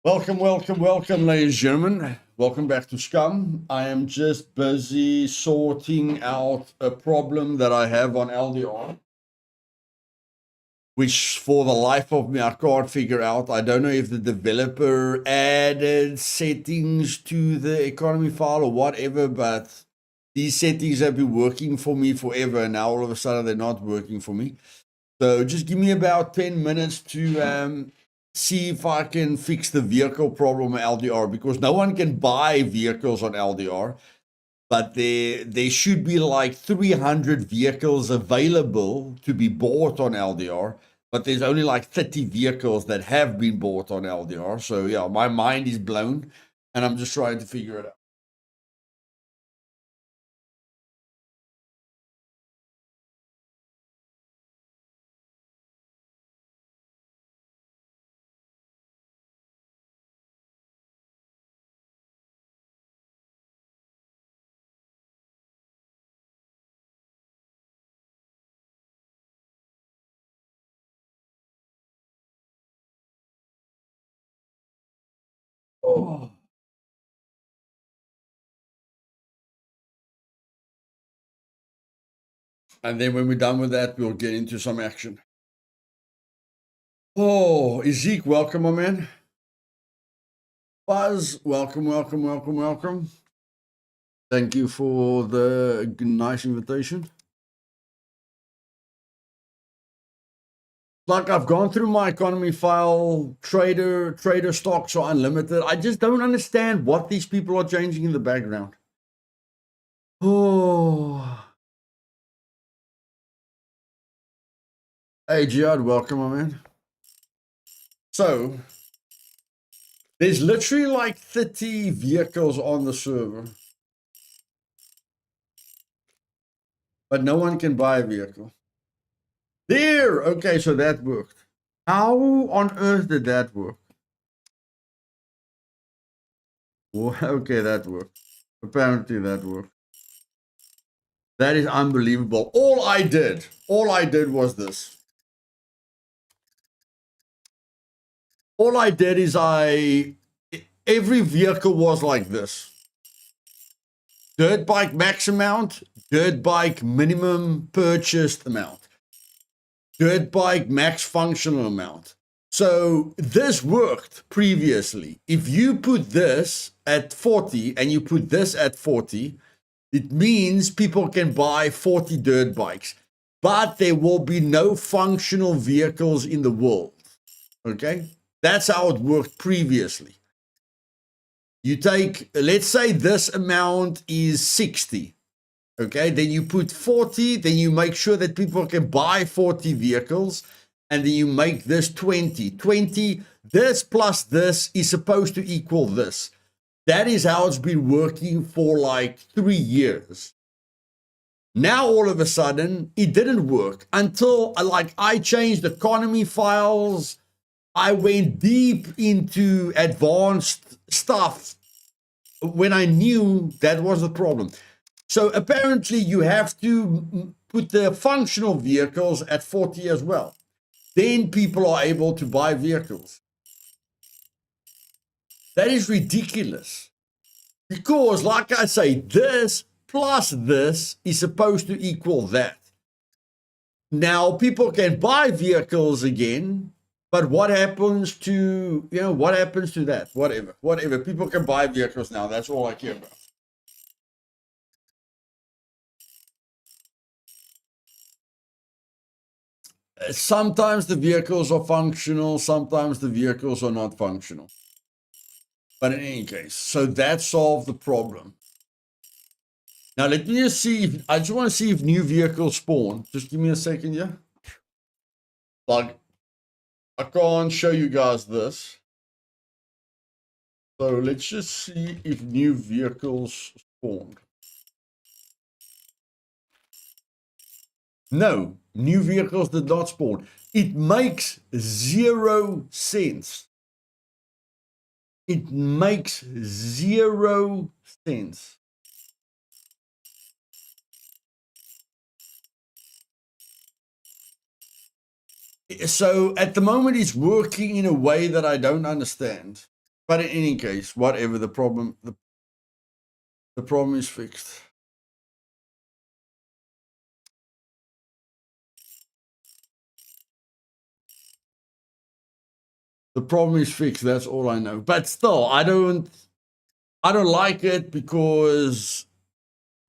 Welcome, welcome, welcome, ladies and gentlemen. Welcome back to Scum. I am just busy sorting out a problem that I have on LDR, which for the life of me, I can't figure out. I don't know if the developer added settings to the economy file or whatever, but these settings have been working for me forever, and now all of a sudden they're not working for me. So just give me about 10 minutes to see if I can fix the vehicle problem on LDR, because no one can buy vehicles on LDR, but there should be like 300 vehicles available to be bought on LDR, but there's only like 30 vehicles that have been bought on LDR. So yeah, my mind is blown and I'm just trying to figure it out. Oh. And then when we're done with that, we'll get into some action. Oh, Ezek, welcome, my man. Buzz, welcome, welcome, welcome, welcome. Thank you for the nice invitation. Like, I've gone through my economy file, trader stocks are unlimited. I just don't understand what these people are changing in the background. Oh. Hey, Jihad, welcome, my man. So, there's literally like 30 vehicles on the server, but no one can buy a vehicle. There! Okay, so that worked. How on earth did that work? Well, okay, that worked. Apparently that worked. That is unbelievable. All I did was this. All I did is every vehicle was like this. Dirt bike max amount, dirt bike minimum purchased amount, dirt bike max functional amount. So this worked previously. If you put this at 40 and you put this at 40, it means people can buy 40 dirt bikes, but there will be no functional vehicles in the world. Okay? That's how it worked previously. You take, let's say this amount is 60. Okay, then you put 40, then you make sure that people can buy 40 vehicles, and then you make this 20. 20, this plus this is supposed to equal this. That is how it's been working for like 3 years. Now, all of a sudden, it didn't work until I changed economy files. I went deep into advanced stuff when I knew that was the problem. So apparently you have to put the functional vehicles at 40 as well. Then people are able to buy vehicles. That is ridiculous. Because, like I say, this plus this is supposed to equal that. Now, people can buy vehicles again, but what happens to, what happens to that? Whatever. People can buy vehicles now. That's all I care about. Sometimes the vehicles are functional, sometimes the vehicles are not functional. But in any case, so that solved the problem. Now let me just see. I just want to see if new vehicles spawn. Just give me a second, yeah? Like, I can't show you guys this. So let's just see if new vehicles spawned. No, new vehicles did not spawn. It makes 0 sense. It makes 0 sense. So at the moment, it's working in a way that I don't understand. But in any case, whatever the problem, the problem is fixed. The problem is fixed. That's all I know. But still, I don't like it because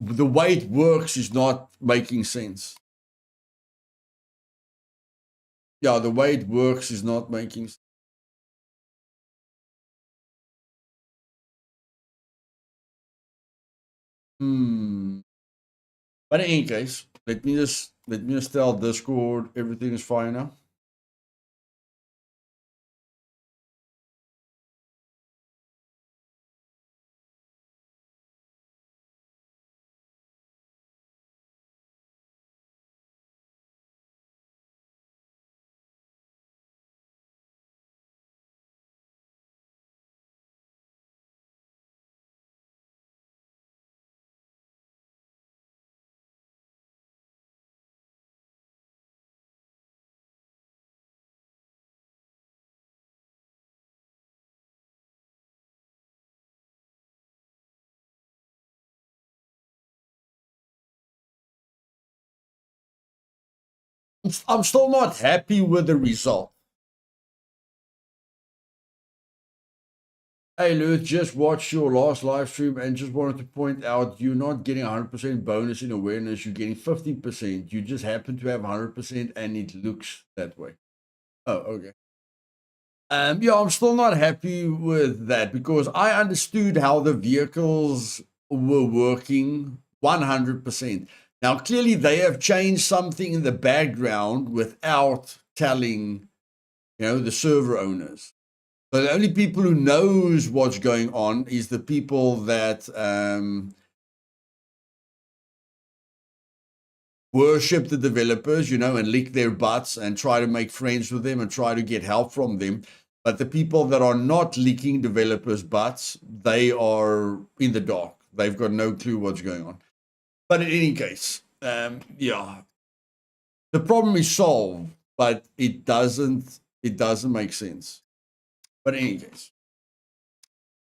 the way it works is not making sense. Yeah, the way it works is not making sense. But in any case, let me just tell Discord everything is fine now. I'm still not happy with the result. Hey, Luth, just watched your last live stream and just wanted to point out you're not getting 100% bonus in awareness. You're getting 50%. You just happen to have 100% and it looks that way. Oh, okay. Yeah, I'm still not happy with that because I understood how the vehicles were working 100%. Now, clearly, they have changed something in the background without telling, the server owners. So the only people who knows what's going on is the people that worship the developers, and lick their butts and try to make friends with them and try to get help from them. But the people that are not licking developers' butts, they are in the dark. They've got no clue what's going on. But in any case, yeah, the problem is solved, but it doesn't make sense. But in any case,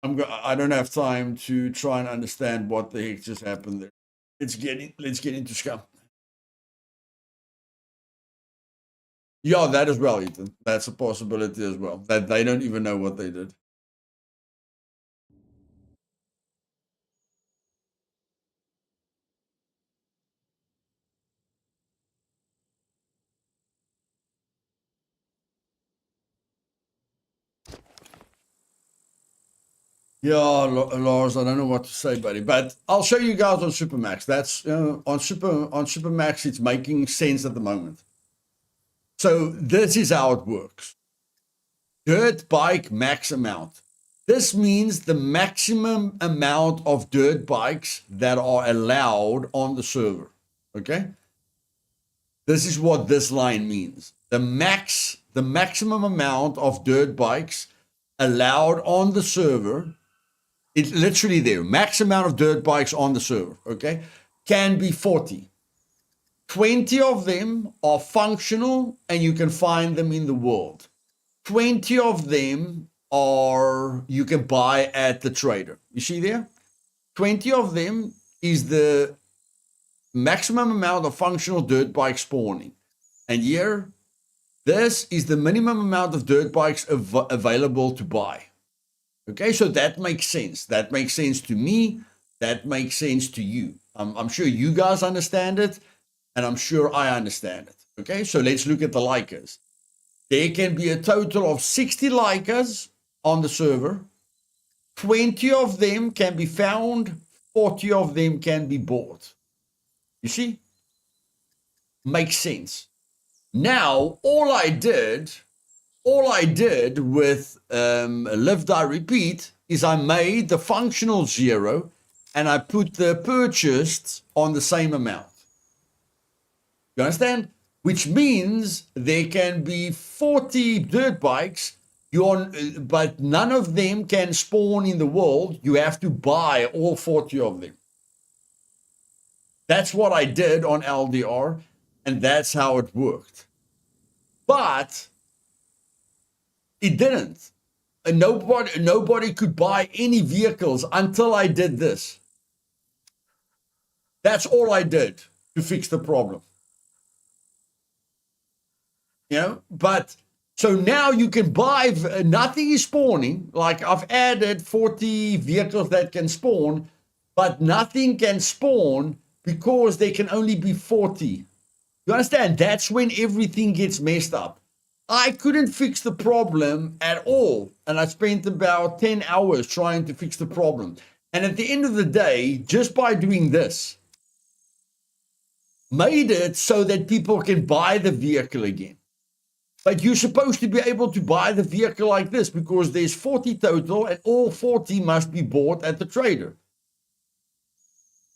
I don't have time to try and understand what the heck just happened there. Let's get into Scum. Yeah, that as well, Ethan. That's a possibility as well. That they don't even know what they did. Yeah, Lars, I don't know what to say, buddy, but I'll show you guys on Supermax. That's on Supermax. It's making sense at the moment. So this is how it works. Dirt bike max amount. This means the maximum amount of dirt bikes that are allowed on the server. Okay. This is what this line means. The maximum amount of dirt bikes allowed on the server, it's literally there. Max amount of dirt bikes on the server, okay, can be 40. 20 of them are functional and you can find them in the world. 20 of them are you can buy at the trader. You see there? 20 of them is the maximum amount of functional dirt bike spawning. And here, this is the minimum amount of dirt bikes available to buy. Okay, so that makes sense. That makes sense to me. That makes sense to you. I'm sure you guys understand it, and I'm sure I understand it. Okay, so let's look at the Leicas. There can be a total of 60 Leicas on the server. 20 of them can be found, 40 of them can be bought. You see? Makes sense. Now, all I did with live die repeat is I made the functional 0 and I put the purchased on the same amount. You understand? Which means there can be 40 dirt bikes, but none of them can spawn in the world. You have to buy all 40 of them. That's what I did on LDR, and that's how it worked. But it didn't. And nobody could buy any vehicles until I did this. That's all I did to fix the problem. But so now you can buy, nothing is spawning. Like I've added 40 vehicles that can spawn, but nothing can spawn because there can only be 40. You understand? That's when everything gets messed up. I couldn't fix the problem at all. And I spent about 10 hours trying to fix the problem. And at the end of the day, just by doing this, made it so that people can buy the vehicle again. But you're supposed to be able to buy the vehicle like this because there's 40 total and all 40 must be bought at the trader.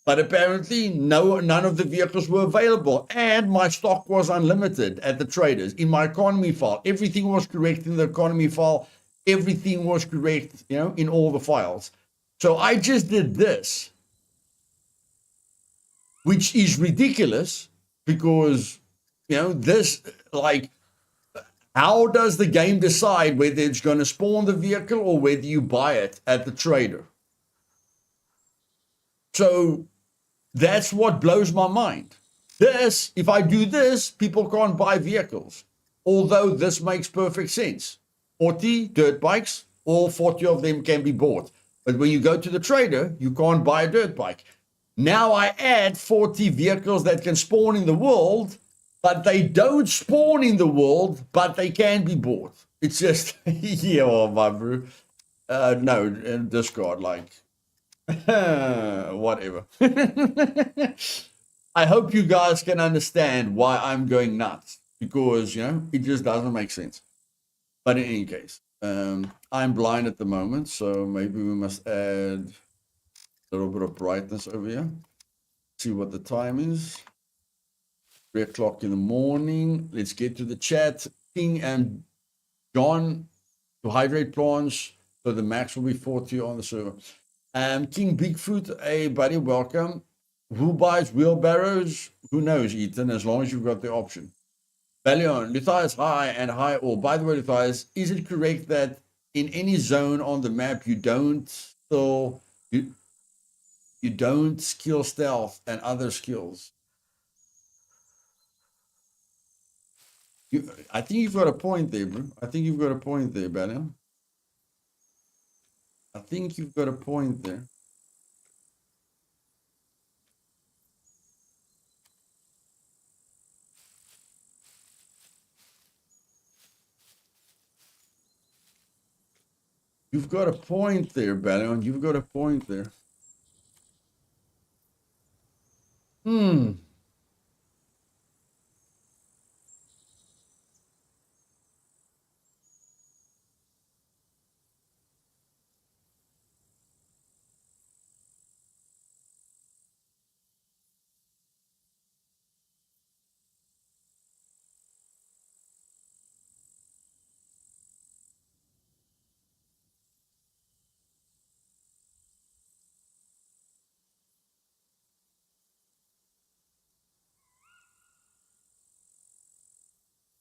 But apparently none of the vehicles were available and my stock was unlimited at the traders. In my economy file, everything was correct in the economy file. Everything was correct, in all the files. So I just did this, which is ridiculous because, this, like, how does the game decide whether it's going to spawn the vehicle or whether you buy it at the trader? So that's what blows my mind. If I do this, people can't buy vehicles. Although this makes perfect sense. 40 dirt bikes, all 40 of them can be bought. But when you go to the trader, you can't buy a dirt bike. Now I add 40 vehicles that can spawn in the world, but they don't spawn in the world, but they can be bought. It's just, yeah, my bro. No, discard, like, whatever. I hope you guys can understand why I'm going nuts, because, it just doesn't make sense. But in any case, I'm blind at the moment, so maybe we must add a little bit of brightness over here. See what the time is. 3 o'clock in the morning. Let's get to the chat. King and John to hydrate plants, so the max will be 40 on the server. King Bigfoot, hey buddy, welcome. Who buys wheelbarrows? Who knows, Ethan, as long as you've got the option. Balion, Luthais, hi, and hi all. By the way, Luthais, is it correct that in any zone on the map you don't skill stealth and other skills? I think you've got a point there, bro. I think you've got a point there, Balion. I think you've got a point there. You've got a point there, Balion. You've got a point there.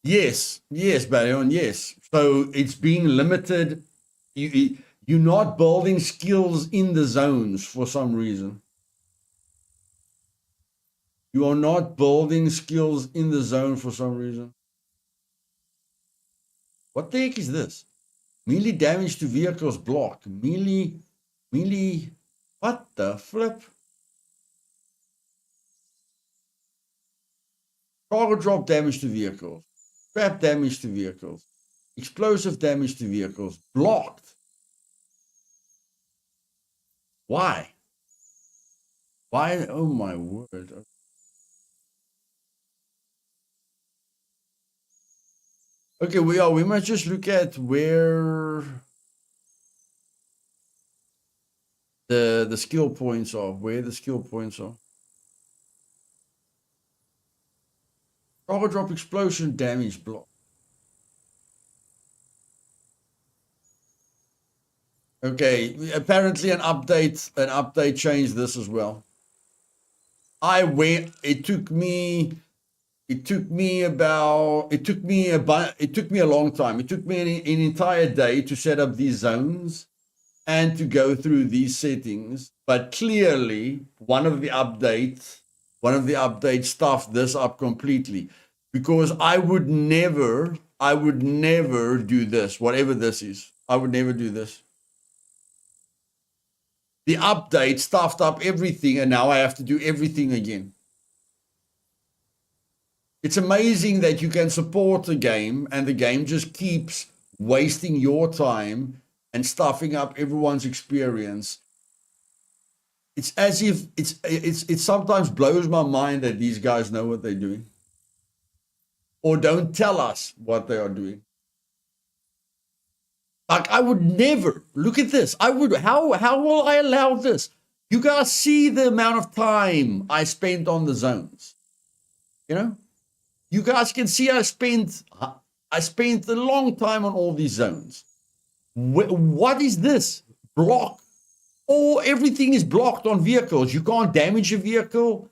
Yes, Balion, yes. So it's being limited. You're not building skills in the zones for some reason. You are not building skills in the zone for some reason. What the heck is this? Melee damage to vehicles blocked. Melee, what the flip? Cargo drop damage to vehicles. Trap damage to vehicles. Explosive damage to vehicles. Blocked. Why? Why? Oh my word. Okay, we must just look at where the skill points are. Where the skill points are. Cargo drop explosion damage block. Okay, apparently an update changed this as well. It took me it took me about it took me a long time. It took me an entire day to set up these zones and to go through these settings. But clearly, one of the updates stuffed this up completely, because I would never do this, whatever this is. I would never do this. The update stuffed up everything, and now I have to do everything again. It's amazing that you can support a game and the game just keeps wasting your time and stuffing up everyone's experience. It's as if it sometimes blows my mind that these guys know what they're doing or don't tell us what they are doing. Like, I would never look at this. I would how will I allow this? You guys see the amount of time I spent on the zones. You know? You guys can see I spent a long time on all these zones. What is this? Block. Oh, everything is blocked on vehicles. You can't damage a vehicle.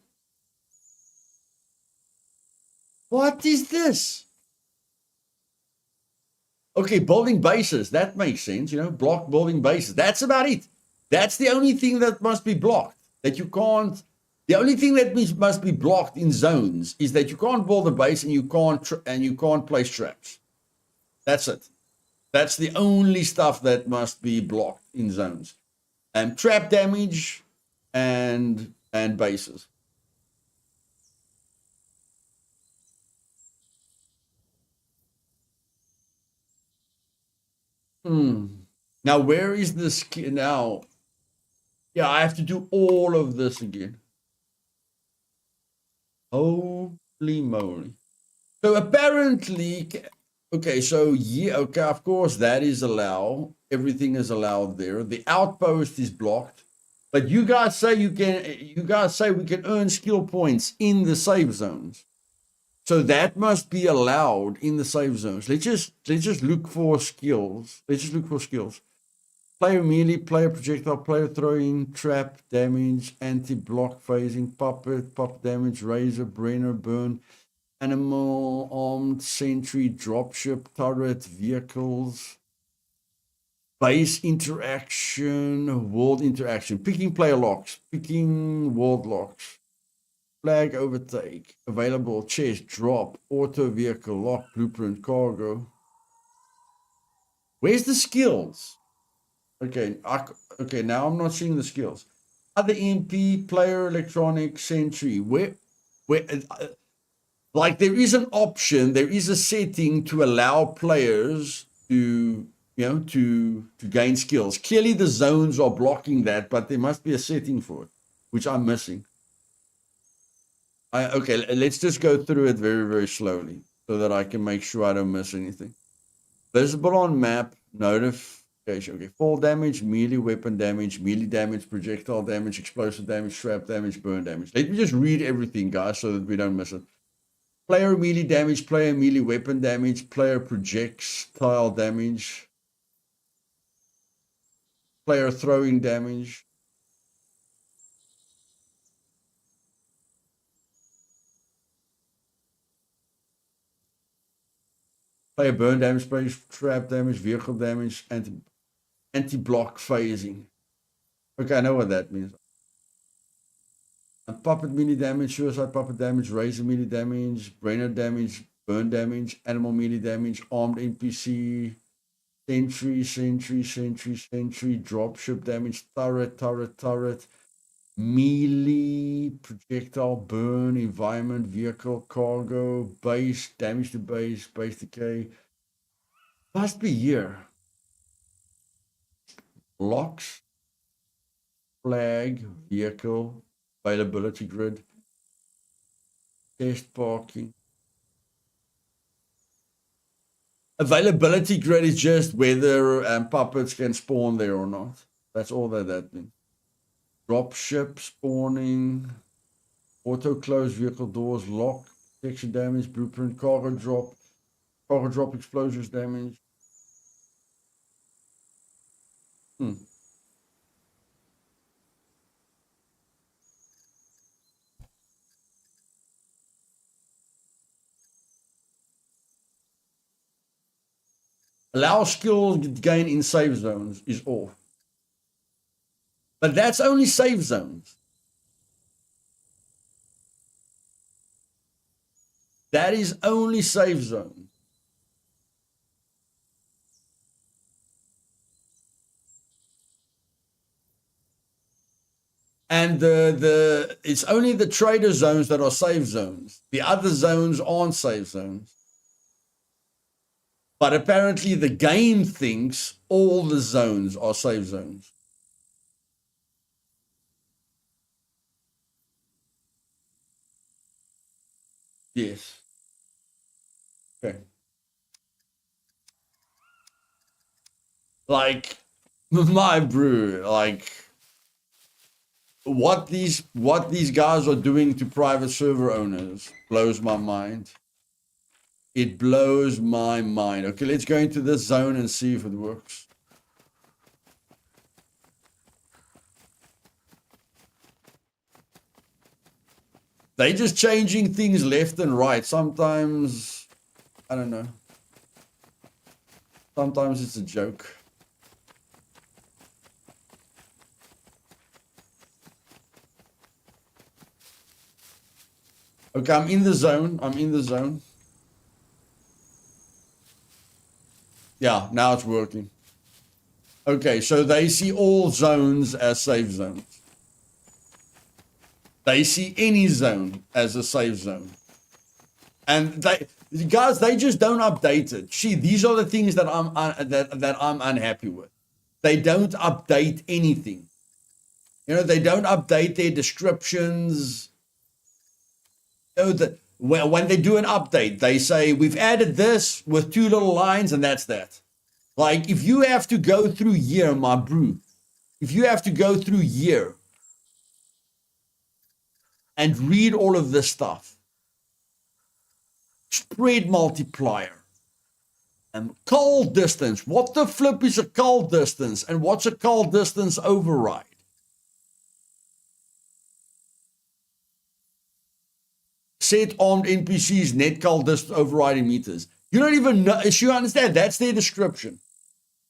What is this? Okay, building bases. That makes sense. Block building bases. That's about it. That's the only thing that must be blocked. That you can't. The only thing that must be blocked in zones is that you can't build a base and you can't place traps. That's it. That's the only stuff that must be blocked in zones. And trap damage and bases. Now, where is the skill? Now, yeah, I have to do all of this again. Holy moly. So apparently, okay, so yeah, okay, of course, that is allowed. Everything is allowed there. The outpost is blocked. But you guys say we can earn skill points in the save zones. So that must be allowed in the save zones. Let's just look for skills. Let's just look for skills. Player melee, player projectile, player throwing, trap, damage, anti-block phasing, puppet, pop damage, razor, brainer, burn, animal, armed, sentry, dropship, turret, vehicles, base interaction, world interaction, picking player locks, picking world locks, flag overtake, available chest, drop, auto vehicle, lock, blueprint, cargo. Where's the skills? Okay, okay. Now I'm not seeing the skills. Other MP, player, electronic, sentry. Where? Like, there is an option. There is a setting to allow players to gain skills. Clearly, the zones are blocking that, but there must be a setting for it, which I'm missing. Okay, let's just go through it very, very slowly so that I can make sure I don't miss anything. Visible on map, notification. Okay, fall damage, melee weapon damage, melee damage, projectile damage, explosive damage, trap damage, burn damage. Let me just read everything, guys, so that we don't miss it. Player melee damage, player melee weapon damage, player projectile damage, player throwing damage. Player burn damage, player trap damage, vehicle damage, anti-block phasing. Okay, I know what that means. And puppet melee damage, suicide puppet damage, razor melee damage, brainer damage, burn damage, animal melee damage, armed NPC, sentry, dropship damage, turret, melee, projectile, burn, environment, vehicle, cargo, base, damage to base decay. Must be here. Locks, flag, vehicle, availability grid, test parking. Availability grid is just whether puppets can spawn there or not. That's all that means. Dropship, spawning, auto close vehicle doors, lock, protection damage, blueprint, cargo drop explosives damage. Allow skill gain in safe zones is off. But that's only safe zones. That is only safe zone. And it's only the trader zones that are safe zones. The other zones aren't safe zones. But apparently the game thinks all the zones are safe zones. Yes. Okay. Like my brew, like what these guys are doing to private server owners blows my mind. It blows my mind. Okay, let's go into this zone and see if it works. They just changing things left and right. Sometimes, I don't know. Sometimes it's a joke. Okay, I'm in the zone. I'm in the zone. Yeah, now it's working. Okay, so they see all zones as safe zones. They see any zone as a safe zone. And they just don't update it. See, these are the things that I'm unhappy with. They don't update anything. You know, they don't update their descriptions. You know, when they do an update, they say, we've added this with 2 little lines, and that's that. Like, if you have to go through here, my brew, if you have to go through here and read all of this stuff, spread multiplier, and call distance. What the flip is a call distance, and what's a call distance override? Set armed NPCs net call distance overriding meters. You don't even know. You understand? That's their description.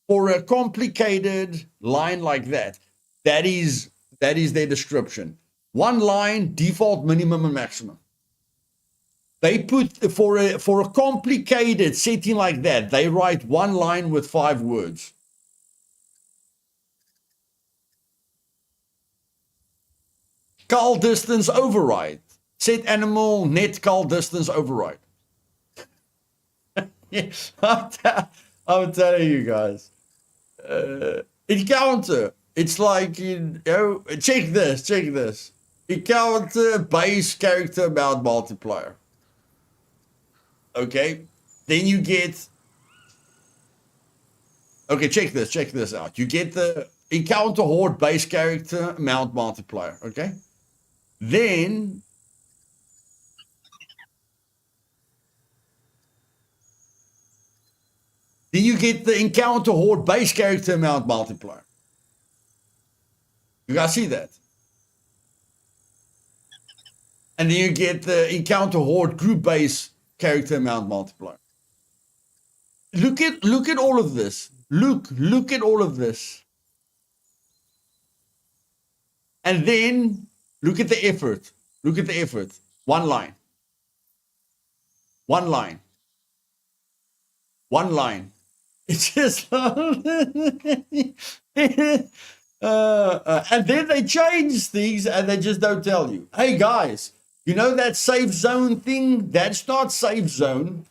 For a complicated line like that, that is their description. One line, default, minimum, and maximum. They put for a complicated setting like that, they write one line with 5 words. Call distance override. Set animal net call distance override. Yes, I'm telling you guys. Encounter. It's like, check this. Encounter base character amount multiplier. Okay. Then you get. Okay, check this out. You get the encounter horde base character amount multiplier. Okay. Then you get the encounter horde base character amount multiplier. You guys see that? And then you get the encounter horde group base character amount multiplier. Look at all of this. Look at all of this. And then look at the effort. Look at the effort. One line. One line. One line. It's just and then they change things and they just don't tell you. Hey guys, you know that safe zone thing? That's not safe zone.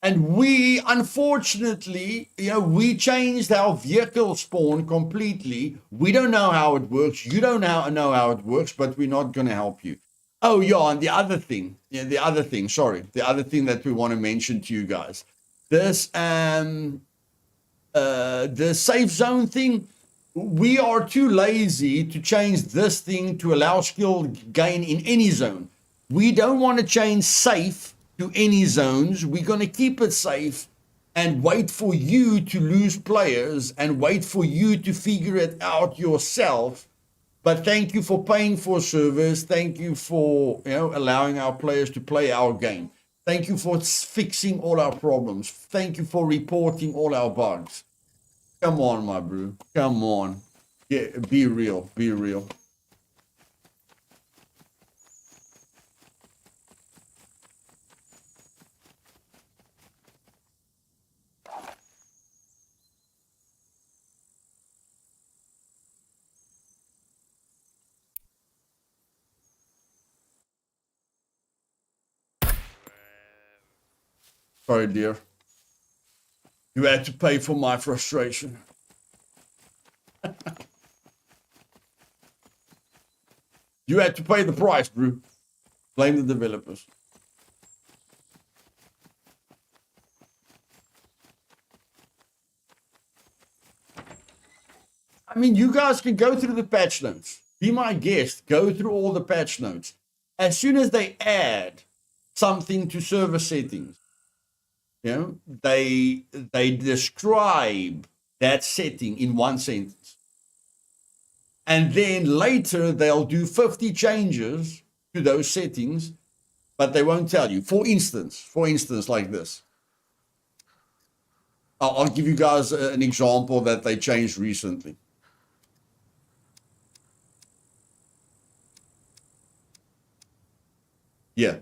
And we, unfortunately, we changed our vehicle spawn completely. We don't know how it works. You don't know how it works, but we're not going to help you. Oh, yeah, and the other thing that we want to mention to you guys. This, the safe zone thing, we are too lazy to change this thing to allow skill gain in any zone. We don't want to change safe to any zones. We're going to keep it safe and wait for you to lose players and wait for you to figure it out yourself. But thank you for paying for service. Thank you for allowing our players to play our game. Thank you for fixing all our problems. Thank you for reporting all our bugs. Come on, my bro. Come on. Yeah, be real. Be real. Sorry, dear. You had to pay for my frustration. You had to pay the price, bro. Blame the developers. I mean, you guys can go through the patch notes. Be my guest. Go through all the patch notes. As soon as they add something to server settings, you know, they describe that setting in one sentence. And then later they'll do 50 changes to those settings, but they won't tell you. For instance, like this. I'll give you guys an example that they changed recently. Yeah.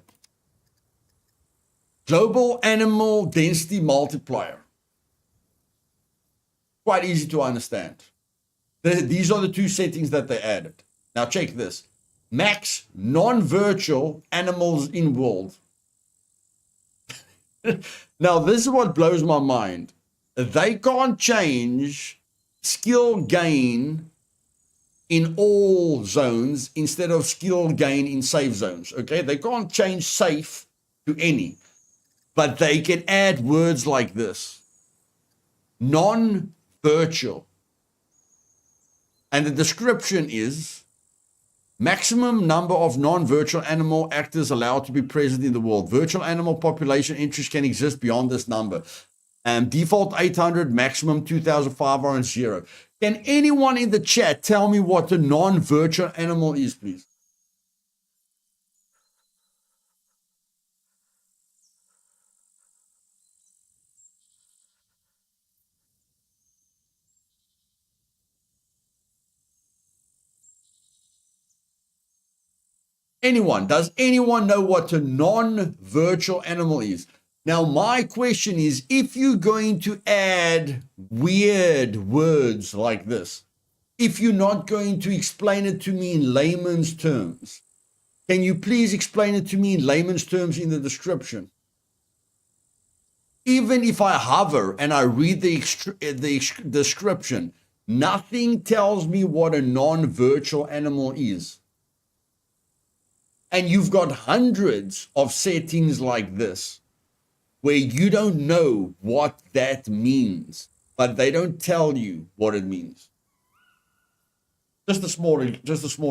Global animal density multiplier. Quite easy to understand. These are the two settings that they added. Now check this. Max non-virtual animals in world. Now this is what blows my mind. They can't change skill gain in all zones instead of skill gain in safe zones. Okay, they can't change safe to any, but they can add words like this: non-virtual. And the description is maximum number of non-virtual animal actors allowed to be present in the world. Virtual animal population entries can exist beyond this number. Default 800, maximum 2,500, 0. Can anyone in the chat tell me what a non-virtual animal is, please? Anyone? Does anyone know what a non-virtual animal is? Now, my question is, if you're going to add weird words like this, if you're not going to explain it to me in layman's terms, can you please explain it to me in layman's terms in the description? Even if I hover and I read the description, nothing tells me what a non-virtual animal is. And you've got hundreds of settings like this where you don't know what that means, but they don't tell you what it means. Just a small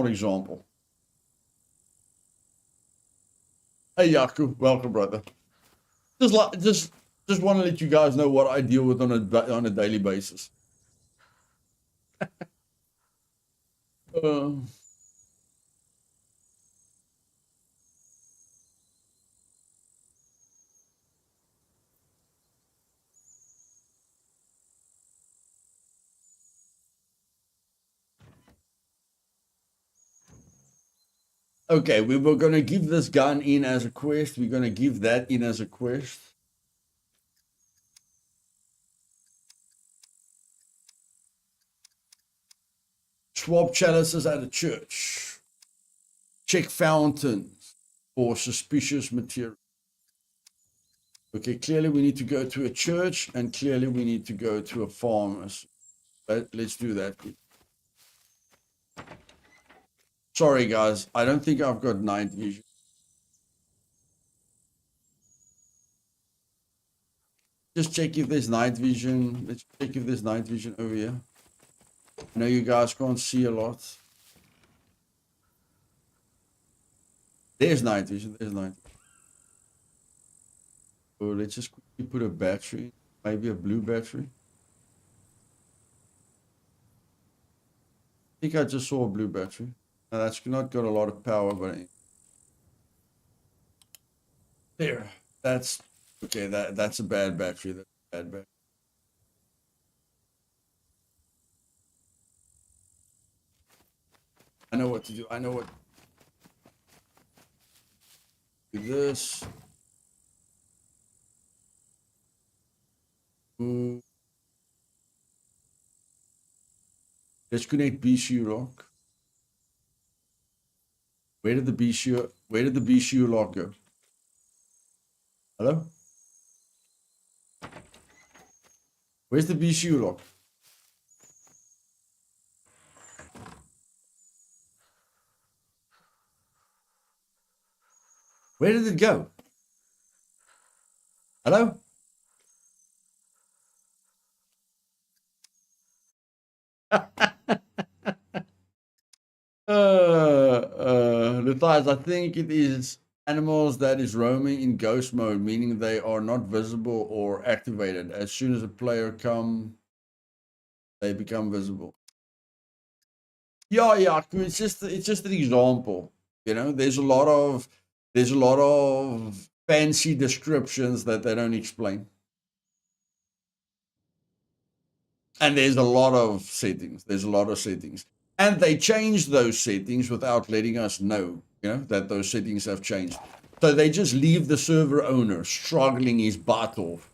example. Hey Yaku, welcome, brother. Just want to let you guys know what I deal with on a daily basis. Okay, we were going to give this gun in as a quest. We're going to give that in as a quest. Swap chalices at a church. Check fountains for suspicious material. Okay, clearly we need to go to a church, and clearly we need to go to a farmer's. Let's do that. Sorry, guys. I don't think I've got night vision. Just check if there's night vision. Let's check if there's night vision over here. I know you guys can't see a lot. There's night vision. There's night vision. So let's just quickly put a battery. Maybe a blue battery. I think I just saw a blue battery. Now that's not got a lot of power, but there. That's okay. That's a bad battery. That's a bad battery. I know what to do. I know what to do. This. Ooh. Disconnect BCU lock. Where did the BCU lock go? Hello? Where's the BCU lock? Where did it go? Hello? Luthais, I think it is animals that is roaming in ghost mode, meaning they are not visible or activated. As soon as a player come, they become visible. Yeah. It's just an example. You know, there's a lot of fancy descriptions that they don't explain. And there's a lot of settings. There's a lot of settings. And they change those settings without letting us know, you know, that those settings have changed. So they just leave the server owner struggling his butt off,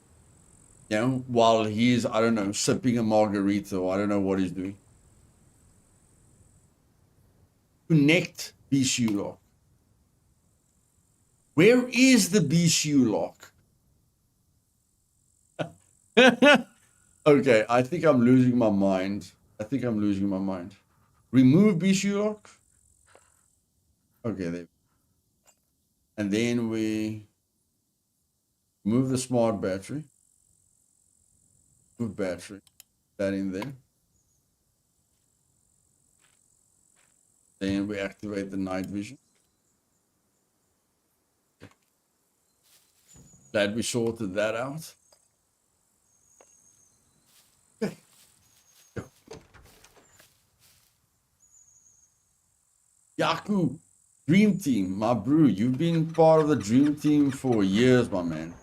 you know, while he's, I don't know, sipping a margarita or I don't know what he's doing. Connect BCU lock. Where is the BCU lock? Okay, I think I'm losing my mind. Remove BCU lock. Okay, there. And then we move the smart battery. Move battery. That in there. Then we activate the night vision. Glad we sorted that out. Okay. Go. Yaku, Dream Team, my brew. You've been part of the Dream Team for years, my man.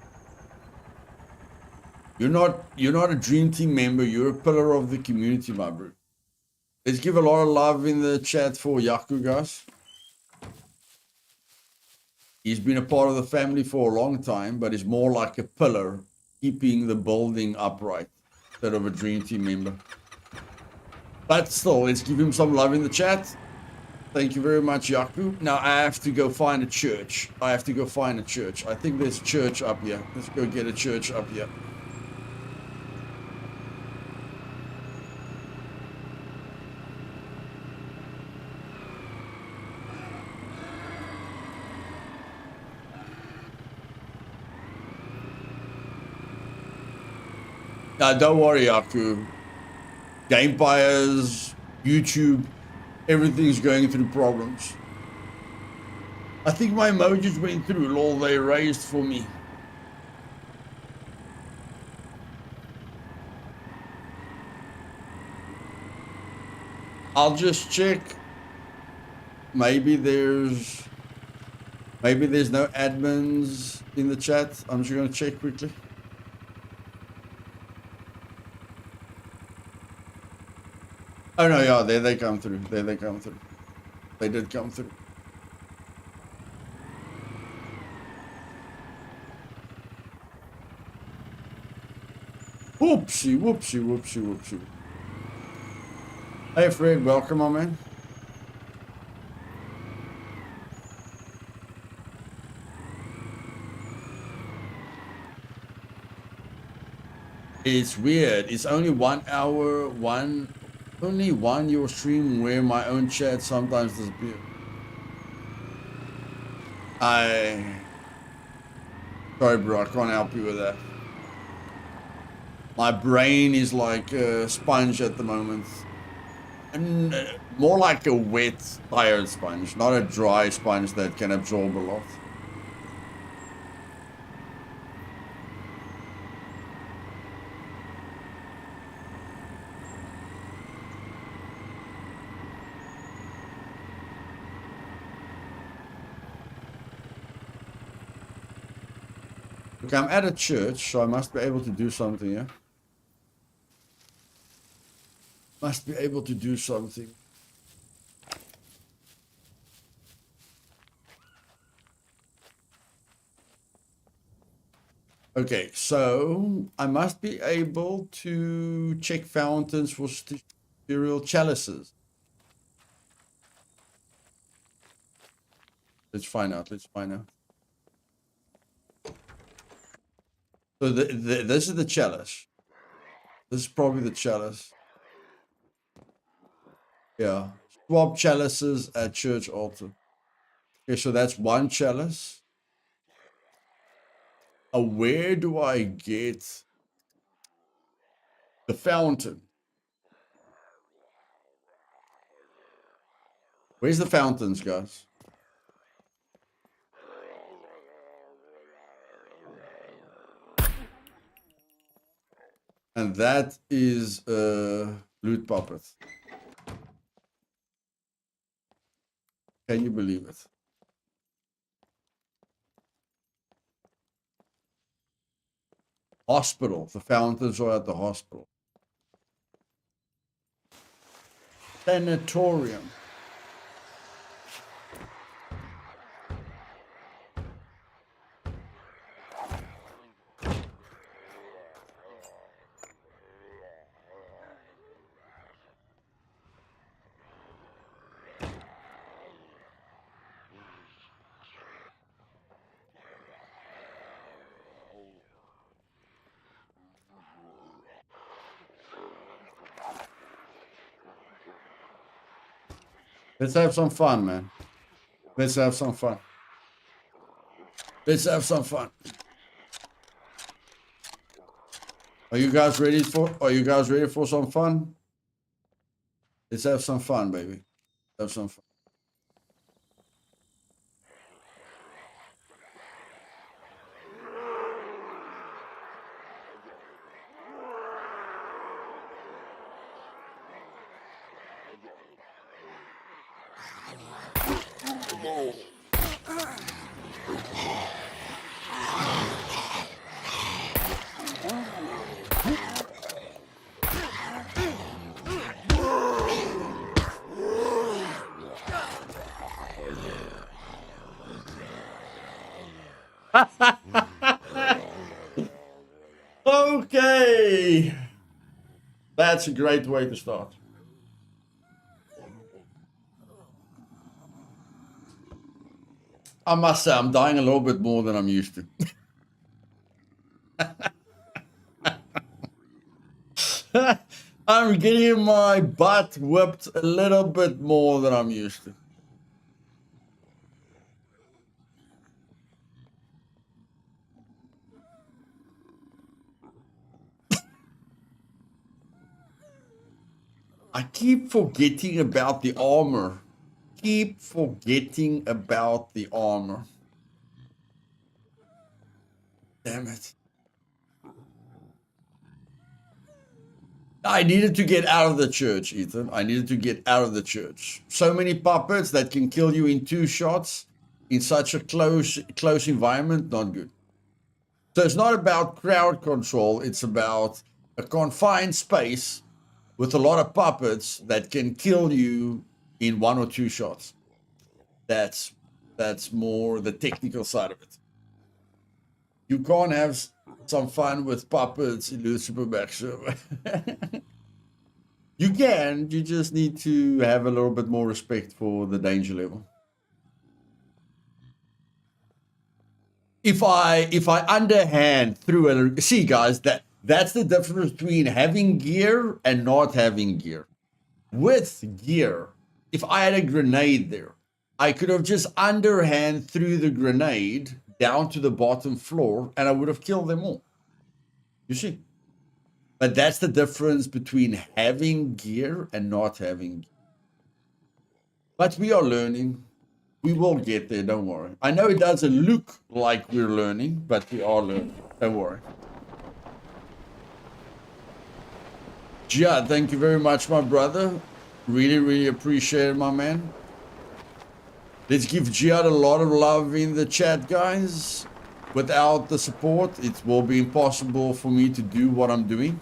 You're not a Dream Team member. You're a pillar of the community, my brew. Let's give a lot of love in the chat for Yaku, guys. He's been a part of the family for a long time, but is more like a pillar, keeping the building upright instead of a Dream Team member. But still, let's give him some love in the chat. Thank you very much, Yaku. Now I have to go find a church. I think there's a church up here. Let's go get a church up here. Don't worry, Yaku. Game buyers, YouTube, everything's going through problems. I think my emojis went through. Lol, they raised for me. I'll just check. Maybe there's no admins in the chat. I'm just gonna check quickly. Oh no, yeah, there they come through. They did come through. Whoopsie. Hey Fred, welcome, my man. It's weird. It's only 1 hour, only 1 your stream where my own chat sometimes disappears. Sorry bro, I can't help you with that. My brain is like a sponge at the moment. And more like a wet, tired sponge, not a dry sponge that can absorb a lot. Look, I'm at a church, so I must be able to do something, yeah? Must be able to do something. Okay, so I must be able to check fountains for material chalices. Let's find out. Let's find out. So this is the chalice. This is probably the chalice. Yeah. Swap chalices at church altar. Okay, so that's one chalice. Where do I get the fountain? Where's the fountains, guys? And that is loot puppet. Can you believe it? Hospital. The fountains are at the hospital. Sanatorium. Let's have some fun, man. Let's have some fun. Let's have some fun. Are you guys ready for some fun? Let's have some fun, baby. Have some fun. Okay. That's a great way to start. I must say, I'm dying a little bit more than I'm used to. I'm getting my butt whipped a little bit more than I'm used to. I keep forgetting about the armor. Keep forgetting about the armor. Damn it. I needed to get out of the church, Ethan. I needed to get out of the church. So many puppets that can kill you in 2 shots in such a close environment, not good. So it's not about crowd control. It's about a confined space with a lot of puppets that can kill you in 1 or 2 shots. That's more the technical side of it. You can't have some fun with puppets in the Supermax. You can, you just need to have a little bit more respect for the danger level. If I underhand through a, see guys, that's the difference between having gear and not having gear. With gear, if I had a grenade there, I could have just underhand through the grenade down to the bottom floor and I would have killed them all. You see? But that's the difference between having gear and not having gear. But we are learning. We will get there, don't worry. I know it doesn't look like we're learning, but we are learning. Don't worry. Jia, thank you very much, my brother. Really, really appreciate it, my man. Let's give Jihad a lot of love in the chat, guys. without the support, it will be impossible for me to do what I'm doing.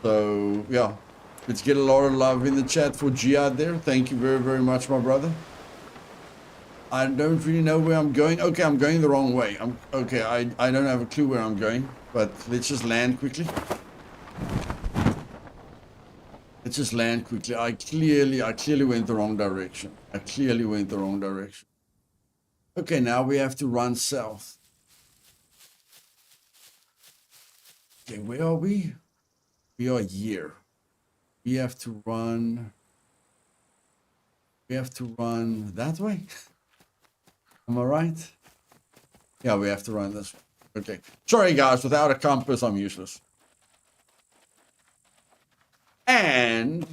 So, yeah. Let's get a lot of love in the chat for Jihad there. Thank you very, very much, my brother. I don't really know where I'm going. Okay, I'm going the wrong way. Okay, I don't have a clue where I'm going, but let's just land quickly. Let's just land quickly. I clearly went the wrong direction. Okay, now we have to run south. Okay, where are we? We are here. We have to run that way. Am I right? Yeah, we have to run this way. Okay. Sorry, guys. Without a compass, I'm useless. And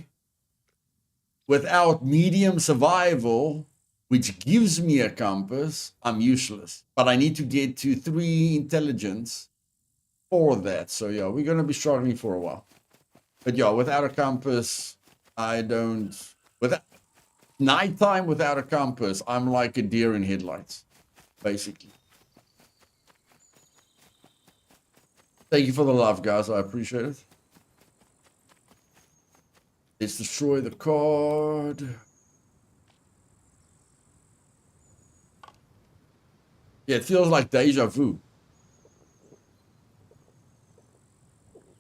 without medium survival, which gives me a compass, I'm useless. But I need to get to 3 intelligence for that. So, yeah, we're going to be struggling for a while. But, yeah, without a compass, I don't... Nighttime without a compass, I'm like a deer in headlights, basically. Thank you for the love, guys. I appreciate it. Let's destroy the card. Yeah, it feels like deja vu.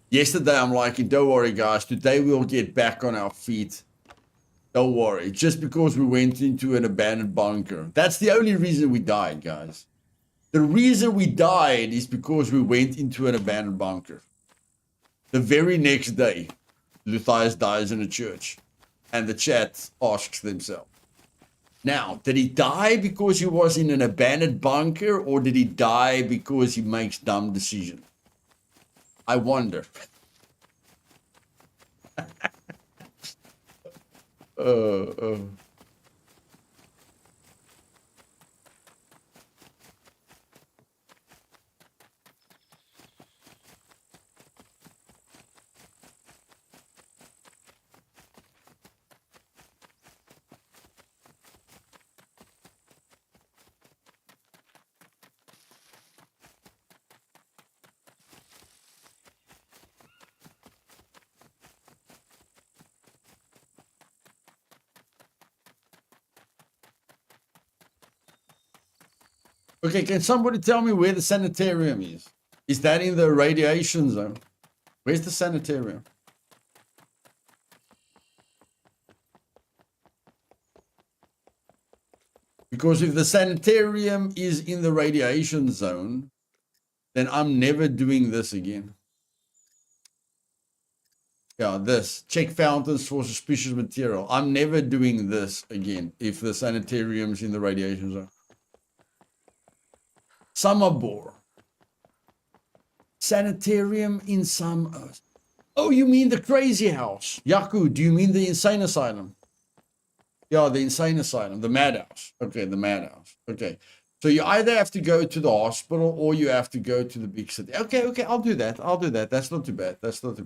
Yesterday, I'm like, don't worry, guys. Today, we'll get back on our feet. Don't worry. Just because we went into an abandoned bunker. That's the only reason we died, guys. The reason we died is because we went into an abandoned bunker. The very next day, Luthais dies in a church. And the chat asks themselves, now, did he die because he was in an abandoned bunker, or did he die because he makes dumb decisions? I wonder. Okay, can somebody tell me where the sanitarium is? Is that in the radiation zone? Where's the sanitarium? Because if the sanitarium is in the radiation zone, then I'm never doing this again. Yeah, this. Check fountains for suspicious material. I'm never doing this again if the sanitarium's in the radiation zone. Summer bore. Sanitarium in some... Oh, you mean the crazy house? Yaku, do you mean the insane asylum? Yeah, the insane asylum, the madhouse. Okay, the madhouse. Okay. So you either have to go to the hospital or you have to go to the big city. Okay, I'll do that. That's not too bad. That's not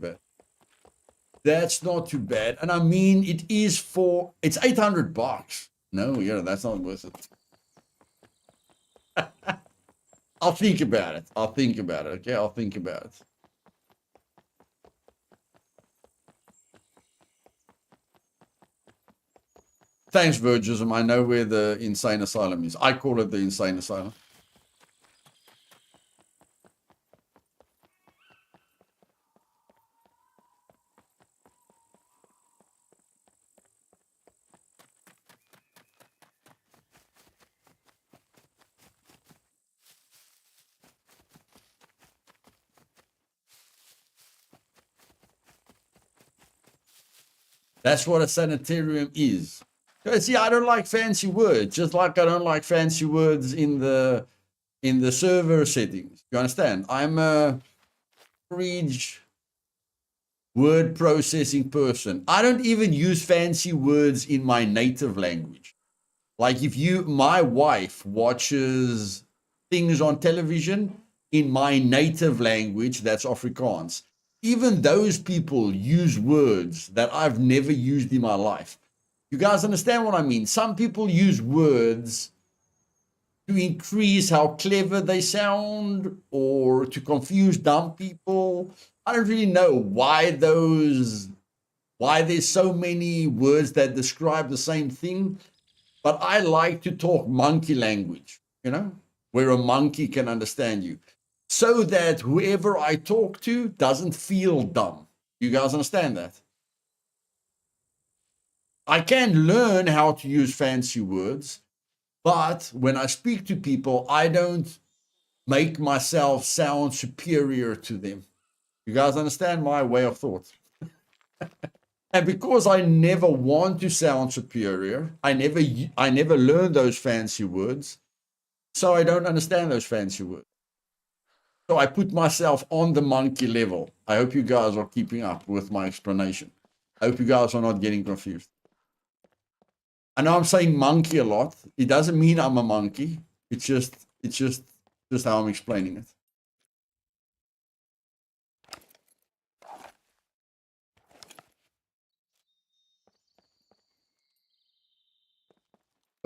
too bad. And I mean, it's $800. No, yeah, that's not worth it. I'll think about it. Okay, I'll think about it. Thanks, Virgism. I know where the insane asylum is. I call it the insane asylum. That's what a sanitarium is. See, I don't like fancy words, just like I don't like fancy words in the server settings. You understand? I'm a average word processing person. I don't even use fancy words in my native language. Like my wife watches things on television in my native language, that's Afrikaans. Even those people use words that I've never used in my life. You guys understand what I mean? Some people use words to increase how clever they sound or to confuse dumb people. I don't really know why there's so many words that describe the same thing, but I like to talk monkey language, where a monkey can understand you, so that whoever I talk to doesn't feel dumb. You guys understand that? I can learn how to use fancy words, but when I speak to people, I don't make myself sound superior to them. You guys understand my way of thought? And because I never want to sound superior, I never learn those fancy words, so I don't understand those fancy words. So I put myself on the monkey level. I hope you guys are keeping up with my explanation. I hope you guys are not getting confused. I know I'm saying monkey a lot. It doesn't mean I'm a monkey. It's just how I'm explaining it.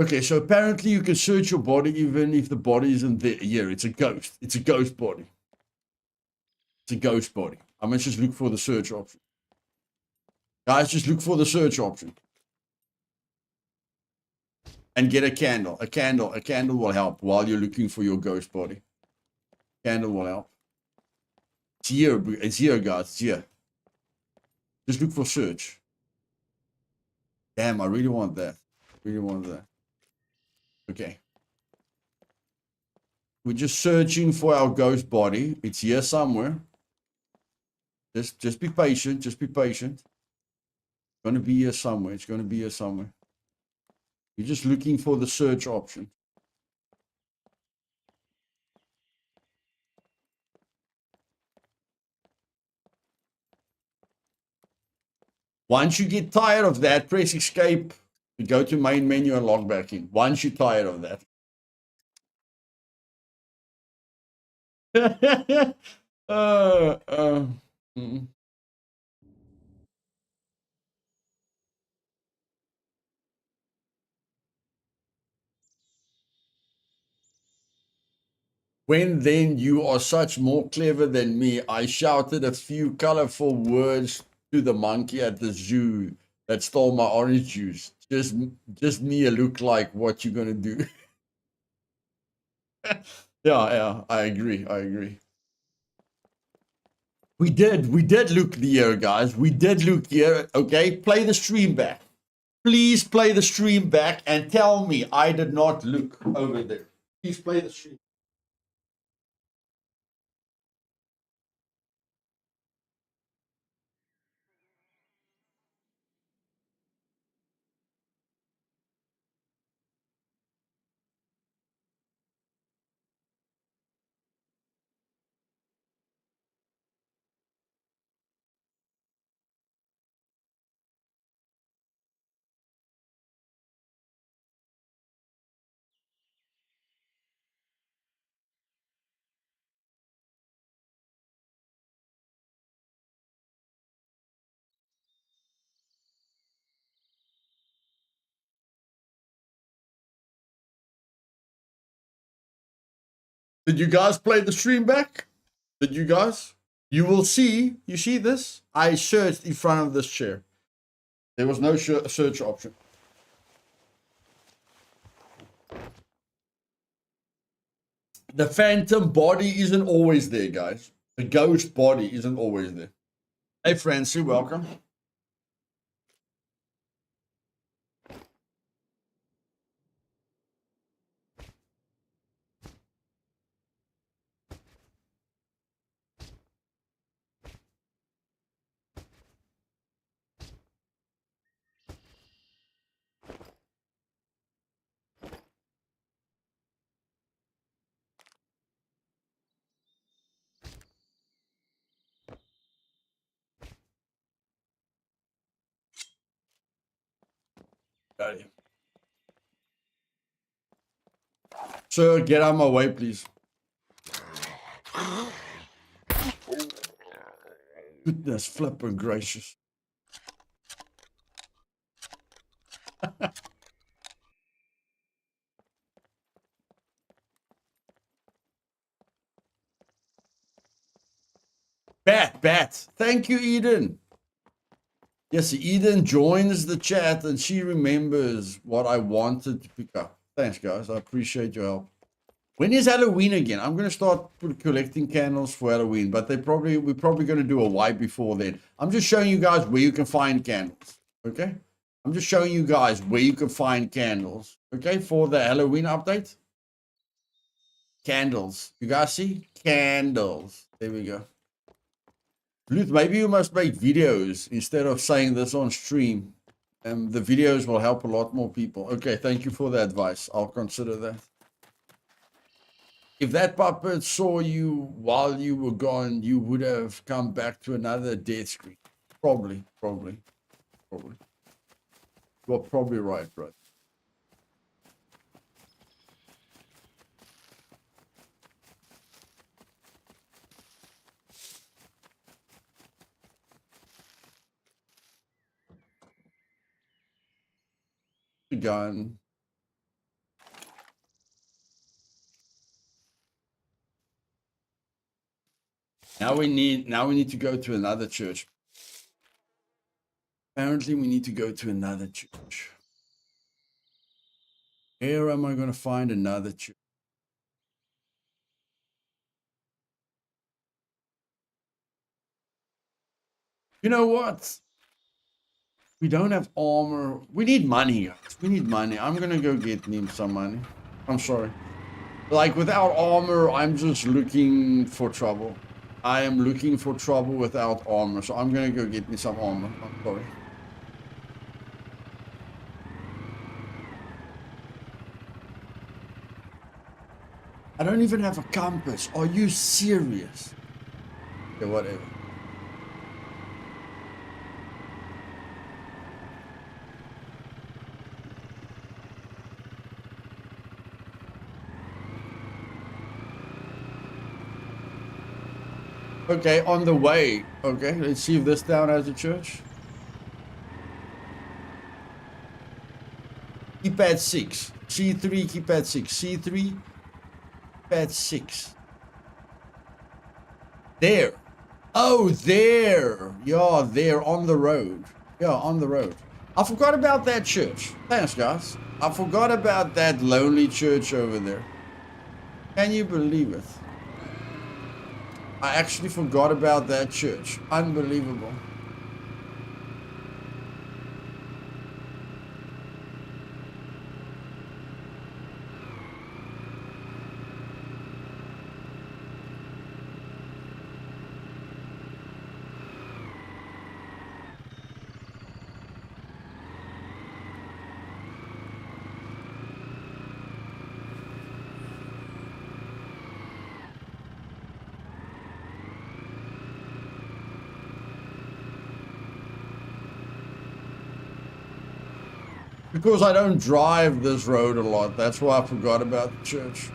Okay, so apparently you can search your body even if the body isn't there. Yeah, it's a ghost. It's a ghost body. It's a ghost body. I must just look for the search option. Guys, just look for the search option. And get a candle. A candle will help while you're looking for your ghost body. Candle will help. It's here, guys. It's here. Just look for search. Damn, I really want that. Really want that. Okay. We're just searching for our ghost body. It's here somewhere. Just be patient. Just be patient. It's going to be here somewhere. It's going to be here somewhere. You're just looking for the search option. Once you get tired of that, press escape. Go to main menu and log back in. Once you're tired of that. Mm. When then you are such more clever than me, I shouted a few colorful words to the monkey at the zoo that stole my orange juice. Just me look like what you gonna do. Yeah, I agree. We did look here, guys. We did look here. Okay, play the stream back. Please play the stream back and tell me I did not look over there. Please play the stream. Did you guys play the stream back? Did you guys? You will see. You see this? I searched in front of this chair. There was no search option. The phantom body isn't always there, guys. The ghost body isn't always there. Hey, Francie, welcome. Got you. Sir, get out of my way, please. Goodness flippin' gracious. Bat. Thank you, Eden. Yes, Eden joins the chat and she remembers what I wanted to pick up. Thanks, guys. I appreciate your help. When is Halloween again? I'm going to start collecting candles for Halloween, but we're probably going to do a wipe before then. I'm just showing you guys where you can find candles, okay? I'm just showing you guys where you can find candles, okay, for the Halloween update. Candles. You guys see? Candles. There we go. Luth, maybe you must make videos instead of saying this on stream. The videos will help a lot more people. Okay, thank you for the advice. I'll consider that. If that puppet saw you while you were gone, you would have come back to another death screen. Probably. You're probably right, bro. Gun. Now we need to go to another church. Apparently we need to go to another church. Where am I going to find another church? You know what? We don't have armor. We need money, guys. We need money. I'm going to go get me some money. I'm sorry. Like, without armor, I'm just looking for trouble. I am looking for trouble without armor. So I'm going to go get me some armor. I'm sorry. I don't even have a compass. Are you serious? Okay, whatever. Okay, on the way. Okay, let's see if this town has a church. Keypad 6. C3, keypad 6. C3, keypad 6. There. Oh, there. Yeah, there on the road. Yeah, on the road. I forgot about that church. Thanks, guys. I forgot about that lonely church over there. Can you believe it? I actually forgot about that church. Unbelievable. Because I don't drive this road a lot. That's why I forgot about the church.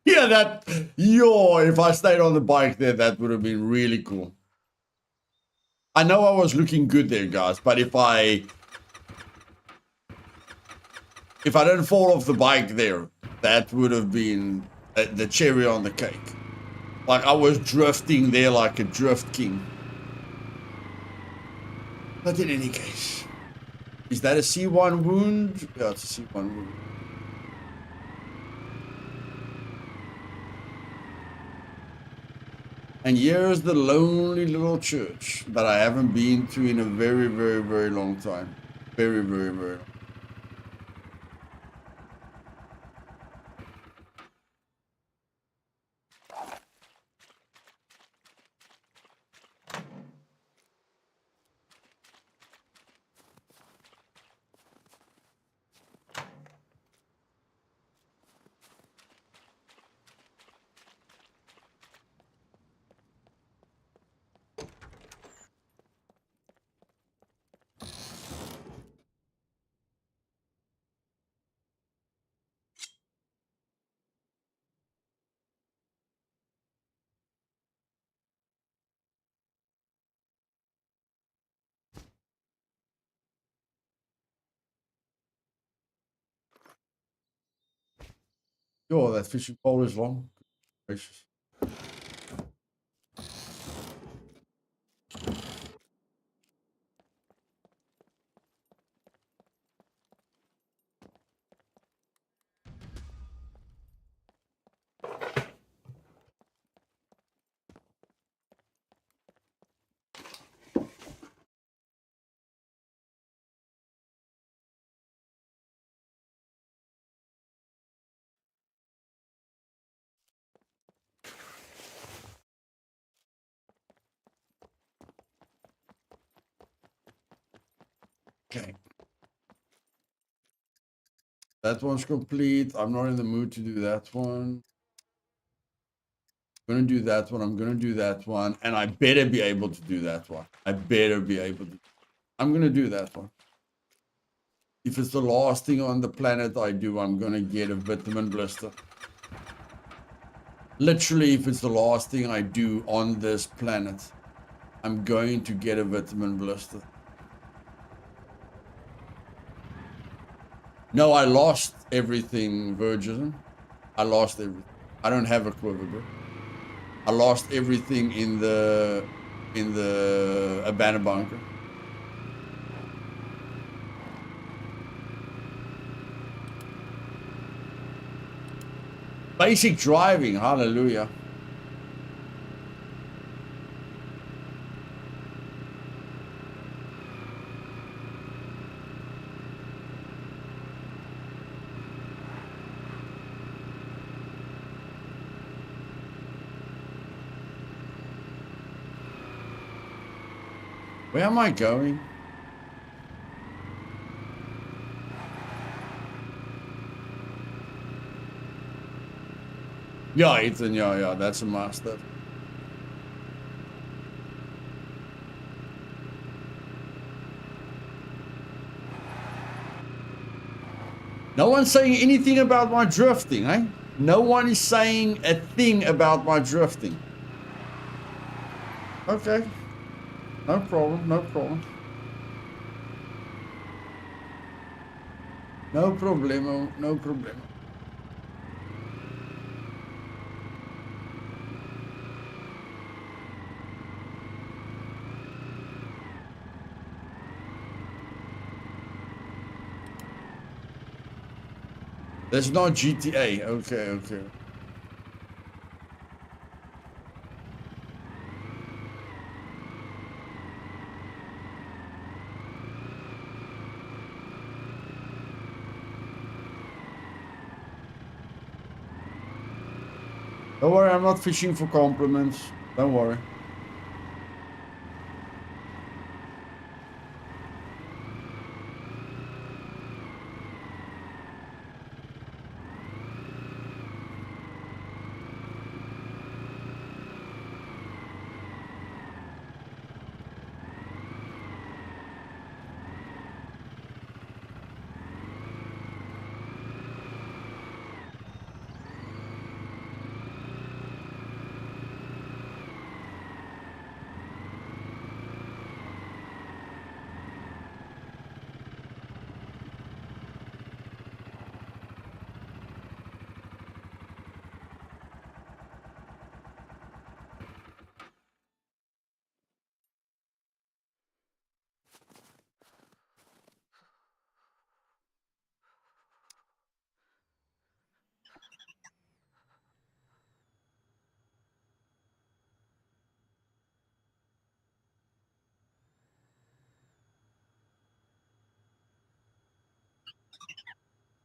Yeah, if I stayed on the bike there, that would have been really cool. I know I was looking good there, guys, but if I didn't fall off the bike there, that would have been the cherry on the cake. Like, I was drifting there like a drift king. But in any case, is that a C1 wound? Yeah, it's a C1 wound. And here's the lonely little church that I haven't been to in a very, very, very long time. Very, very, very long. Oh, that fishing pole is long. Gracious. Okay. That one's complete. I'm not in the mood to do that one. I'm gonna do that one. I'm gonna do that one. And I better be able to do that one. I better be able to. I'm gonna do that one. If it's the last thing on the planet I do, I'm gonna get a vitamin blister. Literally, if it's the last thing I do on this planet, I'm going to get a vitamin blister. No, I lost everything, Virgin. I lost everything. I don't have a quiver grip. I lost everything in the abandoned bunker. Basic driving, hallelujah. Where am I going? Yeah, Ethan, yeah, that's a master. No one's saying anything about my drifting, eh? No one is saying a thing about my drifting. Okay. No problem, no problem. No problemo, no problemo. There's no GTA. Okay, okay. Don't worry, I'm not fishing for compliments. Don't worry.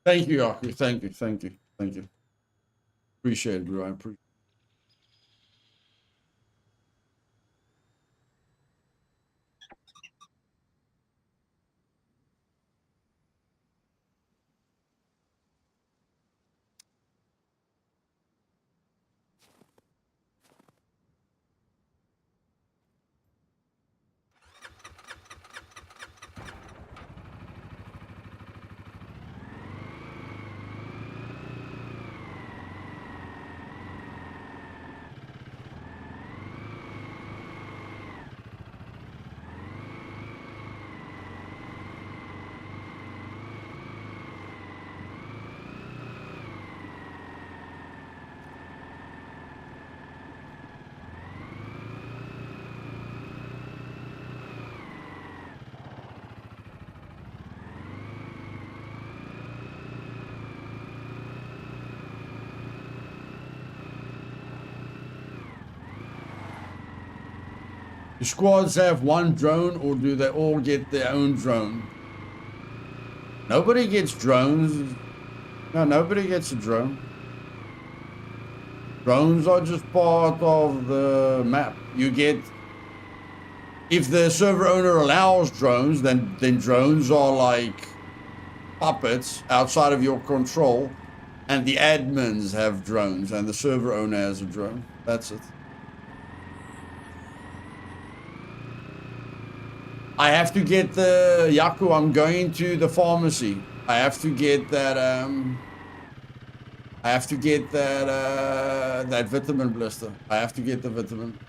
Thank you, Yaku. Thank you. Thank you. Thank you. Appreciate it, bro. I appreciate. Do squads have one drone, or do they all get their own drone? Nobody gets drones. No, nobody gets a drone. Drones are just part of the map. You get, if the server owner allows drones, then drones are like puppets outside of your control, and the admins have drones, and the server owner has a drone. That's it. I have to get the Yaku. I'm going to the pharmacy. I have to get that. I have to get that. That vitamin blister. I have to get the vitamin.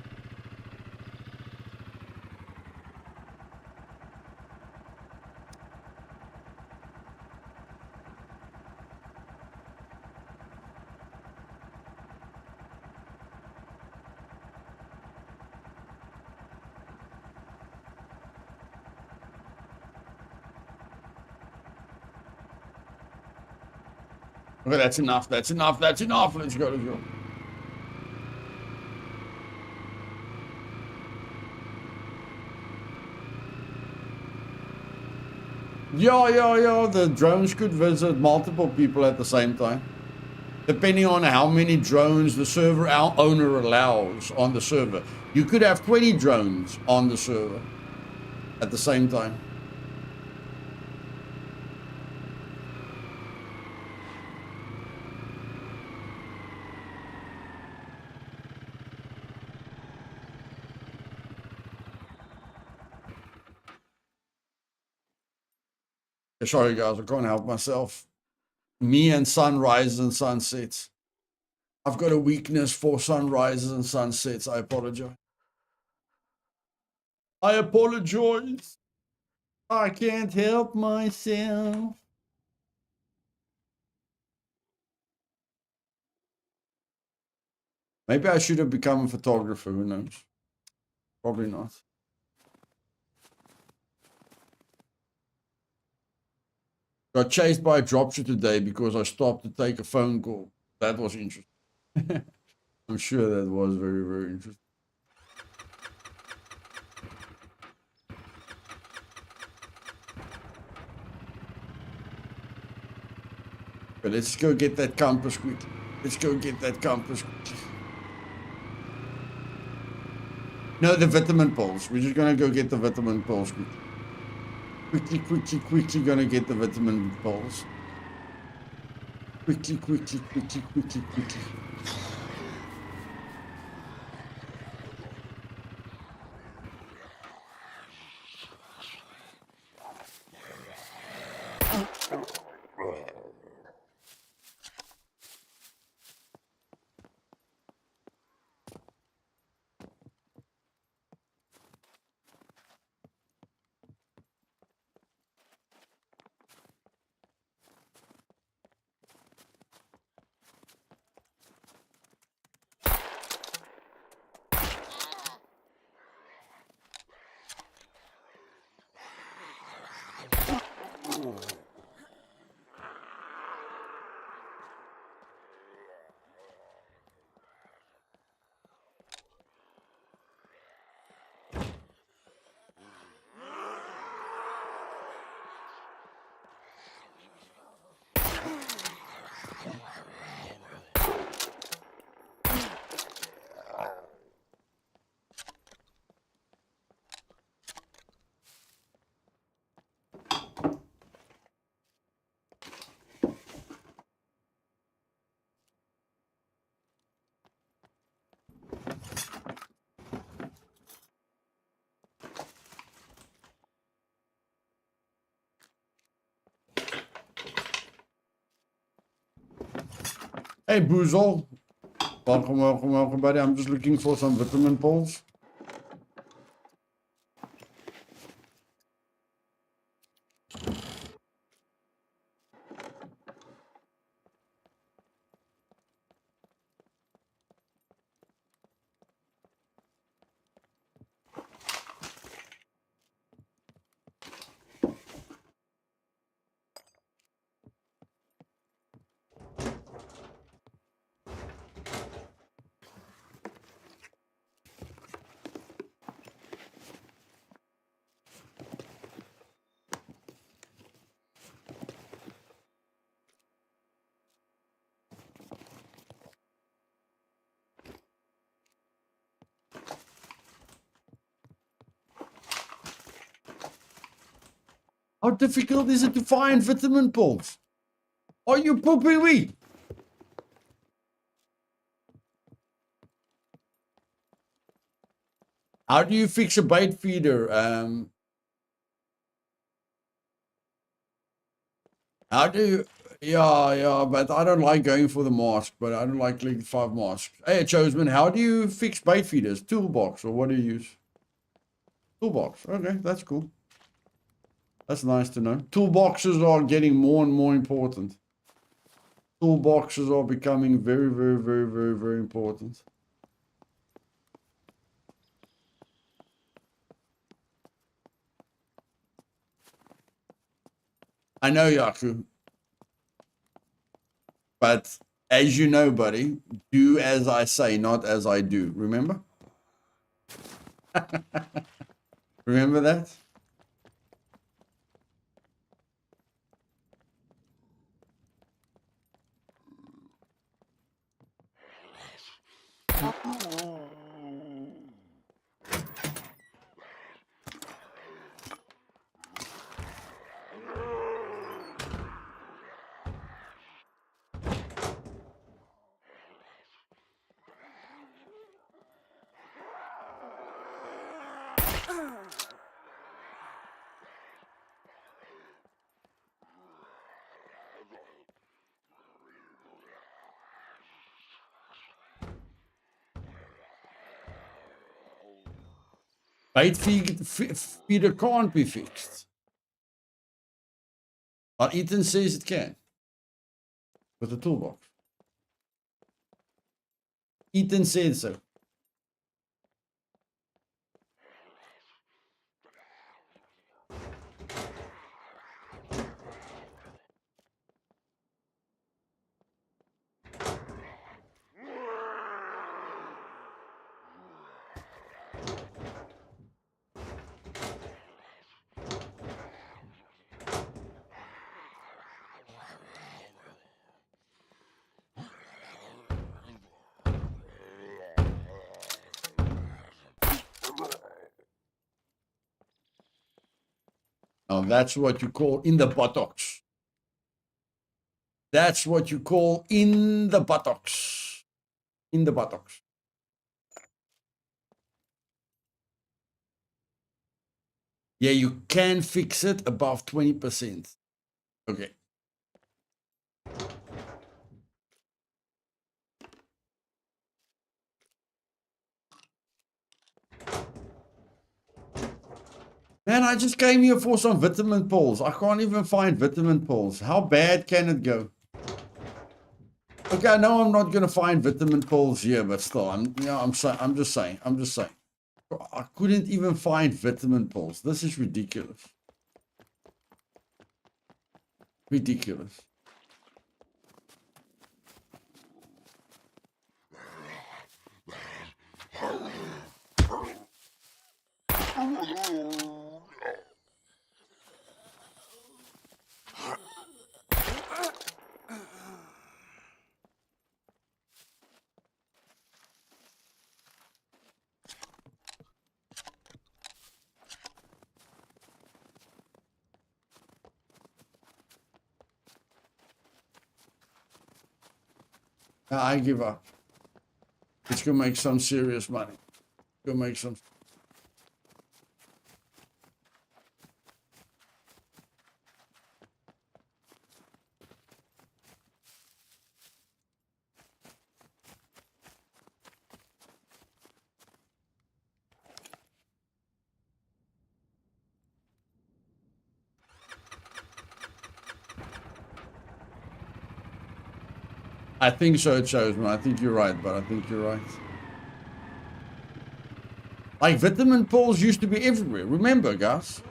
Okay, that's enough. That's enough. That's enough. Let's go. Let's go. Yeah. The drones could visit multiple people at the same time, depending on how many drones the server owner allows on the server. You could have 20 drones on the server at the same time. Sorry, guys, I can't help myself. Me and sunrises and sunsets. I've got a weakness for sunrises and sunsets. I apologize. I apologize. I can't help myself. Maybe I should have become a photographer. Who knows? Probably not. Got chased by a dropship today because I stopped to take a phone call. That was interesting. I'm sure that was very, very interesting. But let's go get that compass quickly. Let's go get that compass quickly. No, the vitamin pills. We're just gonna go get the vitamin pills quickly. Quickly gonna get the vitamin pills. Quickly. Hey, Boozle. Welcome, buddy. I'm just looking for some vitamin pills. How difficult is it to find vitamin pills? Are you pooping me? How do you fix a bait feeder? How do you... Yeah, but I don't like going for the mask, but I don't like League 5 masks. Hey, Choseman, how do you fix bait feeders? Toolbox, or what do you use? Toolbox, okay, that's cool. That's nice to know. Toolboxes are getting more and more important. Toolboxes are becoming very important. I know, Yaku. But as you know, buddy, do as I say, not as I do. Remember? Remember that? Bait feeder can't be fixed. But Ethan says it can. With the toolbox. Ethan said so. Now that's what you call in the buttocks. That's what you call in the buttocks. In the buttocks. Yeah, you can fix it above 20%. Okay. Man, I just came here for some vitamin pills. I can't even find vitamin pills. How bad can it go? Okay, I know I'm not gonna find vitamin pills here, but still, I'm just saying. I couldn't even find vitamin pills. This is ridiculous. Ridiculous. I give up. It's gonna make some serious money. Gonna make some. I think so, it shows, man. I think you're right, but I think you're right. Like, vitamin pills used to be everywhere. Remember, guys?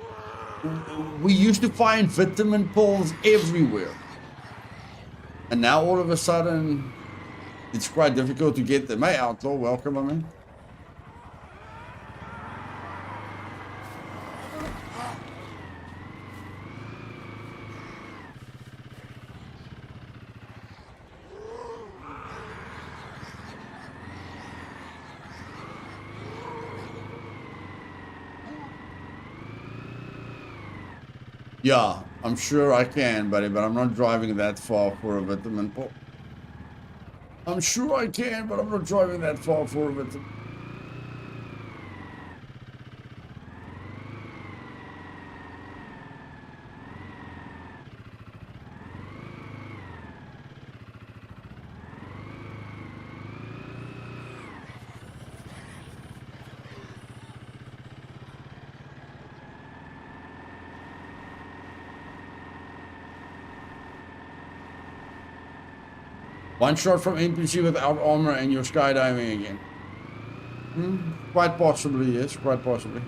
We used to find vitamin pills everywhere. And now, all of a sudden, it's quite difficult to get them. Hey, Outlaw, welcome, I mean. Yeah, I'm sure I can, buddy, but I'm not driving that far for a vitamin pill. I'm sure I can, but I'm not driving that far for a vitamin. One shot from NPC without armor and you're skydiving again. Quite possibly, yes, quite possibly.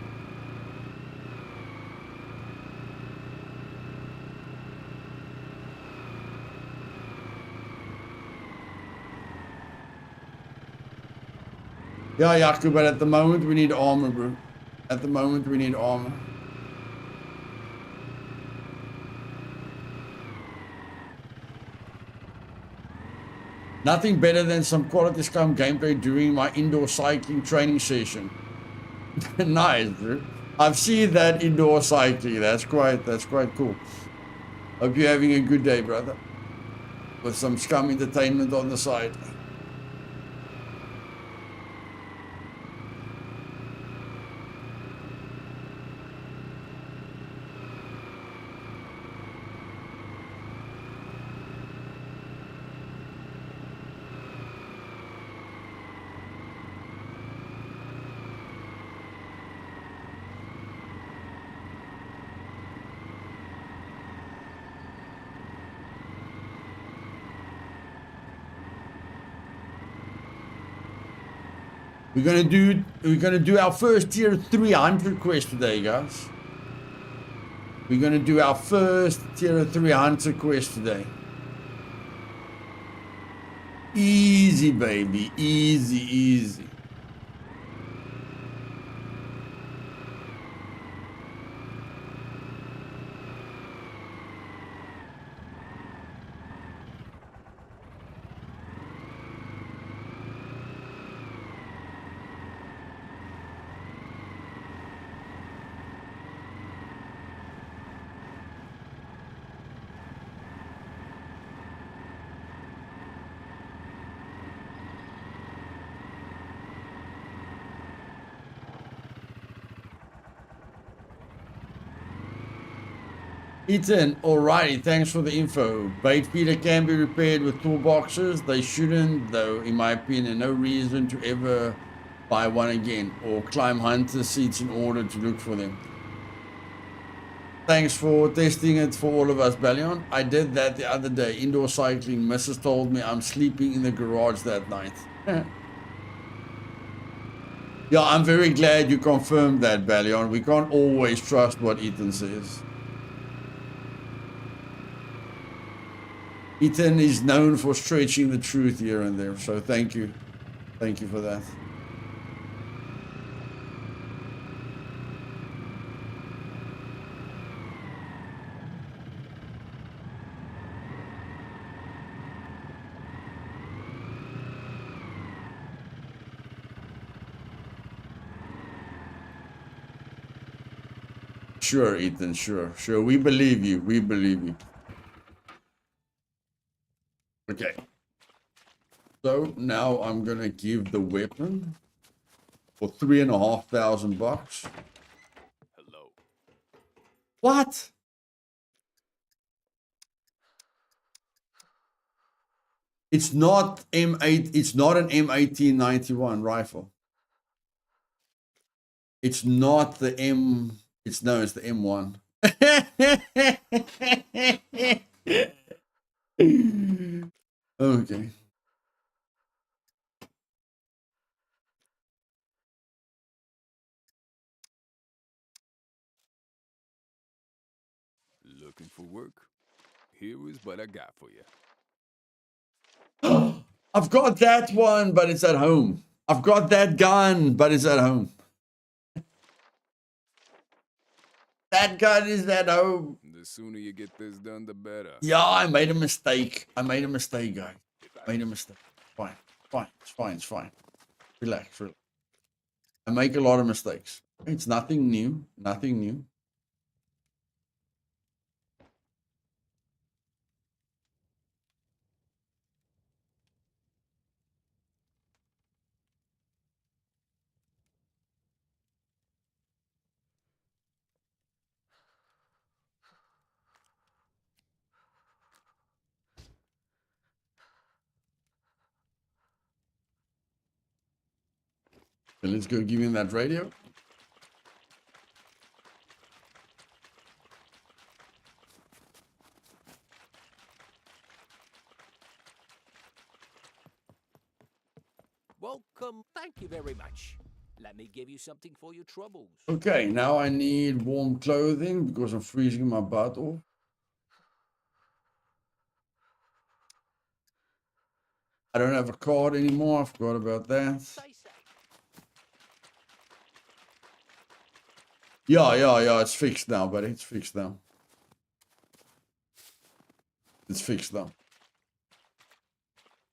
Yeah, Yaku, but at the moment we need armor, bro. At the moment we need armor. Nothing better than some quality Scum gameplay during my indoor cycling training session. Nice, bro. I've seen that indoor cycling. That's quite cool. Hope you're having a good day, brother. With some Scum entertainment on the side. We're gonna do our first tier 300 quest today, guys. We're gonna do our first tier 300 quest today. Easy, baby. Easy, easy. Ethan, alrighty, thanks for the info. Bait feeder can be repaired with toolboxes. They shouldn't, though, in my opinion. No reason to ever buy one again or climb hunter seats in order to look for them. Thanks for testing it for all of us, Ballion. I did that the other day, indoor cycling. Mrs. told me I'm sleeping in the garage that night. Yeah, I'm very glad you confirmed that, Ballion. We can't always trust what Ethan says. Ethan is known for stretching the truth here and there, so thank you. Thank you for that. Sure, Ethan, sure. We believe you. We believe you. Okay. So now I'm gonna give the weapon for $3,500. Hello. What? It's not M8. It's not an M1891 rifle. It's not the M. It's no. It's the M1. Okay. Looking for work? Here is what I got for you. I've got that one, but it's at home. I've got that gun, but it's at home. That gun is at home. The sooner you get this done, the better. Yeah, I made a mistake. I made a mistake, guys. Made a mistake. Fine. Fine. It's fine. It's fine. Relax. Relax. I make a lot of mistakes. It's nothing new. Nothing new. So let's go give him that radio. Welcome. Thank you very much. Let me give you something for your troubles. Okay, now I need warm clothing because I'm freezing my butt off. I don't have a card anymore. I forgot about that. Yeah. It's fixed now, buddy. It's fixed now. It's fixed now.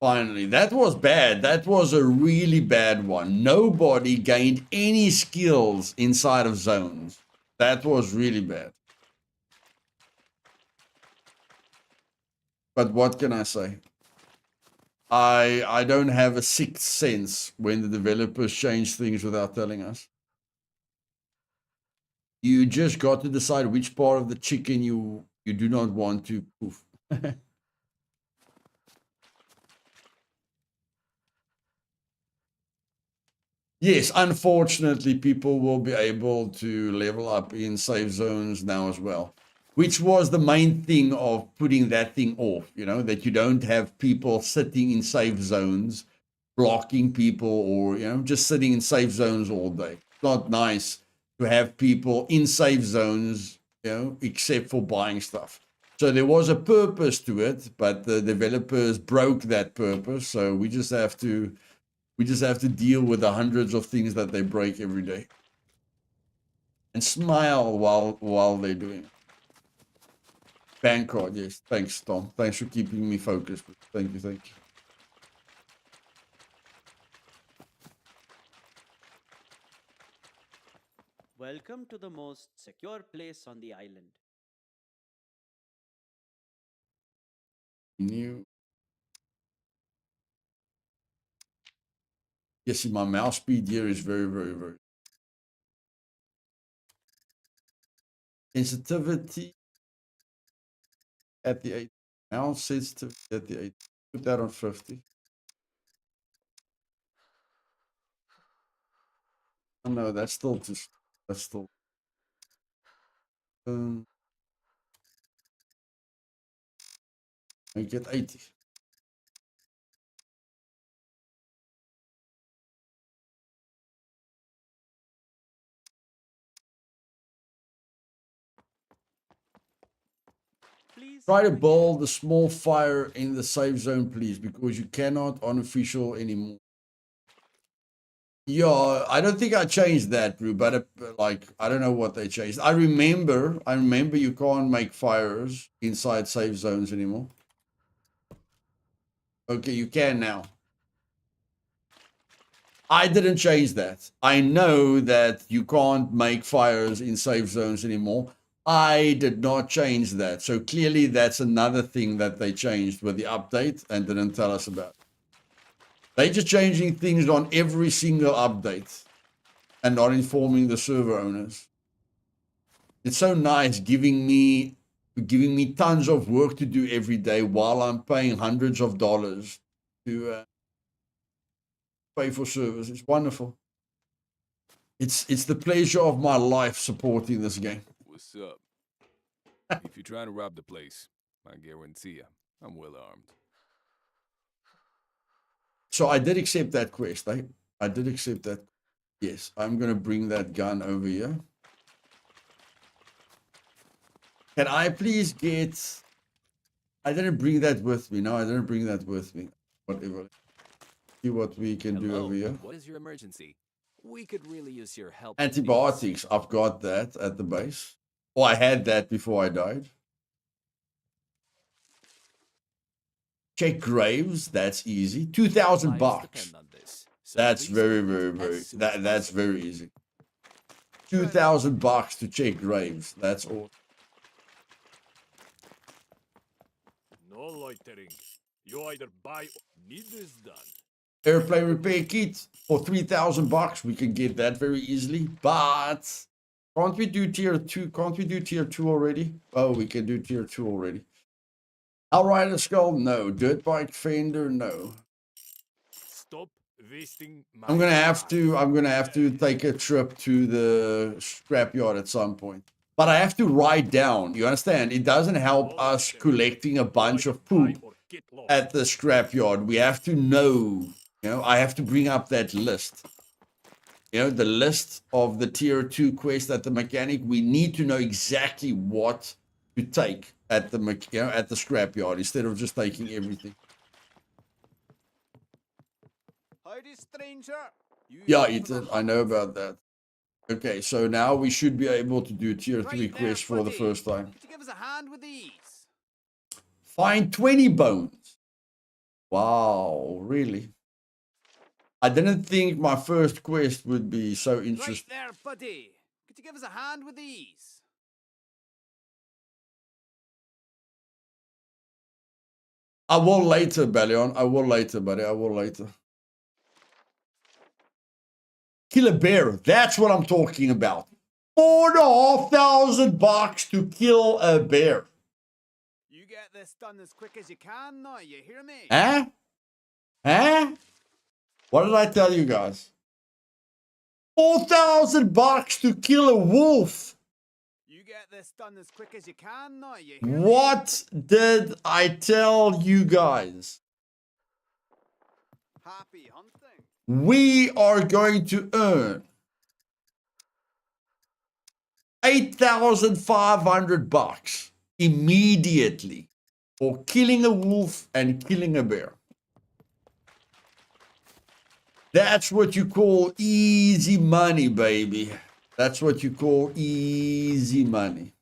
Finally, that was bad. That was a really bad one. Nobody gained any skills inside of zones. That was really bad. But what can I say? I don't have a sixth sense when the developers change things without telling us. You just got to decide which part of the chicken you do not want to poof. Yes, unfortunately, people will be able to level up in safe zones now as well, which was the main thing of putting that thing off, you know, that you don't have people sitting in safe zones, blocking people, or, you know, just sitting in safe zones all day. It's not nice to have people in safe zones, you know, except for buying stuff. So there was a purpose to it, but the developers broke that purpose. So we just have to deal with the hundreds of things that they break every day. And smile while they're doing it. Bank card, yes. Thanks, Tom. Thanks for keeping me focused. Thank you. Welcome to the most secure place on the island. New. Yes, my mouse speed here is very. Sensitivity at the 8. Mouse sensitivity at the 8. Put that on 50. Oh no, that's still just I get 80. Please Try to build a small fire in the safe zone, please, because you cannot unofficial anymore. Yeah, I don't think I changed that, Brew, but like I don't know what they changed. I remember you can't make fires inside safe zones anymore. Okay, you can now. I didn't change that. I know that you can't make fires in safe zones anymore. I did not change that. So clearly that's another thing that they changed with the update and didn't tell us about. They're just changing things on every single update and not informing the server owners. It's so nice giving me tons of work to do every day while I'm paying hundreds of dollars to pay for servers. It's wonderful. It's the pleasure of my life supporting this game. What's up? If you're trying to rob the place, I guarantee you, I'm well armed. So I did accept that quest. I did accept that. Yes, I'm going to bring that gun over here. Can I please get... I didn't bring that with me. No, I didn't bring that with me. Whatever. See what we can do Hello, over here. what is your emergency? We could really use your help. with these. Antibiotics. I've got that at the base. Oh, I had that before I died. Check graves. That's easy. 2,000 Lives bucks. depend on this, so That's we very, expect it very, as very. soon as That's possible. very easy. 2,000 bucks to check graves. That's all. No loitering. You either buy or need this done. Airplane repair kit for 3,000 bucks. We can get that very easily. But can't we do tier 2? Can't we do tier 2 already? Oh, we can do tier 2 already. Outrider skull? No. Dirt bike fender? No. Stop wasting my I'm gonna have time. to take a trip to the scrapyard at some point. But I have to write down. You understand? It doesn't help us collecting a bunch of poop at the scrapyard. We have to know. You know, I have to bring up that list. You know, the list of the tier 2 quest at the mechanic. We need to know exactly what to take at the at the scrapyard instead of just taking everything. Howdy, stranger. You Yeah, here for the Ethan, I know about that. Okay, so now we should be able to do tier 3 Right there, quests for the buddy. first time. Could you give us a hand with these? Find 20 bones. Wow, really? I didn't think my first quest would be so Right interesting. there, buddy. Could you give us a hand with these? I will later, Balion. I will later, buddy. I will later. Kill a bear. That's what I'm talking about. 4,500 bucks to kill a bear. You get this done as quick as you can now, you hear me? Huh? Huh? What did I tell you guys? 4,000 bucks to kill a wolf. You get this done as quick as you can now, you hear me? What did I tell you guys? Happy hunting. We are going to earn 8,500 bucks immediately for killing a wolf and killing a bear. That's what you call easy money, baby. That's what you call easy money.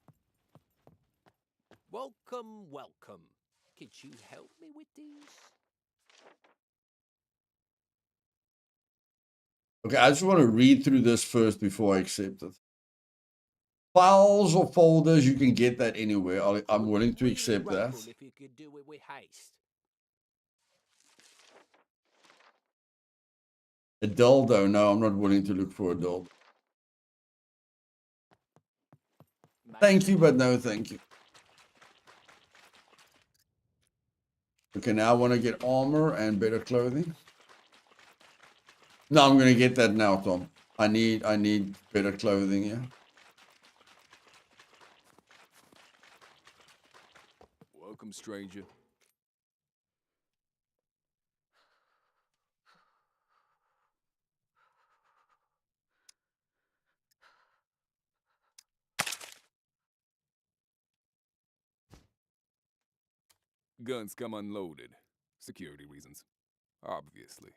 Welcome, welcome. Could you help me with these? Okay, I just want to read through this first before I accept it. Files or folders, you can get that anywhere. I'm willing to Really accept that. grateful if you could do it with haste. A dildo, no, I'm not willing to look for a dildo. Thank you, but no thank you. Okay, now I want to get armor and better clothing. No, I'm going to get that now, Tom. I need better clothing, yeah. Welcome, stranger. Guns come unloaded. Security reasons. Obviously.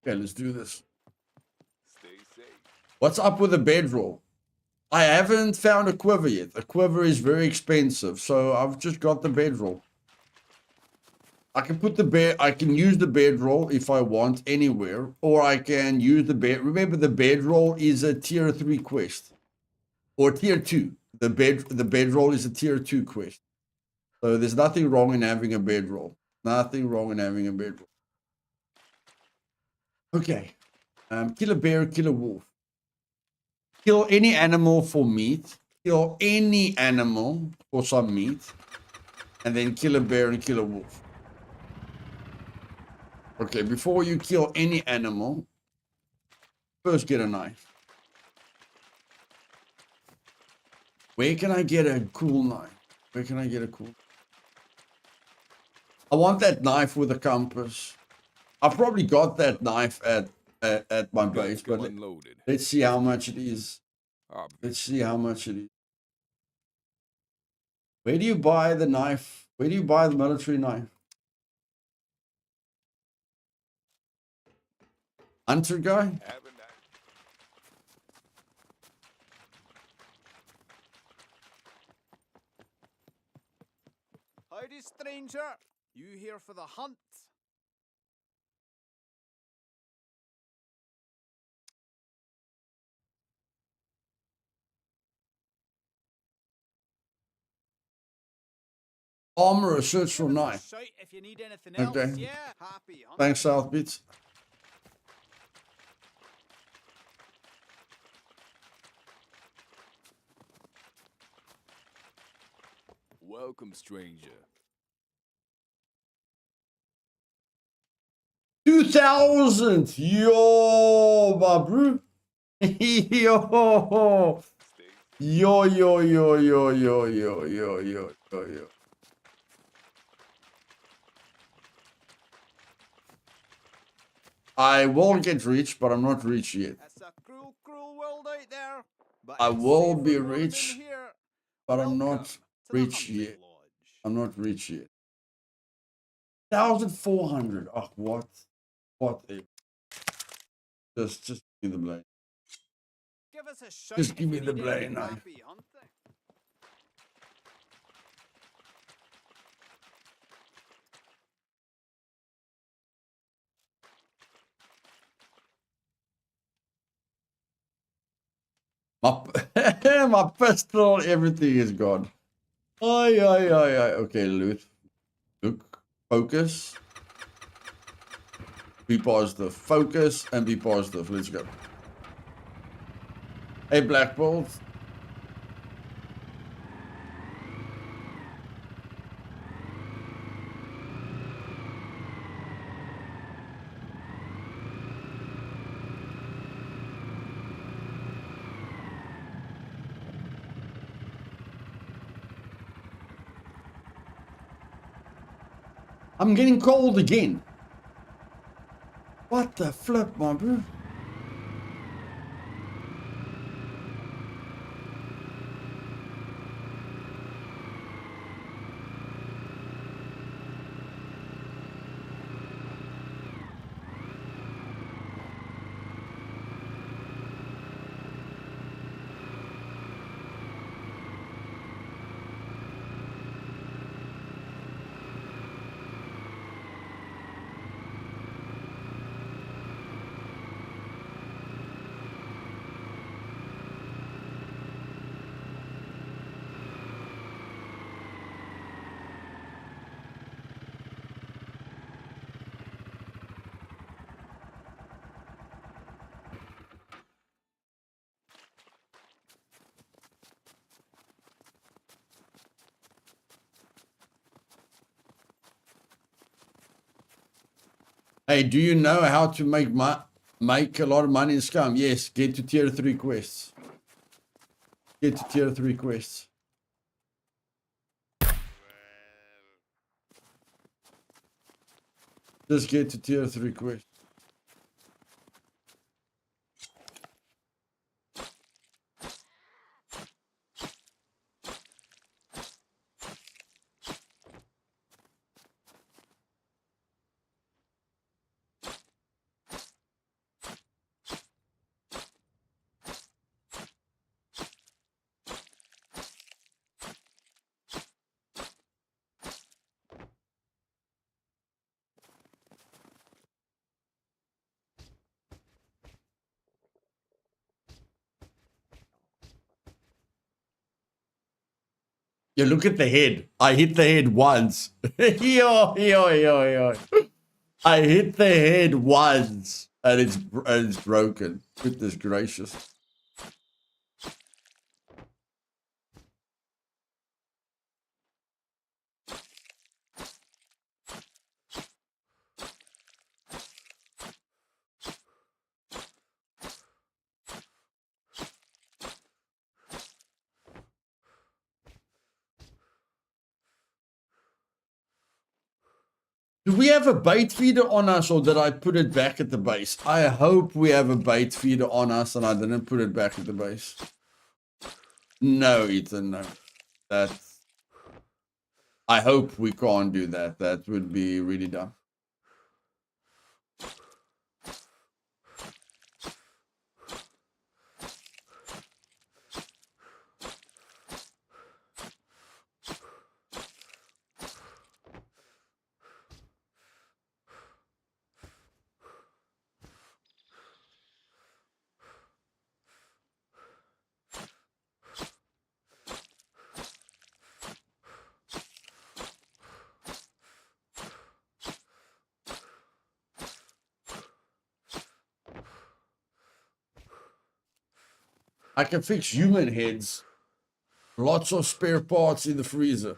Okay, let's do this. Stay safe. What's up with the bedroll? I haven't found a quiver yet. A quiver is very expensive, so I've just got the bedroll. I can put I can use the bedroll if I want anywhere, or I can use the bed. Remember, the bedroll is a tier 3 quest, or tier 2. The bedroll is a tier 2 quest. So there's nothing wrong in having a bedroll. Nothing wrong in having a bedroll. Okay. Kill a bear, kill a wolf. Kill any animal for meat. Kill any animal for some meat. And then kill a bear and kill a wolf. Okay, before you kill any animal, first get a knife. Where can I get a cool knife? Where can I get a cool? I want that knife with a compass. I probably got that knife at my base, but unloaded. let's see how much it is. Obvious. Let's see how much it is. Where do you buy the knife? Where do you buy the military knife? Hunter guy? Having that. Howdy, stranger. You here for the hunt? Armor, a search for Give us a knife. shout if you need anything Okay. else. Yeah, happy hunting. Thanks, South Beats. Welcome, stranger. 2,000! Yo, my bro. Yo. Yo, yo, yo, yo, yo, yo, yo, yo, yo, yo. I will get rich, but I'm not rich yet. It's a cruel, cruel world out there. But I it's will safer be than in rich, here. but I'm Welcome not to the rich hunting yet. lodge. I'm not rich yet. 1,400. Oh, what? What? Just give me the blade. Give us a shout Just if give me you the need blade any knife. happy hunting. My, my pistol, everything is gone. Ay, ay, ay, ay. Okay, Look, focus. Be positive. Focus and be positive. Let's go. Hey, Black Bolt. I'm getting cold again. What the flip, my bro? Hey, do you know how to make a lot of money in Scum? Yes, get to tier 3 quests. Get to tier 3 quests. Just get to tier 3 quests. You look at the head. I hit the head once. Yo. I hit the head once, and it's broken. Goodness gracious. Do we have a bait feeder on us, or did I put it back at the base? I hope we have a bait feeder on us and I didn't put it back at the base. No, Ethan, no. That's... I hope we can't do that. That would be really dumb. I can fix human heads. Lots of spare parts in the freezer.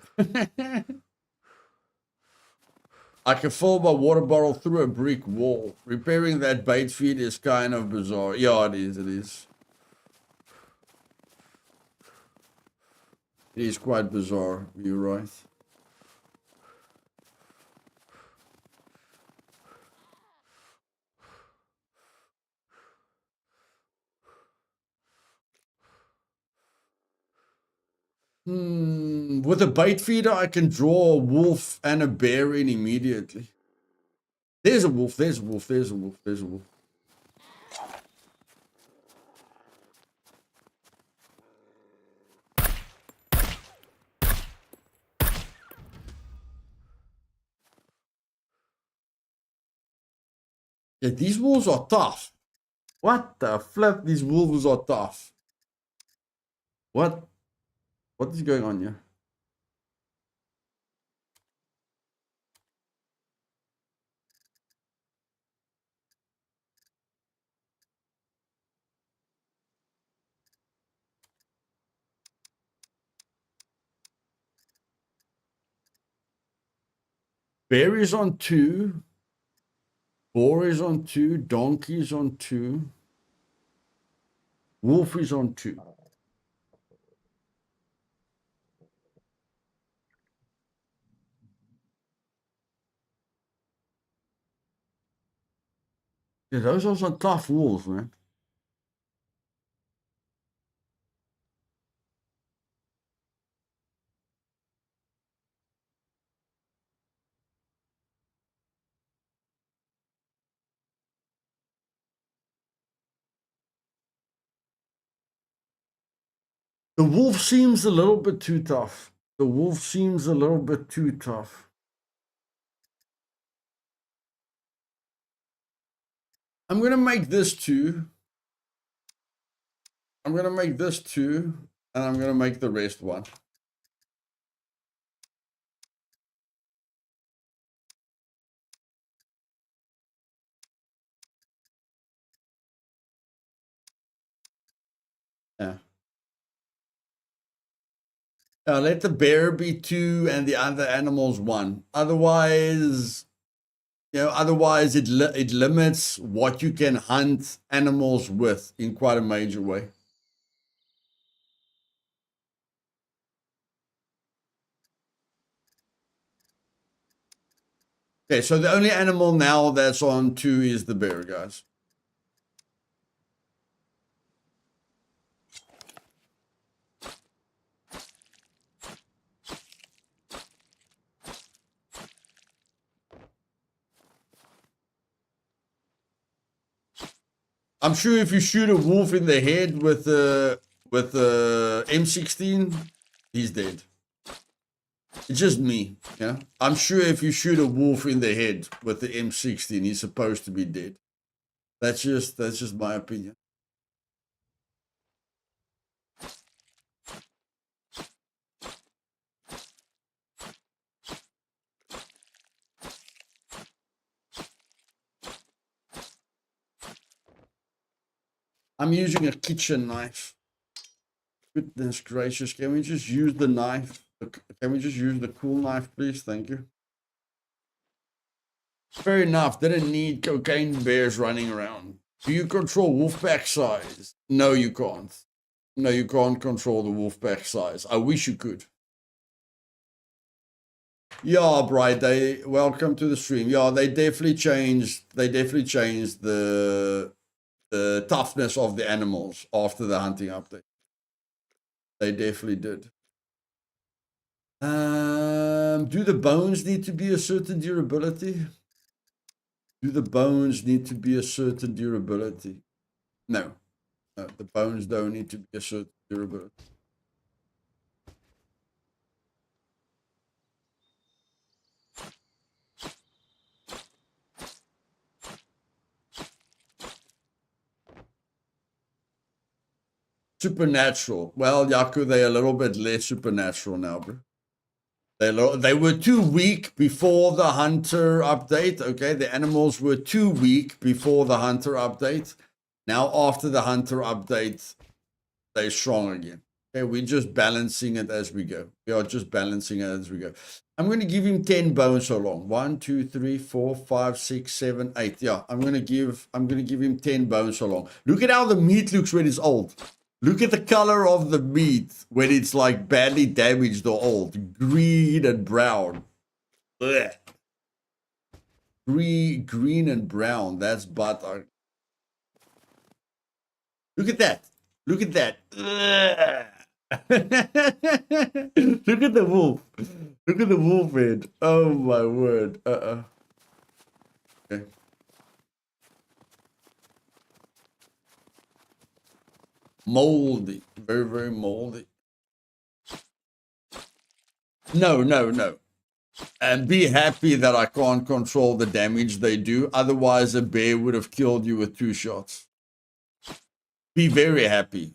I can fill my water bottle through a brick wall. Repairing that bait feed is kind of bizarre. Yeah, it is. It is. It is quite bizarre. You're right. With a bait feeder, I can draw a wolf and a bear in immediately. There's a wolf, there's a wolf, there's a wolf, there's a wolf. Yeah, these wolves are tough. What the flip? These wolves are tough. What? What is going on here? Bear is on 2. Boar is on 2. Donkey is on 2. Wolf is on 2. Yeah, those are some tough wolves, man. The wolf seems a little bit too tough. The wolf seems a little bit too tough. I'm going to make this 2. I'm going to make this 2. And I'm going to make the rest 1. Yeah. Let the bear be 2 and the other animals 1. Otherwise, otherwise it limits what you can hunt animals with in quite a major way. Okay, so the only animal now that's on 2 is the bear, guys. I'm sure if you shoot a wolf in the head with the M16, he's dead. It's just me, yeah. I'm sure if you shoot a wolf in the head with the M16, he's supposed to be dead. That's just my opinion. I'm using a kitchen knife. Goodness gracious, can we just use the knife? Can we just use the cool knife, please? Thank you. Fair enough, didn't need cocaine bears running around. Do you control wolf pack size? No, you can't. No, you can't control the wolf pack size. I wish you could. Yeah, Bright Day, welcome to the stream. Yeah, they definitely changed the toughness of the animals after the hunting update. They definitely did. Do the bones need to be a certain durability? Do the bones need to be a certain durability? No. No, the bones don't need to be a certain durability. Supernatural. Well, Yaku, they're a little bit less supernatural now, bro. They were too weak before the hunter update. Okay, the animals were too weak before the hunter update. Now, after the hunter update, they're strong again. Okay, we're just balancing it as we go. We are just balancing it as we go. I'm going to give him 10 bones so long. 1, 2, 3, 4, 5, 6, 7, 8. Yeah, I'm going to give him 10 bones so long. Look at how the meat looks when it's old. Look at the color of the meat when it's like badly damaged or old. Green and brown. Ugh. Green and brown. That's butter. Look at that. Look at that. Look at the wolf. Look at the wolf head. Oh my word. Okay. Moldy. Very, very moldy. No. And be happy that I can't control the damage they do. Otherwise, a bear would have killed you with 2 shots. Be very happy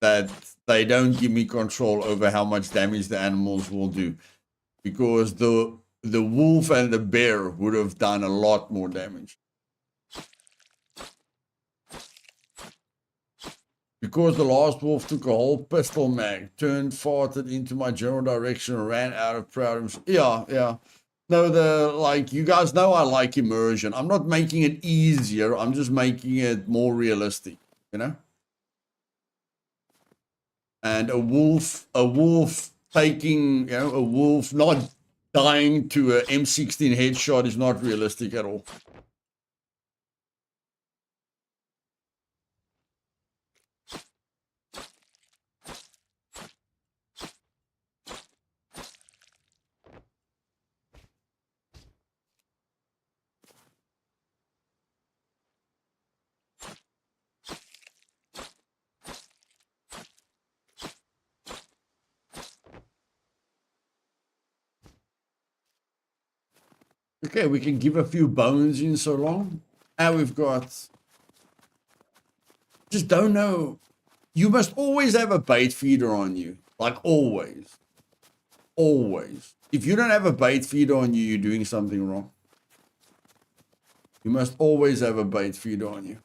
that they don't give me control over how much damage the animals will do. Because the wolf and the bear would have done a lot more damage. Because the last wolf took a whole pistol mag, turned, farted into my general direction, and ran out of proud. Yeah. No, you guys know I like immersion. I'm not making it easier. I'm just making it more realistic, you know? And a wolf taking, a wolf not dying to a M16 headshot is not realistic at all. Okay, we can give a few bones in so long. And we've got... Just don't know. You must always have a bait feeder on you. Like always. Always. If you don't have a bait feeder on you, you're doing something wrong. You must always have a bait feeder on you.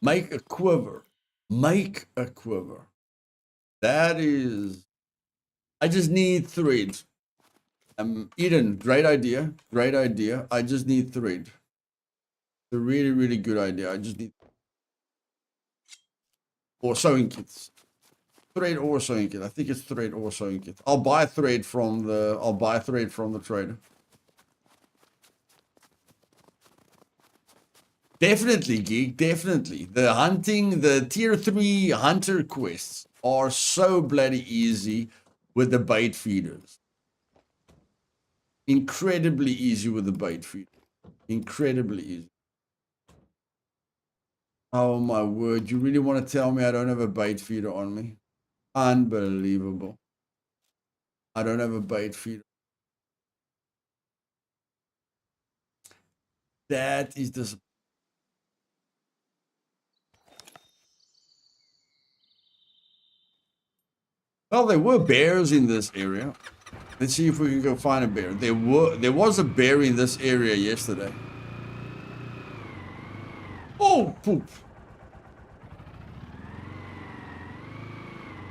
Make a quiver. Make a quiver. That is... I just need thread. Eden, great idea. Great idea. I just need thread. It's a really, really good idea. I just need... Or sewing kits. Thread or sewing kit. I think it's thread or sewing kit. I'll buy thread from the trader. Definitely, Geek, definitely. The tier 3 hunter quests are so bloody easy with the bait feeders. Incredibly easy with the bait feeder. Incredibly easy. Oh my word, you really want to tell me I don't have a bait feeder on me? Unbelievable. I don't have a bait feeder. That is disappointing. Well, there were bears in this area. Let's see if we can go find a bear. There was a bear in this area yesterday. Oh! Oh, poop.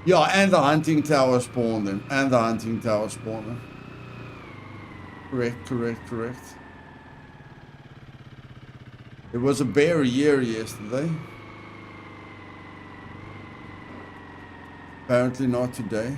Yeah, and the hunting tower spawned them. And the hunting tower spawned them. Correct, correct, correct. It was a bear year yesterday. Apparently not today.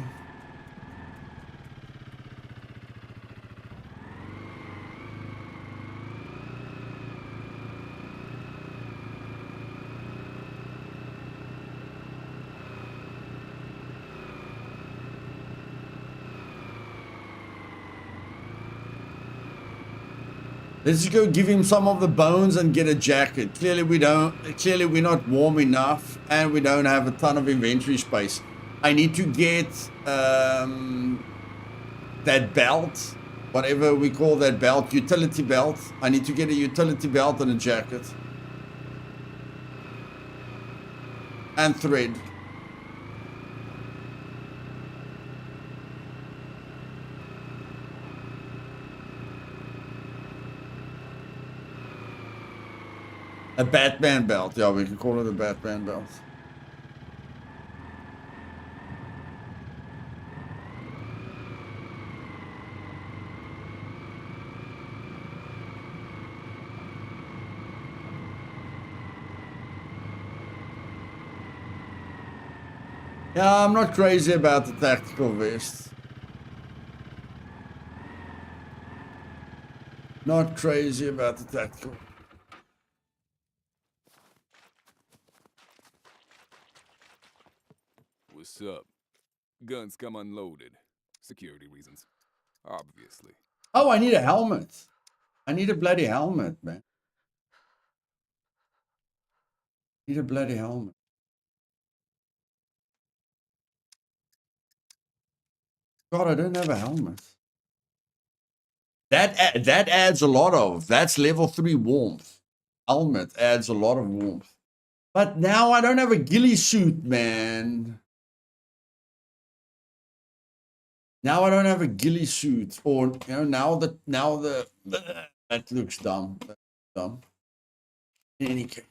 Let's just go give him some of the bones and get a jacket. Clearly we're not warm enough and we don't have a ton of inventory space. I need to get that belt, whatever we call that belt, utility belt. I need to get a utility belt and a jacket. And thread. A Batman belt. Yeah, we can call it a Batman belt. Yeah, I'm not crazy about the tactical vest. Not crazy about the tactical. What's up? Guns come unloaded. Security reasons. Obviously. Oh, I need a helmet. I need a bloody helmet, man. Need a bloody helmet. God, I don't have a helmet. That adds a lot of. That's level 3 warmth. Helmet adds a lot of warmth. But now I don't have a ghillie suit, man. Now I don't have a ghillie suit, or now the that looks dumb. That's dumb. In any case,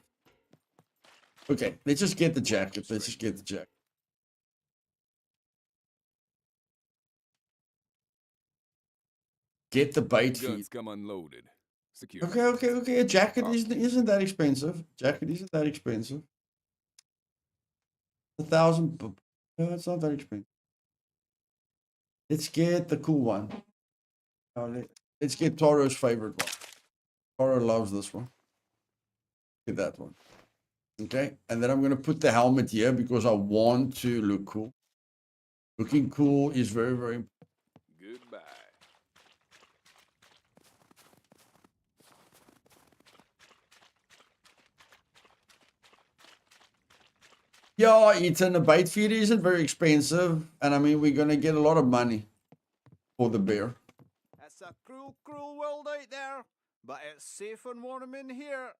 okay, let's just get the jacket. Let's just get the jacket. Get the bait feed. Guns come unloaded. Security. Okay. A jacket isn't that expensive. Jacket isn't that expensive. 1,000. No, it's not that expensive. Let's get the cool one. Let's get Toro's favorite one. Toro loves this one. Get that one. Okay, and then I'm going to put the helmet here because I want to look cool. Looking cool is very, very important. Goodbye. Yeah, Ethan, the bait feeder isn't very expensive. And I mean, we're going to get a lot of money for the bear. It's a cruel, cruel world out there, but it's safe and warm in here.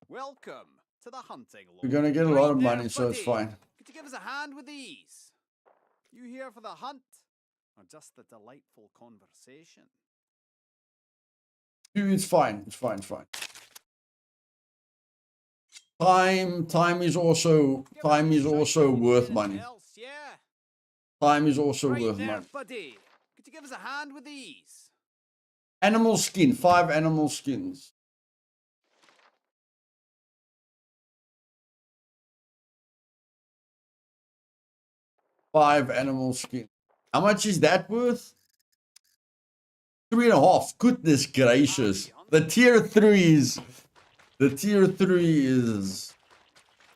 Welcome to the hunting lodge. We're going to get a lot of Right there, money, so it's buddy. fine. Could you give us a hand with these? You here for the hunt, or just the delightful conversation? Dude, it's fine. It's fine. It's fine. Time is also worth money. Else, yeah. Time is also Right worth there, money. buddy. Could you give us a hand with these? Animal skin, 5 animal skins. Five animal skin. How much is that worth? 3.5. Goodness gracious. The tier 3s. The tier 3 is.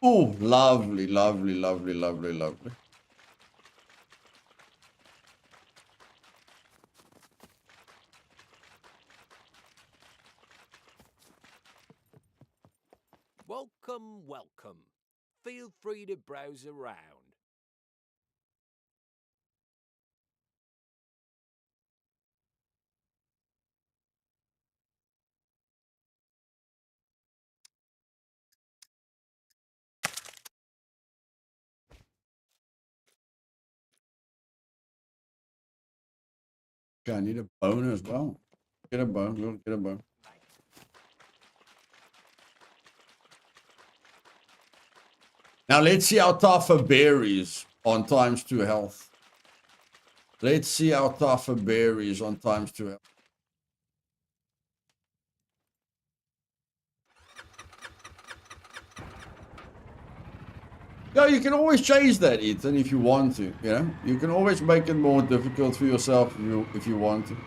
Oh, lovely, lovely, lovely, lovely, lovely. Welcome, welcome. Feel free to browse around. Okay, I need a bone as well. Get a bone, get a bone. Now let's see how tough a bear is on ×2 health. Let's see how tough a bear is on ×2 health. Yeah, you can always change that, Ethan, if you want to. You know, you can always make it more difficult for yourself if you want to.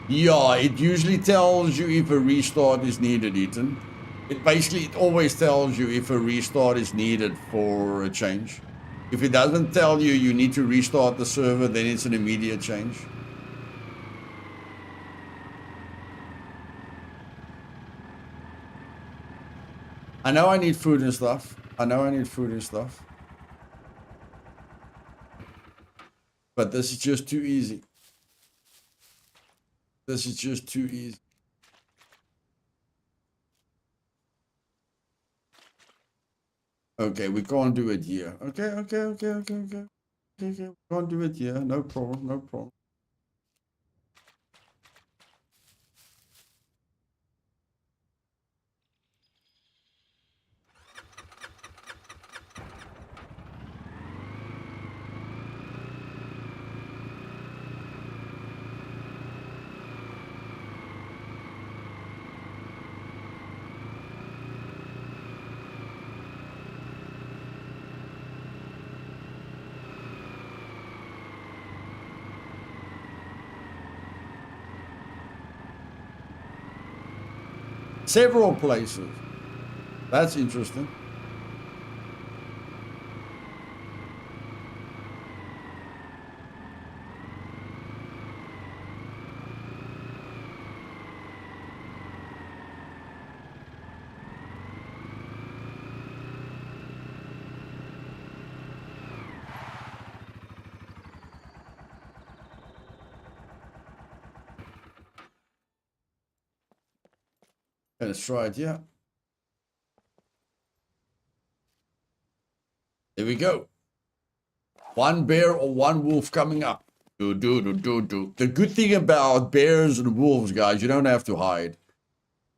Yeah, it usually tells you if a restart is needed, Ethan. It always tells you if a restart is needed for a change. If it doesn't tell you you need to restart the server, then it's an immediate change. I know I need food and stuff. But this is just too easy. This is just too easy. Okay, we can't do it here. Okay. We can't do it here. No problem. Several places. That's interesting. Let's try it, yeah. There we go. One bear or one wolf coming up. Do. The good thing about bears and wolves, guys, you don't have to hide.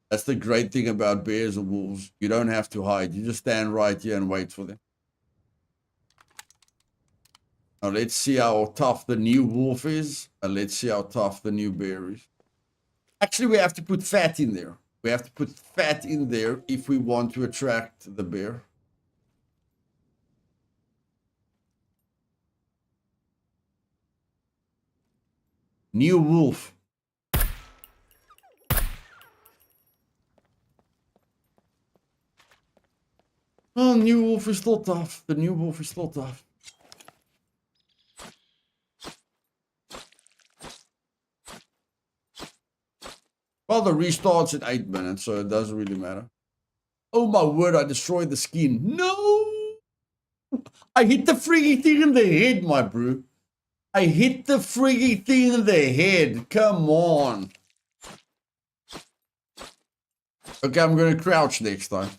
That's the great thing about bears and wolves. You don't have to hide. You just stand right here and wait for them. Now let's see how tough the new wolf is. And let's see how tough the new bear is. Actually, we have to put fat in there. We have to put fat in there if we want to attract the bear. New wolf. Oh, new wolf is still tough. The new wolf is still tough. Well, the restart's in 8 minutes, so it doesn't really matter. Oh my word, I destroyed the skin. No! I hit the freaking thing in the head, my bro. I hit the freaking thing in the head. Come on. Okay, I'm gonna crouch next time.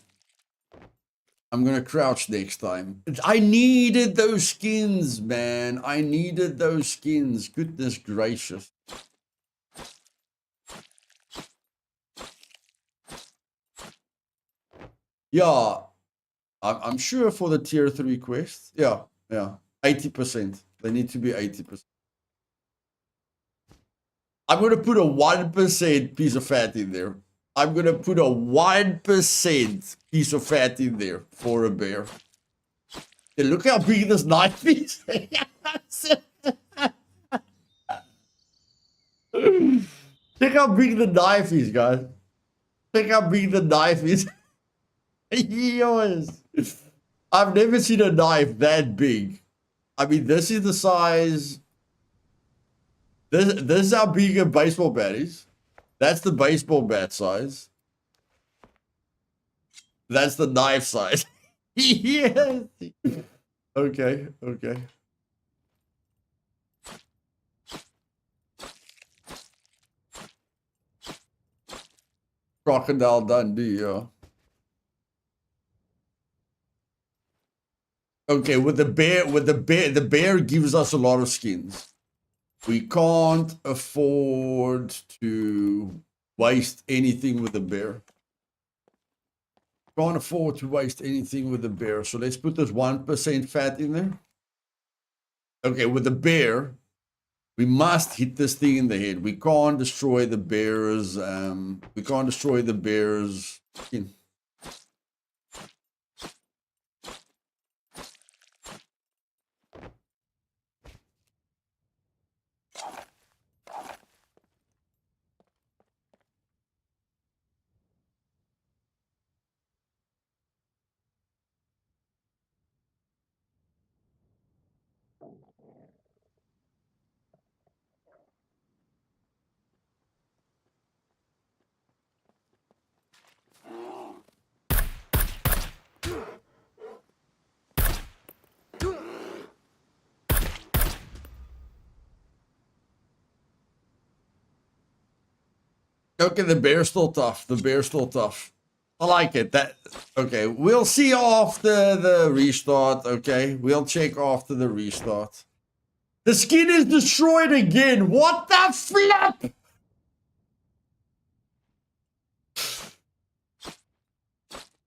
I needed those skins, man. I needed those skins. Goodness gracious. Yeah, I'm sure for the tier 3 quests. Yeah. 80%. They need to be 80%. I'm going to put a 1% piece of fat in there. I'm going to put a 1% piece of fat in there for a bear. Hey, look how big this knife is. Check how big the knife is, guys. Check how big the knife is. Yes. I've never seen a knife that big. I mean, this is the size. This is how big a baseball bat is. That's the baseball bat size. That's the knife size. Yes. Okay. Crocodile Dundee, yeah. Okay, the bear gives us a lot of skins. We can't afford to waste anything with the bear. Can't afford to waste anything with the bear. So let's put this 1% fat in there. Okay, with the bear, we must hit this thing in the head. We can't destroy the bear's. We can't destroy the bear's skin. Okay, the bear's still tough. The bear's still tough. I like it. That okay. We'll see after the restart. Okay, we'll check after the restart. The skin is destroyed again. What the flip?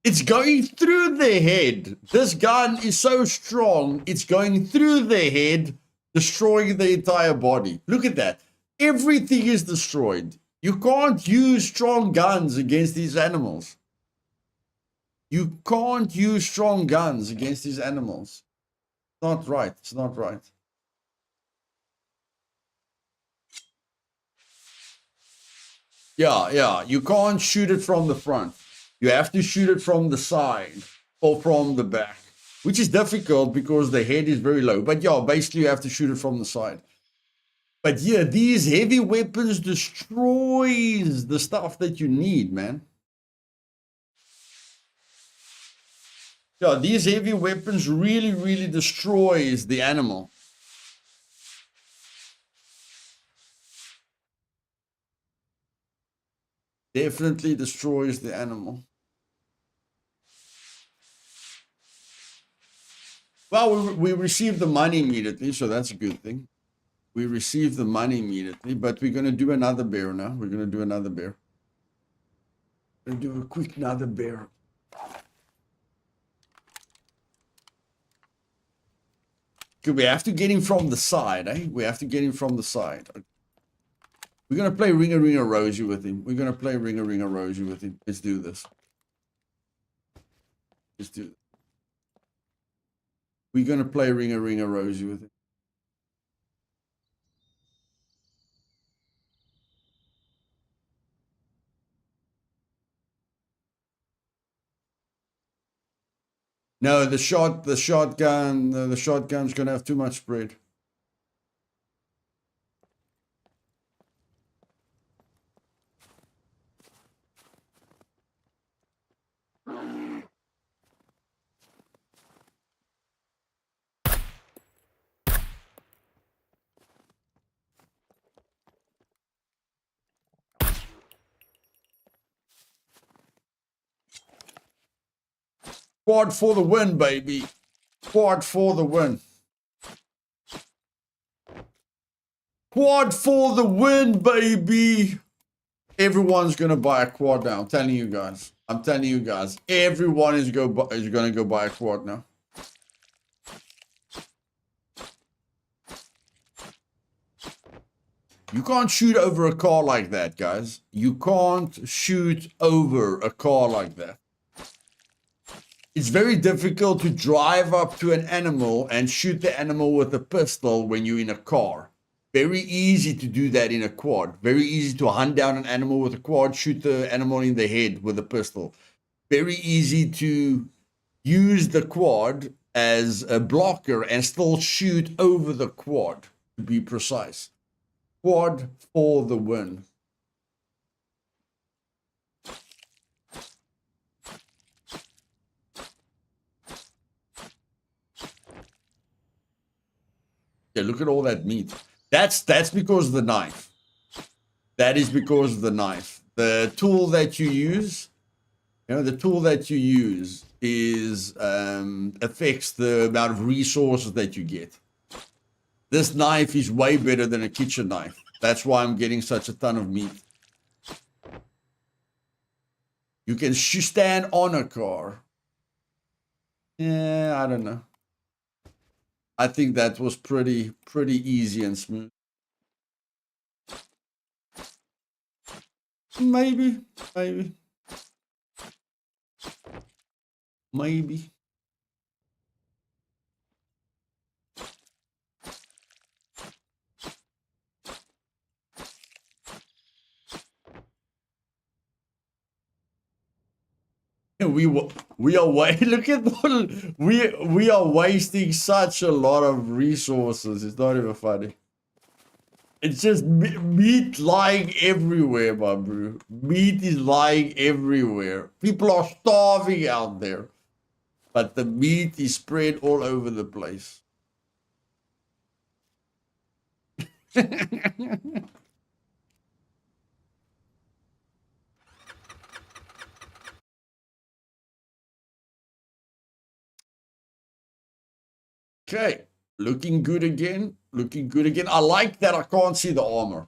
It's going through the head. This gun is so strong. It's going through the head, destroying the entire body. Look at that. Everything is destroyed. You can't use strong guns against these animals. You can't use strong guns against these animals. It's not right. It's not right. Yeah. You can't shoot it from the front. You have to shoot it from the side or from the back, which is difficult because the head is very low. But yeah, basically you have to shoot it from the side. But yeah, these heavy weapons destroys the stuff that you need, man. Yeah, these heavy weapons really, really destroys the animal. Definitely destroys the animal. Well, we received the money immediately, so that's a good thing. We received the money immediately, but we're going to do another bear now. We're going to do another bear. We're going to do a quick another bear. Okay, we have to get him from the side, eh? We have to get him from the side. We're going to play Ring-a-Ring-a-Rosy with him. We're going to play Ring-a-Ring-a-Rosy with him. Let's do this. Let's do it. We're going to play Ring-a-Ring-a-Rosy with him. No, the shotgun's going to have too much spread. Quad for the win, baby. Quad for the win. Quad for the win, baby. Everyone's going to buy a quad now. I'm telling you guys. I'm telling you guys. Everyone is going to go buy a quad now. You can't shoot over a car like that, guys. You can't shoot over a car like that. It's very difficult to drive up to an animal and shoot the animal with a pistol when you're in a car. Very easy to do that in a quad. Very easy to hunt down an animal with a quad, shoot the animal in the head with a pistol. Very easy to use the quad as a blocker and still shoot over the quad, to be precise. Quad for the win. Yeah, look at all that meat. That's because of the knife. That is because of the knife. The tool that you use, the tool that you use is affects the amount of resources that you get. This knife is way better than a kitchen knife. That's why I'm getting such a ton of meat. You can stand on a car. Yeah, I don't know. I think that was pretty easy and smooth. Maybe. We are look at we are wasting such a lot of resources. It's not even funny. It's just meat lying everywhere, my bro. Meat is lying everywhere. People are starving out there, but the meat is spread all over the place. Okay, looking good again. I like that I can't see the armor.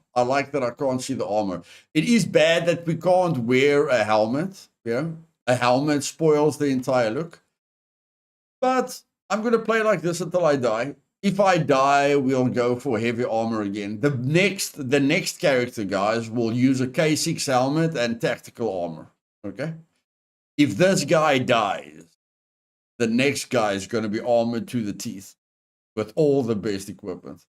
It is bad that we can't wear a helmet. Yeah, a helmet spoils the entire look. But I'm going to play like this until I die. If I die, we'll go for heavy armor again. The next character, guys, will use a K6 helmet and tactical armor. Okay? If this guy dies, the next guy is going to be armored to the teeth with all the best equipment.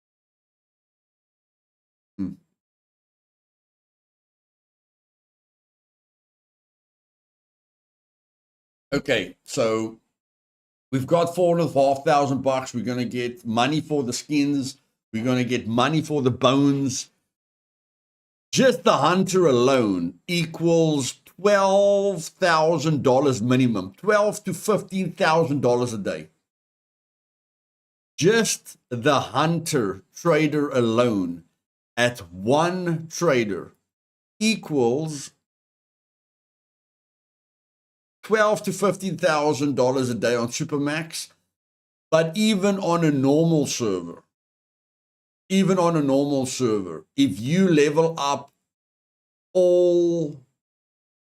Okay, so we've got $4,500. We're going to get money for the skins. We're going to get money for the bones. Just the hunter alone equals $12,000 minimum, $12,000 to $15,000 a day. Just the hunter trader alone at one trader equals $12,000 to $15,000 a day on Supermax. But even on a normal server, if you level up all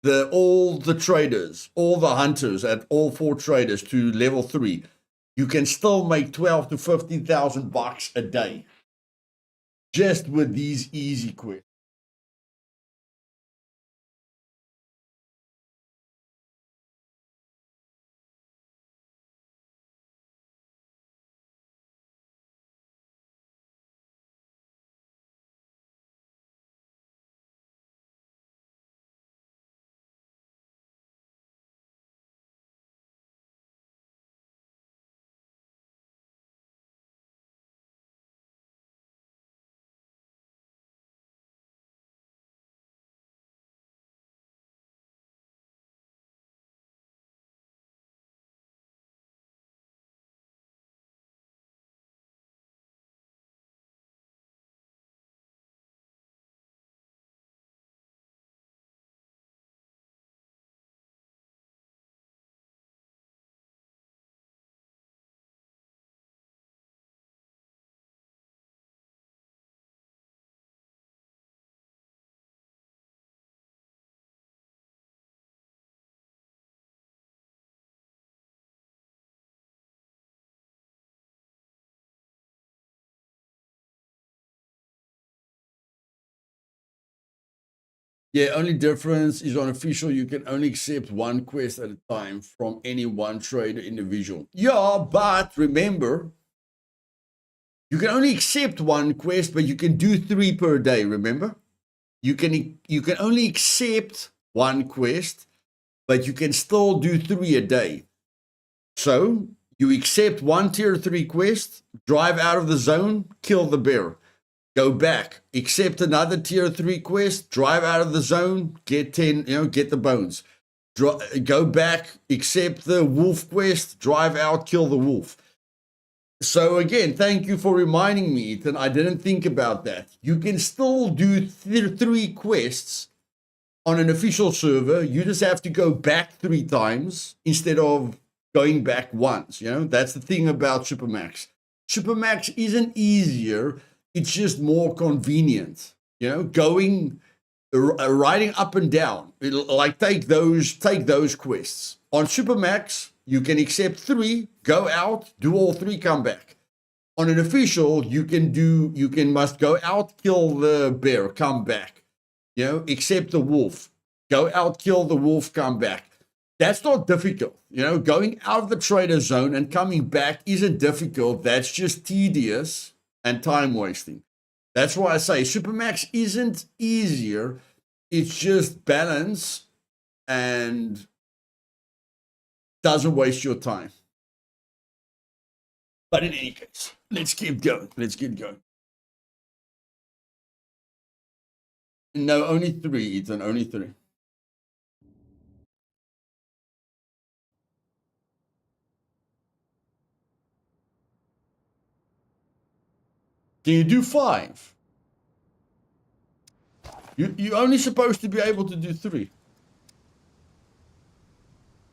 the traders, all the hunters at all 4 traders to level 3, you can still make $12,000 to $15,000 a day just with these easy quests. Yeah, only difference is on official, you can only accept one quest at a time from any one trader individual. Yeah, but remember, you can only accept one quest, but you can do 3 per day, remember? You can only accept one quest, but you can still do 3 a day. So, you accept one tier 3 quest, drive out of the zone, kill the bear. Go back, accept another tier 3 quest, drive out of the zone, get 10, get the bones. Go back, accept the wolf quest, drive out, kill the wolf. So again, thank you for reminding me, Ethan. I didn't think about that. You can still do 3 quests on an official server. You just have to go back 3 times instead of going back once. That's the thing about Supermax. Supermax isn't easier. It's just more convenient. You know, riding up and down. Like take those quests. On Supermax, you can accept 3, go out, do all 3, come back. On an official, must go out, kill the bear, come back. You know, accept the wolf. Go out, kill the wolf, come back. That's not difficult. You know, going out of the trader zone and coming back isn't difficult. That's just tedious and time wasting. That's why I say Supermax isn't easier. It's just balance and doesn't waste your time. But in any case, let's keep going. Let's get going. No, only 3, Ethan, only 3. Can you do 5? You're only supposed to be able to do 3.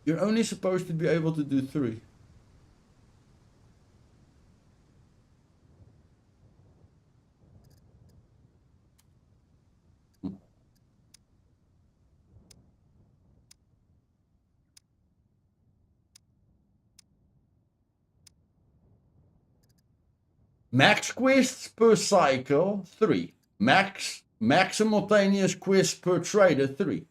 You're only supposed to be able to do 3. Max quests per cycle, 3. Max simultaneous quests per trader, 3.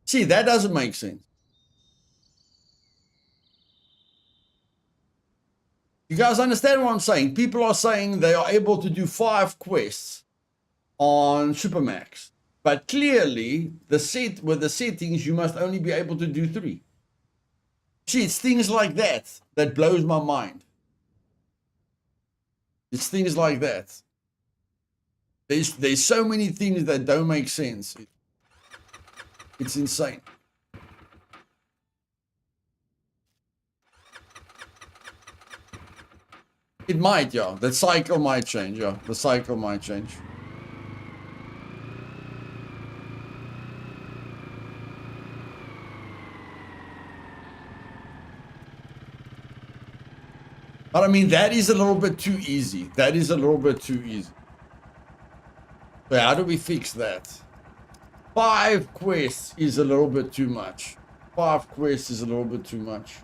See, that doesn't make sense. You guys understand what I'm saying? People are saying they are able to do 5 quests on Supermax. But clearly, with the settings, you must only be able to do 3. See, it's things like that that blows my mind. It's things like that. There's so many things that don't make sense. It's insane. It might, yeah. The cycle might change, yeah. The cycle might change. But I mean, that is a little bit too easy. That is a little bit too easy. So how do we fix that? 5 quests is a little bit too much. 5 quests is a little bit too much.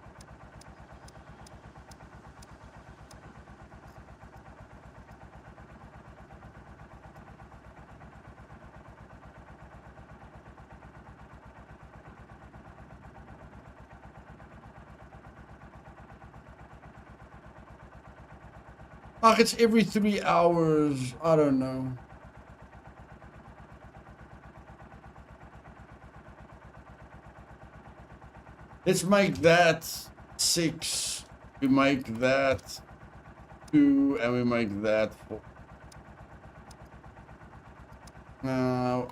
Ach, it's every 3 hours. I don't know. Let's make that 6. We make that 2, and we make that 4. Now,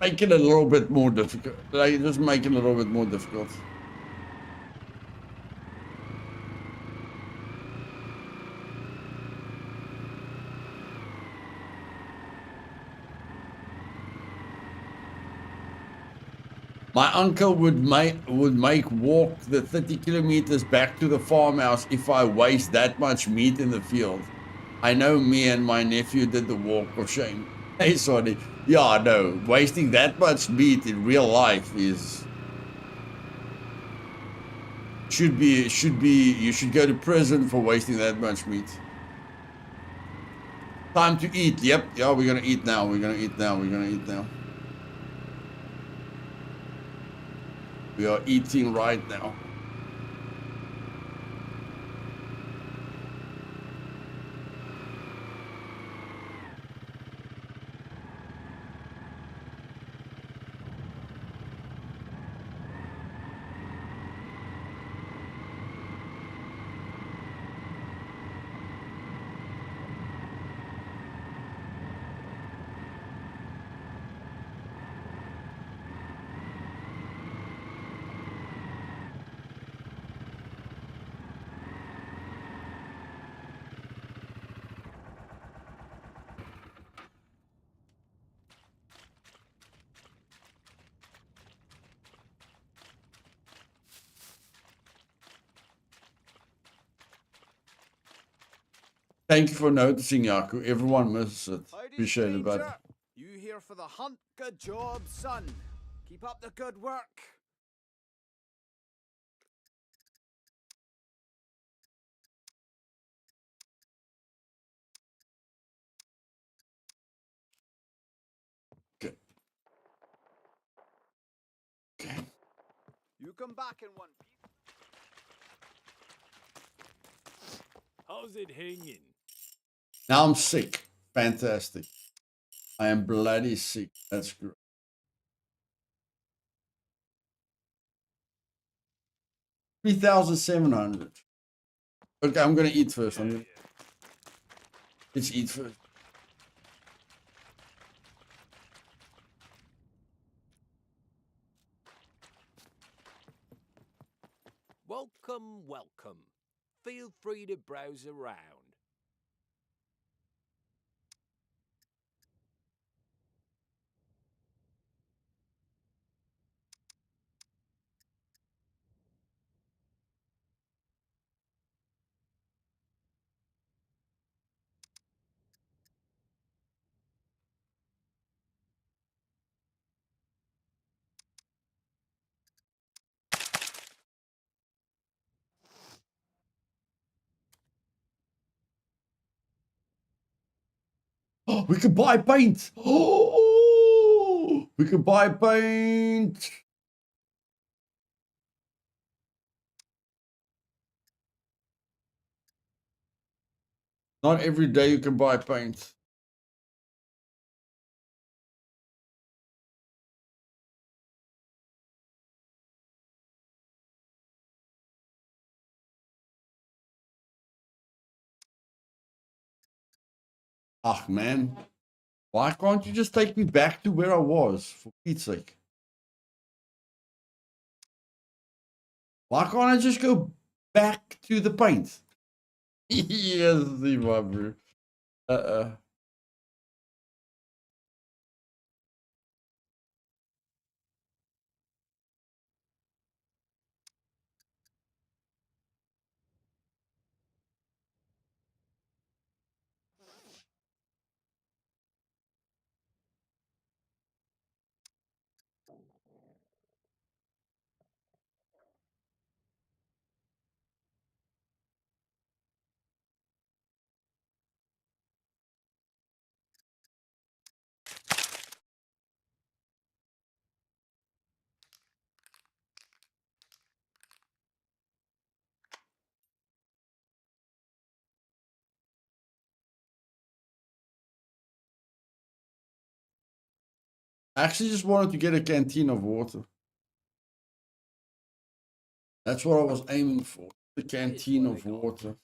make it a little bit more difficult. Like, just make it a little bit more difficult. My uncle would make walk the 30 kilometers back to the farmhouse if I waste that much meat in the field. I know me and my nephew did the walk of shame. Hey, sorry. Yeah, no, wasting that much meat in real life is should be you should go to prison for wasting that much meat. Time to eat. Yep. Yeah, we're gonna eat now. We're gonna eat now. We're gonna eat now. We are eating right now. Thank you for noticing, Yaku. Everyone misses it. Howdy, Appreciate it, bud. stranger. You here for the hunt? Good job, son. Keep up the good work. Okay. Okay. You come back in one piece. How's it hanging? Now I'm sick. Fantastic. I am bloody sick. That's great. 3,700. Okay, I'm gonna eat first. Let's eat first. Welcome, welcome. Feel free to browse around. Oh, we can buy paint. Oh, we can buy paint. Not every day you can buy paint. Ah, man. Why can't you just take me back to where I was, for Pete's sake? Why can't I just go back to the paint? Yes, Zimbabwe. Uh-uh. I actually just wanted to get a canteen of water. That's what I was aiming for. The canteen of water.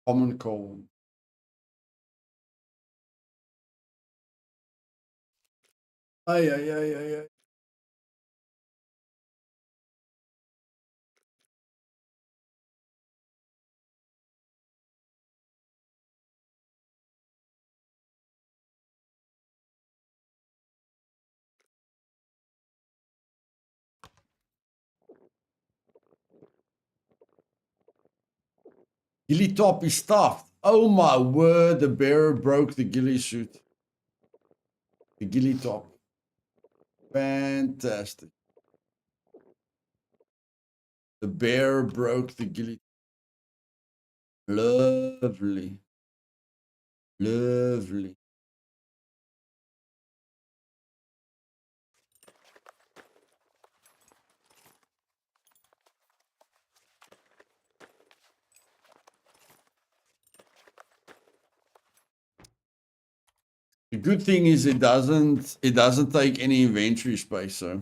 Common cold. Ay, ay, ay, ay, ay. Ghillie top is stuffed. Oh my word, the bear broke the ghillie suit. The ghillie top. Fantastic. The bear broke the ghillie. Lovely. Lovely. The good thing is it doesn't take any inventory space, so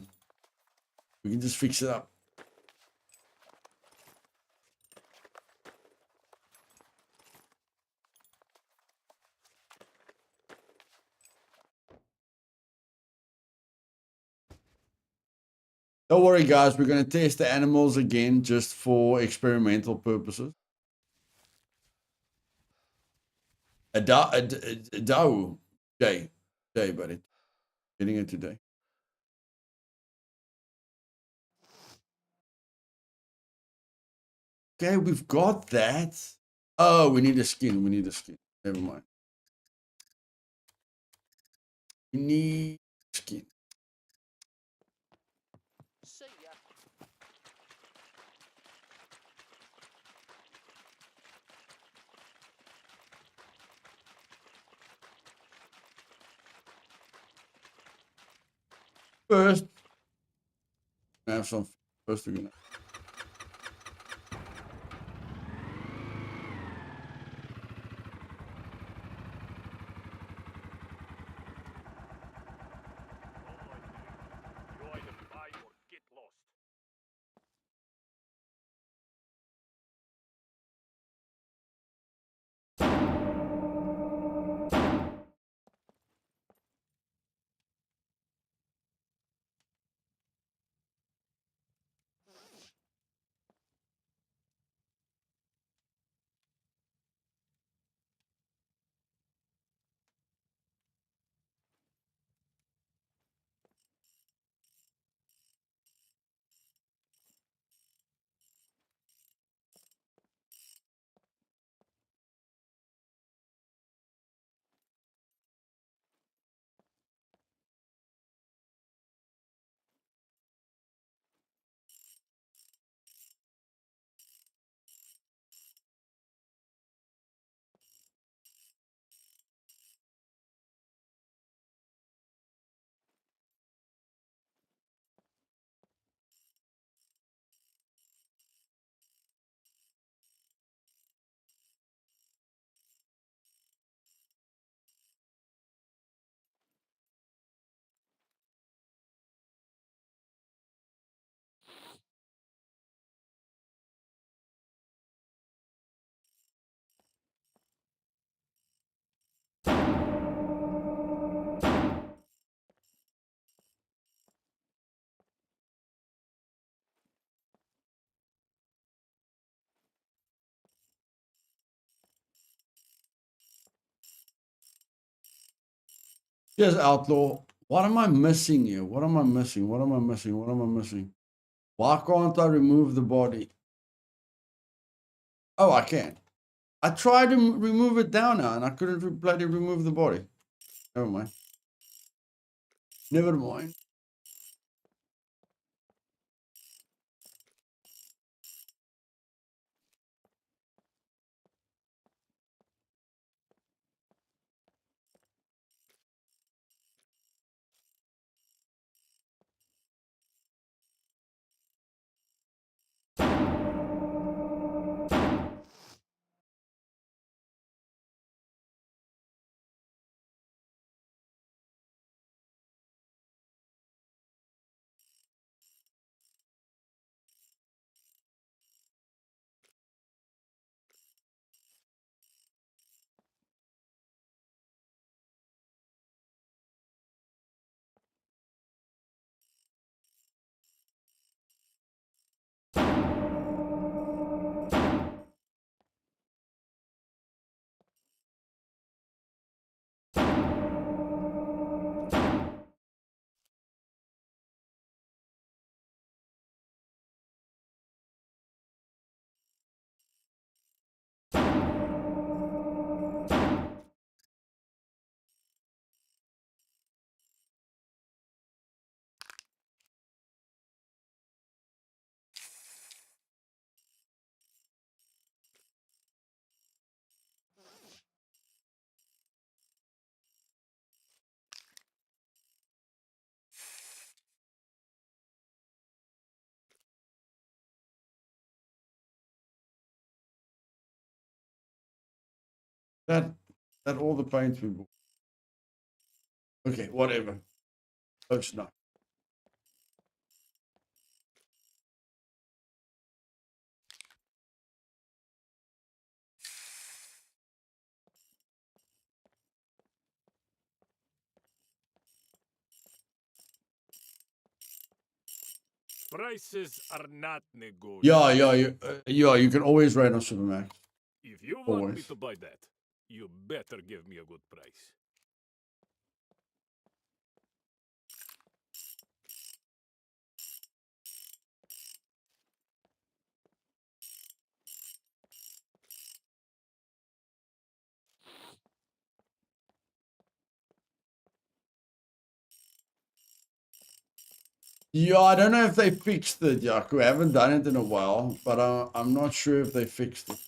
we can just fix it up. Don't worry, guys. We're going to test the animals again just for experimental purposes. A doe. Day, buddy. Getting it today. Okay, we've got that. Oh, we need a skin. We need a skin. Never mind. We need skin. See ya. First, I have some first we're gonna. No loitering. You either buy or get lost. Yes, outlaw. What am I missing here? What am I missing? What am I missing? What am I missing? Why can't I remove the body? Oh, I can. I tried to remove it down now, and I couldn't bloody remove the body. Never mind. Never mind. That all the paints we bought. Okay, whatever. Close enough. Prices are not negotiable. Yeah, you can always rate on Supermax. If you want me Always. to buy that, you better give me a good price. Yeah, I don't know if they fixed it, Yaku. I haven't done it in a while, but I'm not sure if they fixed it.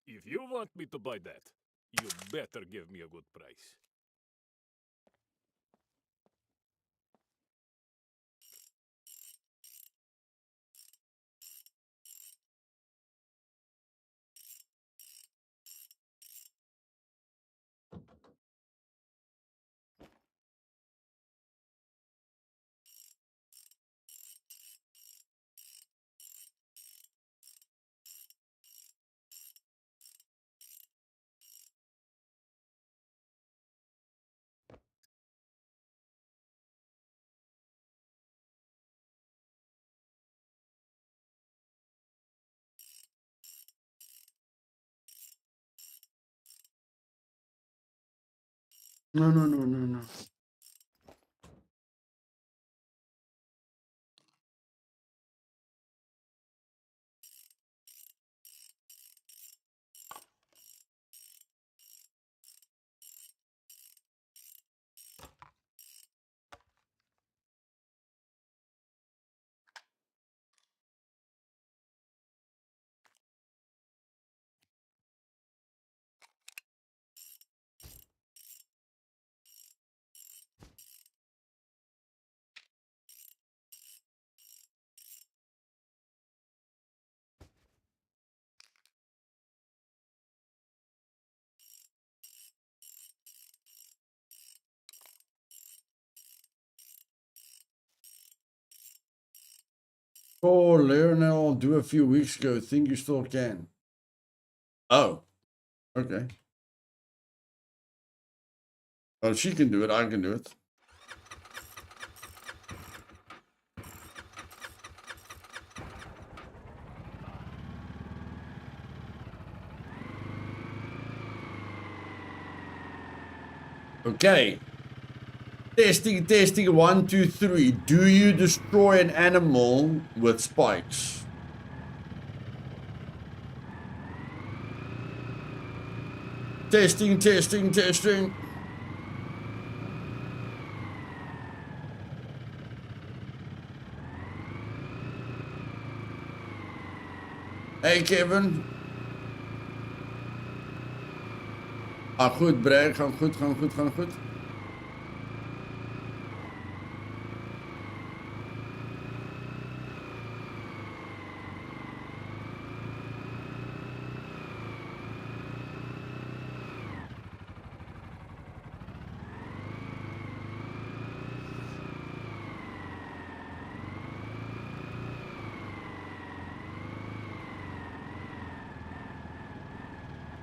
If you want me to buy that, you better give me a good price. No. Oh, Lionel, do a few weeks ago. Think you still can? Oh, okay. Well, she can do it. I can do it. Okay. Testing, testing. 1, 2, 3. Do you destroy an animal with spikes? Testing, testing, testing. Hey, Kevin. Gaan goed, Brad. Gaan goed.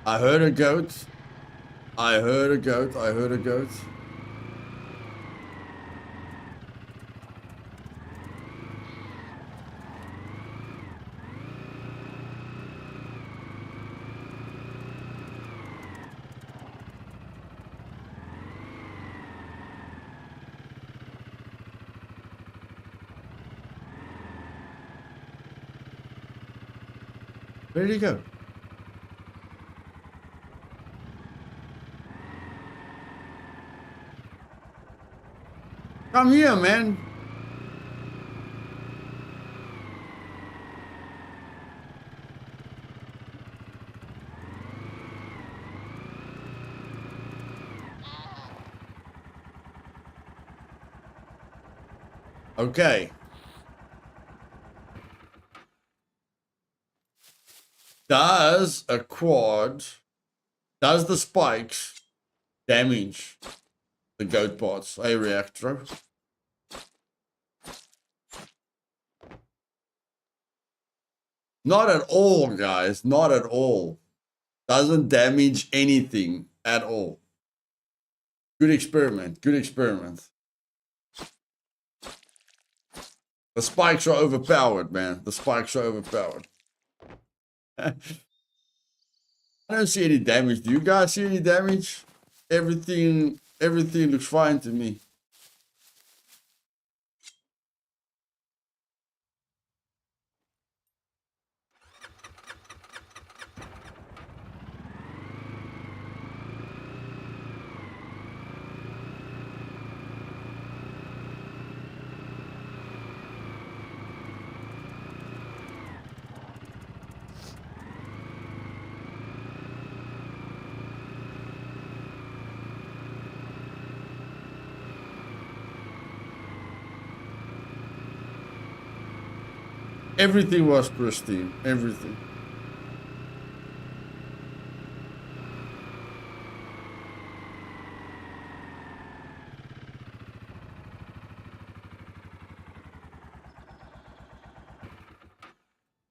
I heard a goat. I heard a goat. Where did he go? Come here, man. Okay. Does the spikes damage the goat parts. Hey, reactor. Not at all, guys. Not at all. Doesn't damage anything at all. Good experiment. Good experiment. The spikes are overpowered, man. The spikes are overpowered. I don't see any damage. Do you guys see any damage? Everything looks fine to me. Everything was pristine. Everything.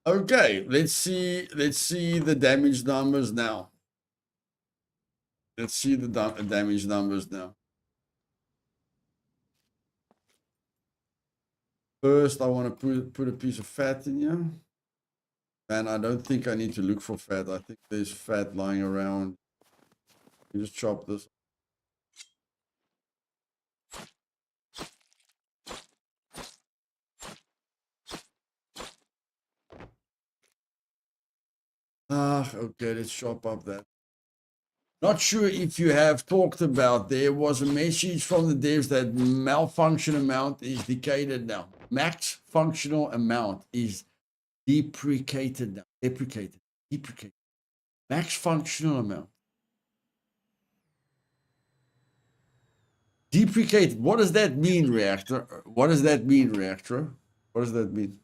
Okay, let's see the damage numbers now. Let's see the damage numbers now. First, I want to put a piece of fat in here. And I don't think I need to look for fat. I think there's fat lying around. You just chop this. Okay, let's chop up that. Not sure if you have talked about, there was a message from the devs that malfunction amount is deprecated now. Max functional amount is deprecated now. Deprecated. Max functional amount. Deprecated. What does that mean, reactor? What does that mean, reactor? What does that mean?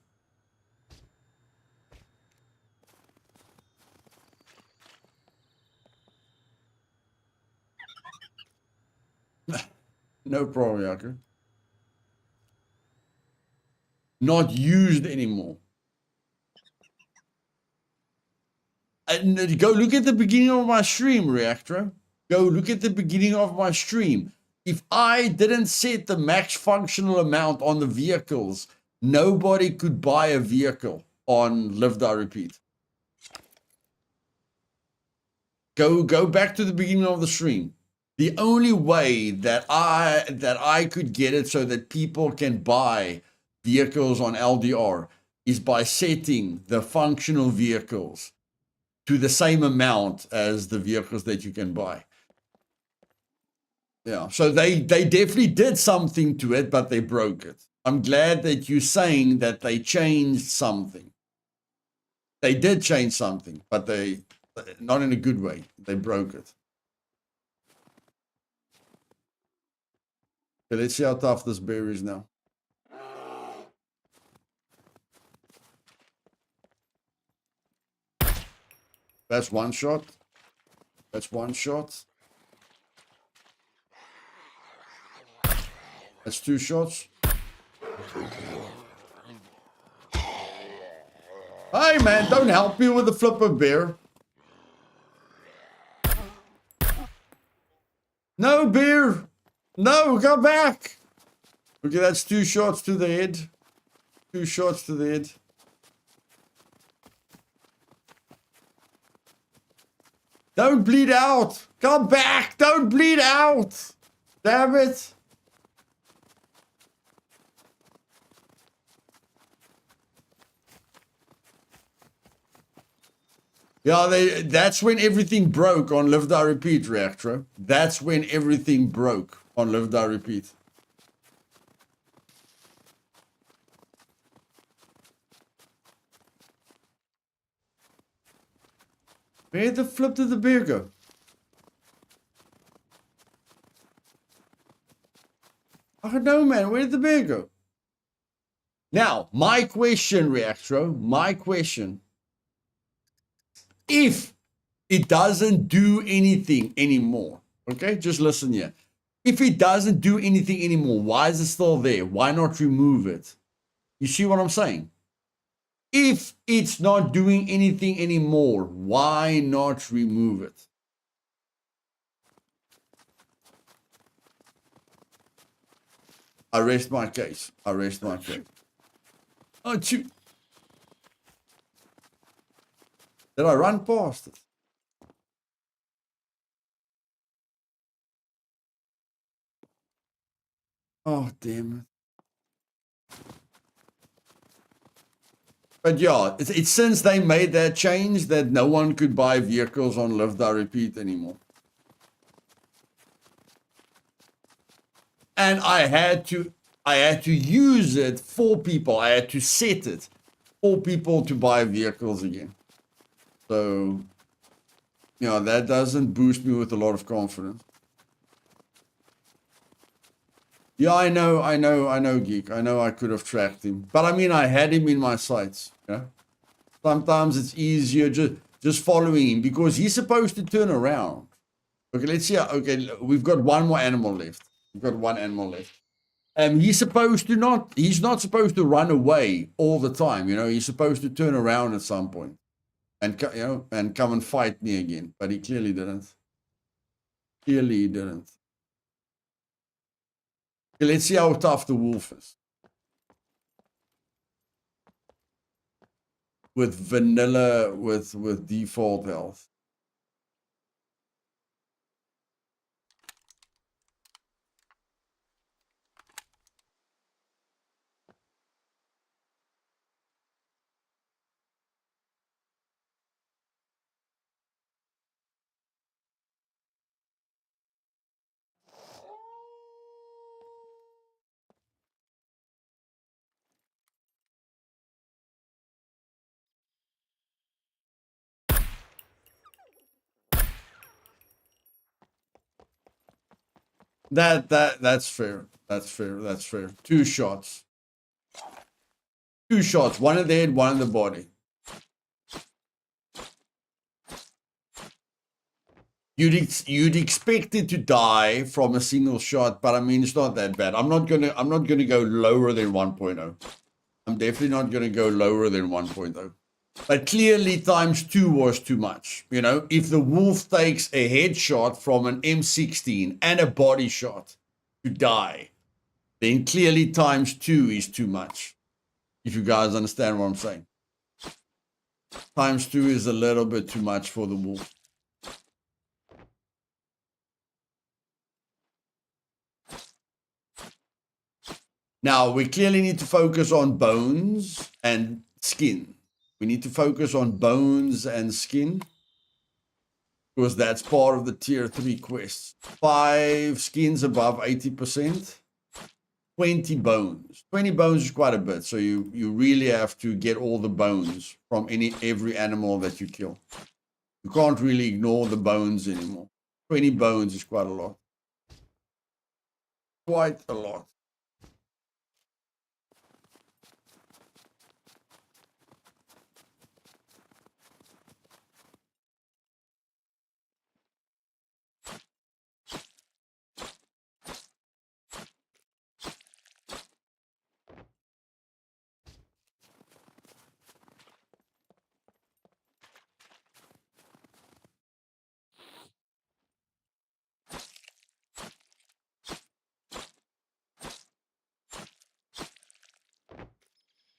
No problem, reactor. Not used anymore. And go look at the beginning of my stream, reactor. Go look at the beginning of my stream. If I didn't set the max functional amount on the vehicles, nobody could buy a vehicle on Live Die Repeat. Go back to the beginning of the stream. The only way that I could get it so that people can buy vehicles on LDR is by setting the functional vehicles to the same amount as the vehicles that you can buy. Yeah, so they definitely did something to it, but they broke it. I'm glad that you're saying that they changed something. They did change something, but they, not in a good way. They broke it. Okay, let's see how tough this bear is now. That's one shot. That's one shot. That's two shots. Hey man, don't help me with the flipper bear. No, bear. No, go back. Okay, that's two shots to the head. Two shots to the head. Don't bleed out. Come back. Don't bleed out. Damn it. Yeah, that's when everything broke on Live Die Repeat, reactor. That's when everything broke on Live Die Repeat. Where the flip did the bear go? I don't know, man. Where did the bear go? Now, my question, reactor. My question. If it doesn't do anything anymore, Okay, just listen here. If it doesn't do anything anymore, why is it still there? Why not remove it? You see what I'm saying? If it's not doing anything anymore, why not remove it? I rest my case. I rest my case. Oh, shoot. Did I run past it? Oh, damn it. But yeah, it's since they made that change that no one could buy vehicles on Live Die Repeat anymore. And I had to use it for people. I had to set it for people to buy vehicles again. So, you know, that doesn't boost me with a lot of confidence. Yeah, I know, Geek. I know I could have tracked him. But I mean, I had him in my sights. You know? Sometimes it's easier just following him because he's supposed to turn around. Okay, let's see. Okay, we've got one more animal left. We've got one animal left. He's not supposed to run away all the time. You know, he's supposed to turn around at some point and, you know, and come and fight me again. But he clearly didn't. Clearly he didn't. Okay, let's see how tough the wolf is. With vanilla, with default health. That's fair. That's fair. That's fair. 2 shots. 2 shots. One in the head, one in the body. You'd expect it to die from a single shot, but I mean it's not that bad. I'm not gonna go lower than 1.0. I'm definitely not gonna go lower than 1.0. But clearly times 2 was too much. You know, if the wolf takes a headshot from an M16 and a body shot to die, then clearly times 2 is too much. If you guys understand what I'm saying. Times 2 is a little bit too much for the wolf. Now, we clearly need to focus on bones and skin. We need to focus on bones and skin. Because that's part of the tier 3 quests. 5 skins above 80%. 20 bones. 20 bones is quite a bit. So you really have to get all the bones from every animal that you kill. You can't really ignore the bones anymore. 20 bones is quite a lot. Quite a lot.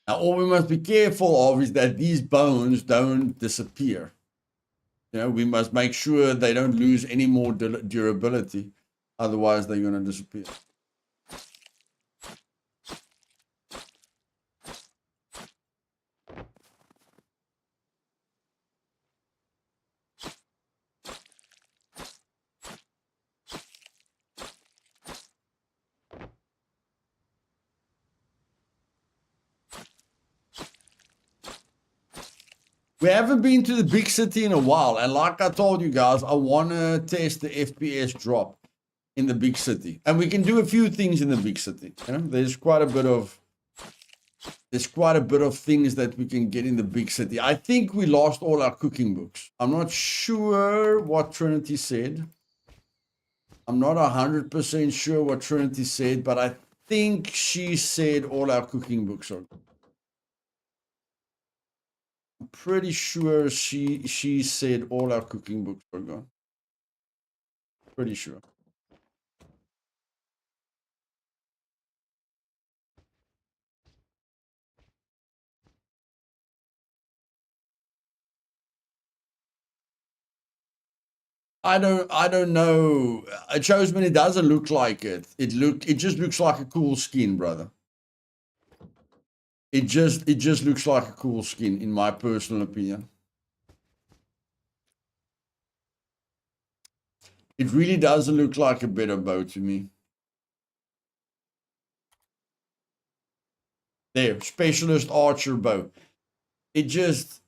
Now, all we must be careful of is that these bones don't disappear. You know, we must make sure they don't lose any more durability. Otherwise, they're going to disappear. We haven't been to the big city in a while. And like I told you guys, I want to test the FPS drop in the big city. And we can do a few things in the big city. You know? There's quite a bit of things that we can get in the big city. I think we lost all our cooking books. I'm not sure what Trinity said. I'm not 100% sure what Trinity said, but I think she said all our cooking books are. I'm pretty sure she said all our cooking books are gone. Pretty sure. I don't know. It shows me it doesn't look like it. It just looks like a cool skin, brother. It just looks like a cool skin, in my personal opinion. It really doesn't look like a better bow to me. There, specialist archer bow. It just,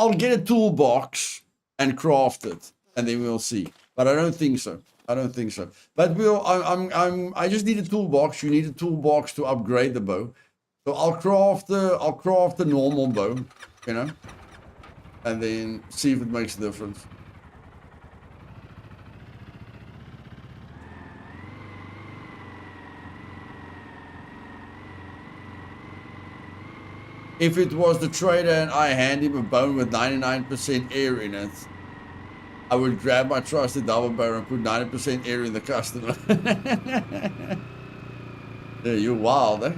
I'll get a toolbox and craft it, and then we'll see. But I don't think so. I don't think so. But I just need a toolbox. You need a toolbox to upgrade the bow. So I'll craft the normal bow, you know, and then see if it makes a difference. If it was the trader and I hand him a bone with 99% air in it, I would grab my trusted double barrel and put 90% air in the customer. Yeah, you're wild, eh?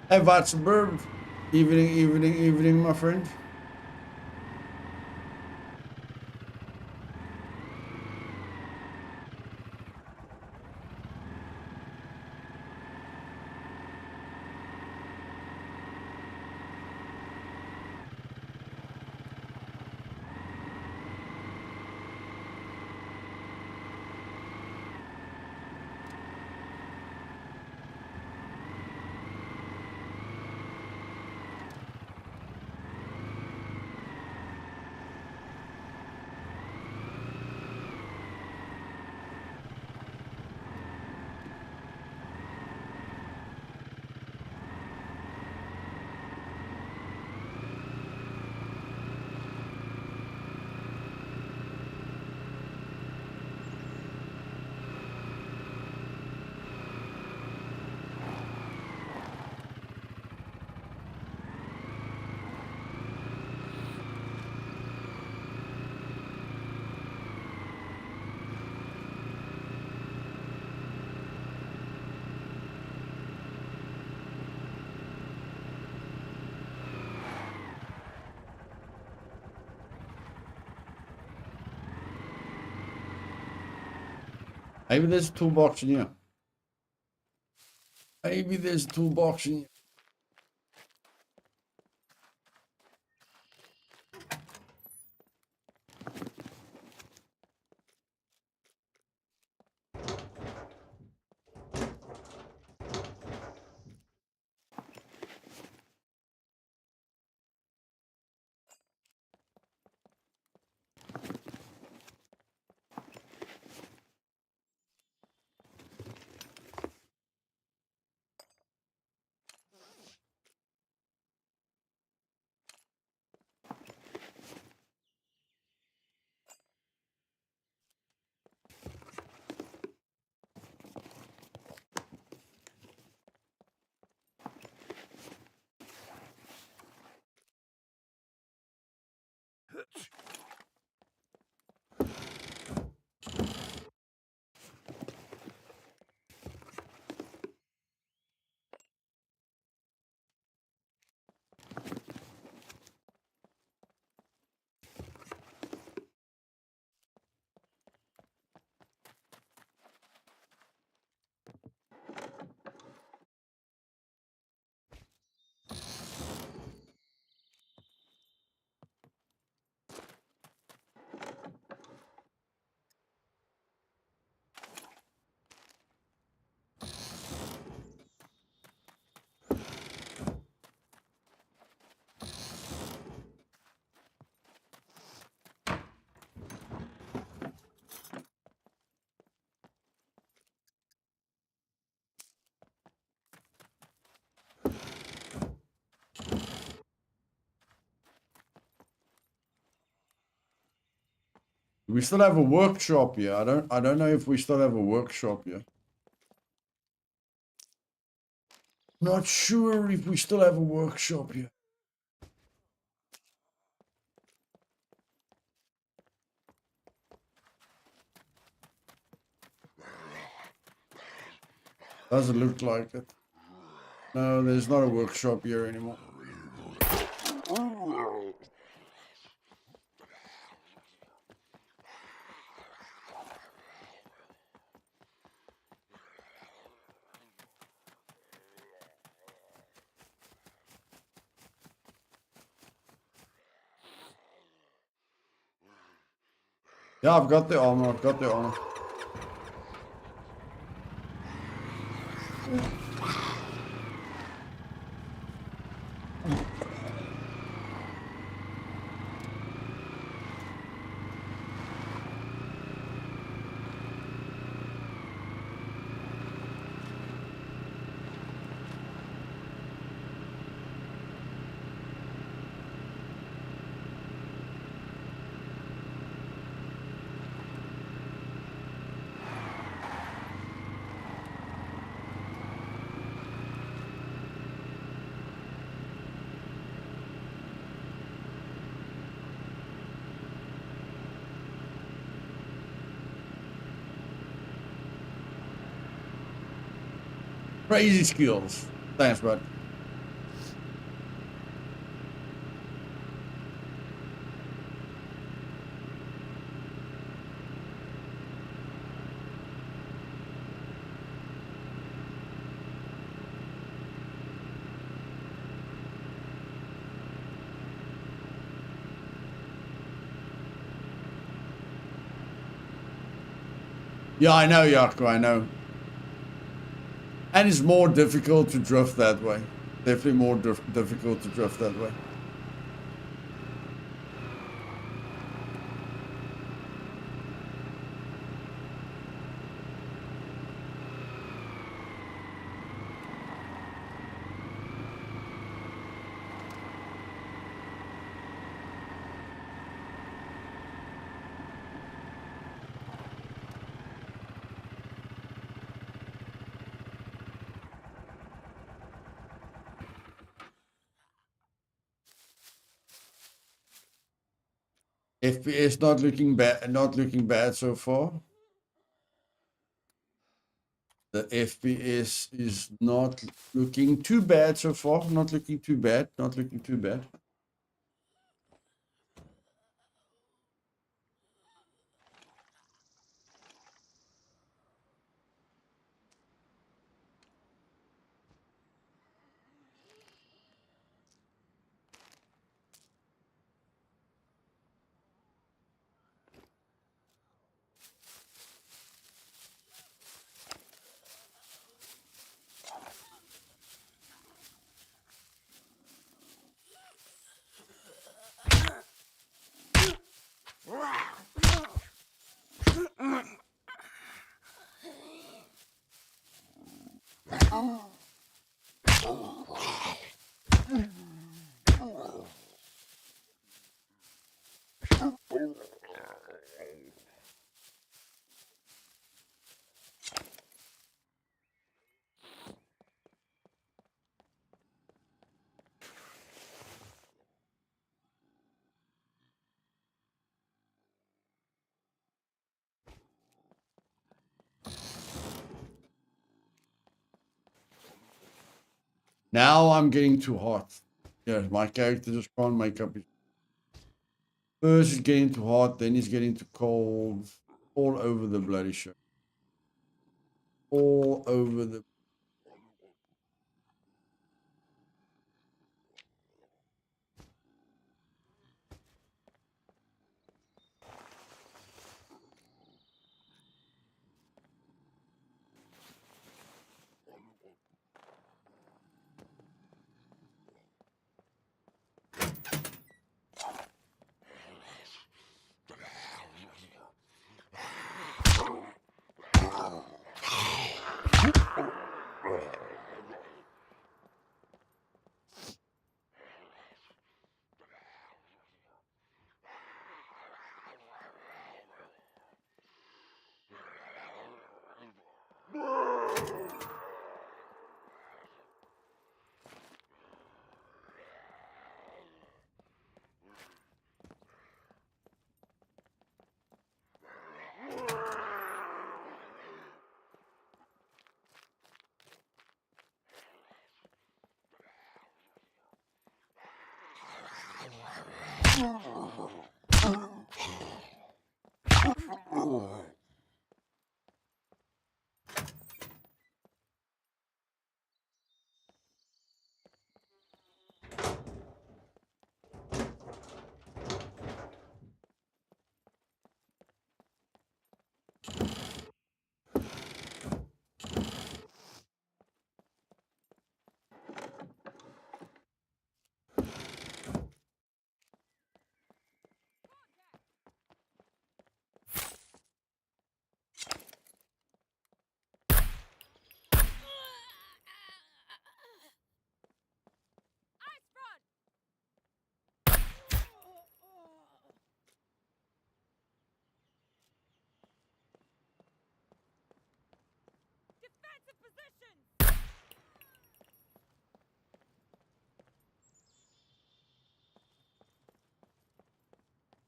Hey, Vatsenberg. Evening, my friend. Maybe there's a toolbox in here. Maybe there's a toolbox in here. We still have a workshop here. I don't know if we still have a workshop here. Not sure if we still have a workshop here. Doesn't look like it. No, there's not a workshop here anymore. Yeah, I've got the armor. I've got the armor. Crazy skills. Thanks, bud. Yeah, I know, Yarko, I know. And it's more difficult to drift that way. Definitely more difficult to drift that way. FPS not looking bad so far. The FPS is not looking too bad so far. Not looking too bad. Not looking too bad. Now I'm getting too hot. Yeah, my character just can't make up his. First he's getting too hot, then he's getting too cold. All over the bloody show. All over the.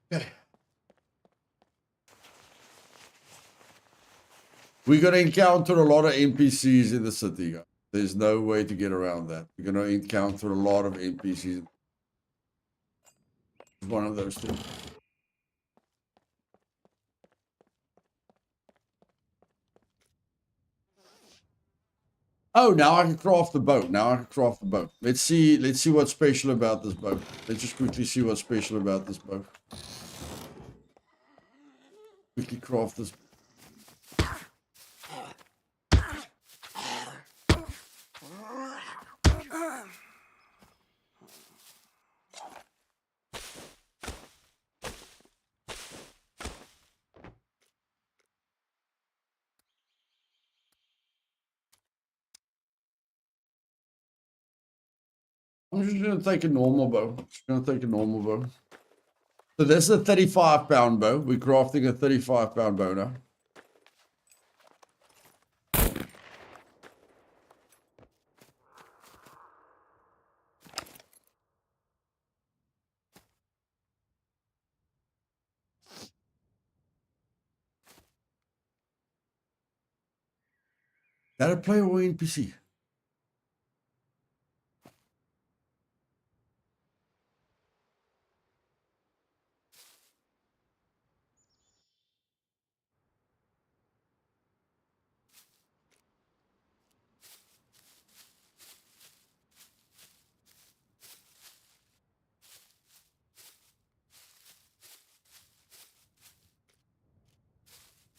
Okay. We're going to encounter a lot of NPCs in the city, guys. There's no way to get around that. We're going to encounter a lot of NPCs. It's one of those things. Oh, now I can craft the boat. Now I can craft the boat. Let's see what's special about this boat. Let's just quickly see what's special about this boat. Quickly craft this. I'm just going to take a normal bow. So this is a 35-pound bow. We're crafting a 35-pound bow now. That a player or NPC?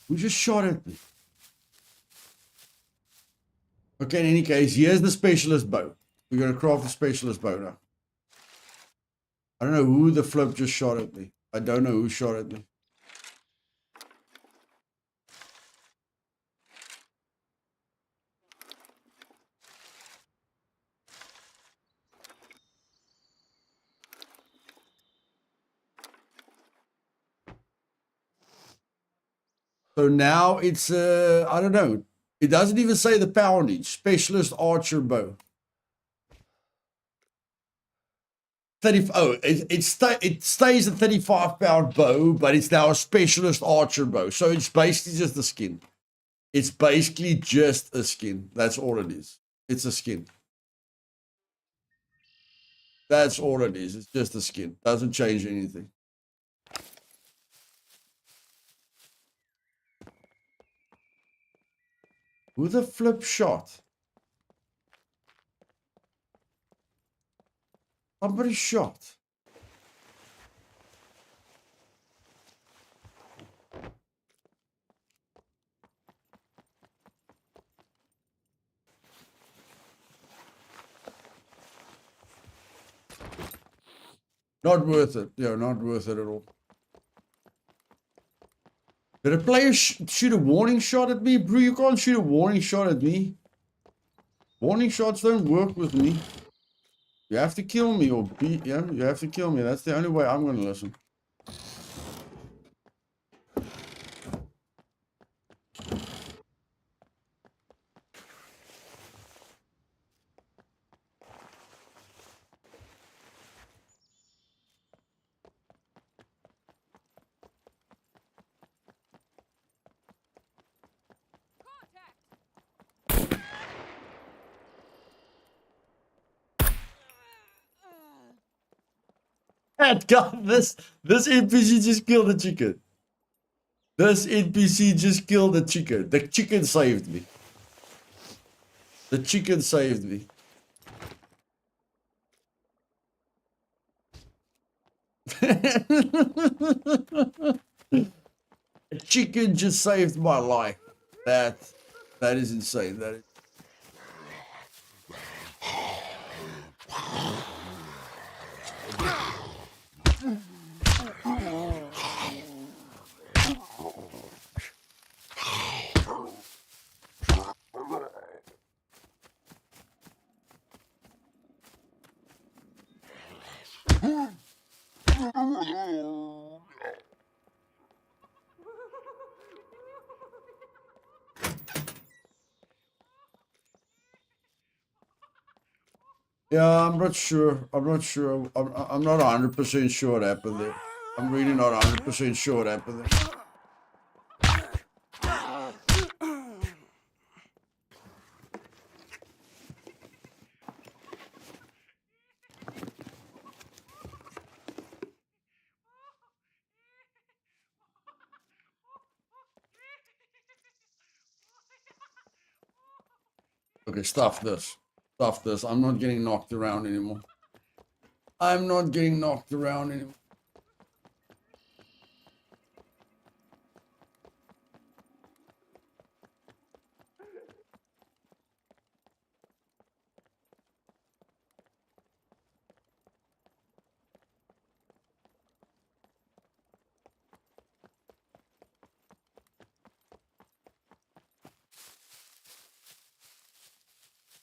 Who just shot at me? Okay, in any case, here's the specialist bow. We're going to craft the specialist bow now. I don't know who the flip just shot at me. I don't know who shot at me. So now it's, I don't know. It doesn't even say the poundage. Specialist archer bow. 30, oh, it stays a 35-pound bow, but it's now a specialist archer bow. So it's basically just a skin. It's basically just a skin. That's all it is. It's a skin. That's all it is. It's just a skin. Doesn't change anything. Who the flip shot? Somebody shot. Not worth it. Yeah, not worth it at all. Did a player shoot a warning shot at me? Bro, you can't shoot a warning shot at me. Warning shots don't work with me. You have to kill me or beat, yeah, you have to kill me. That's the only way I'm going to listen. God, this NPC just killed the chicken. This NPC just killed the chicken. The chicken saved me. The chicken saved me. The chicken just saved my life. That is insane. That is. Yeah, I'm not sure. I'm not sure. I'm not 100% sure what happened there. I'm really not 100% sure what happened there. Okay, stuff this. Stuff this. I'm not getting knocked around anymore. I'm not getting knocked around anymore.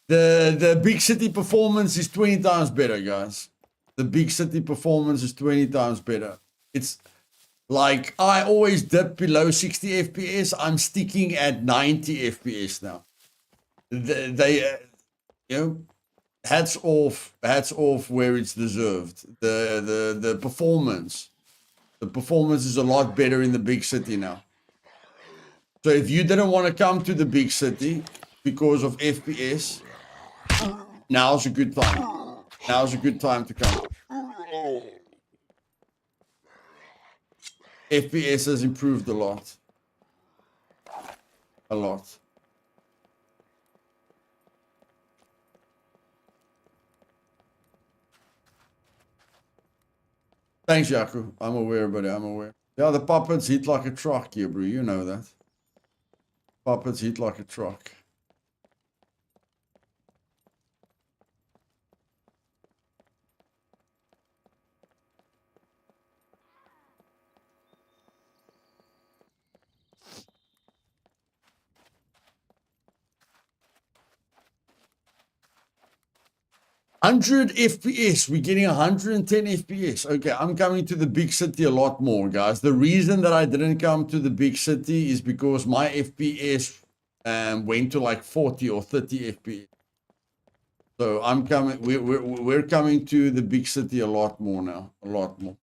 The big city performance is 20 times better, guys. The big city performance is 20 times better. It's like I always dip below 60 FPS. I'm sticking at 90 FPS now. They you know, hats off where it's deserved. The performance is a lot better in the big city now. So if you didn't want to come to the big city because of FPS, now's a good time. Now's a good time to come. FPS has improved a lot. A lot. Thanks, Yaku. I'm aware, buddy. I'm aware. Yeah, the puppets hit like a truck here, bro. You know that. Puppets hit like a truck. Hundred FPS. We're getting 110 FPS. Okay, I'm coming to the big city a lot more, guys. The reason that I didn't come to the big city is because my FPS went to like 40 or 30 FPS. So I'm coming. We're coming to the big city a lot more now. A lot more.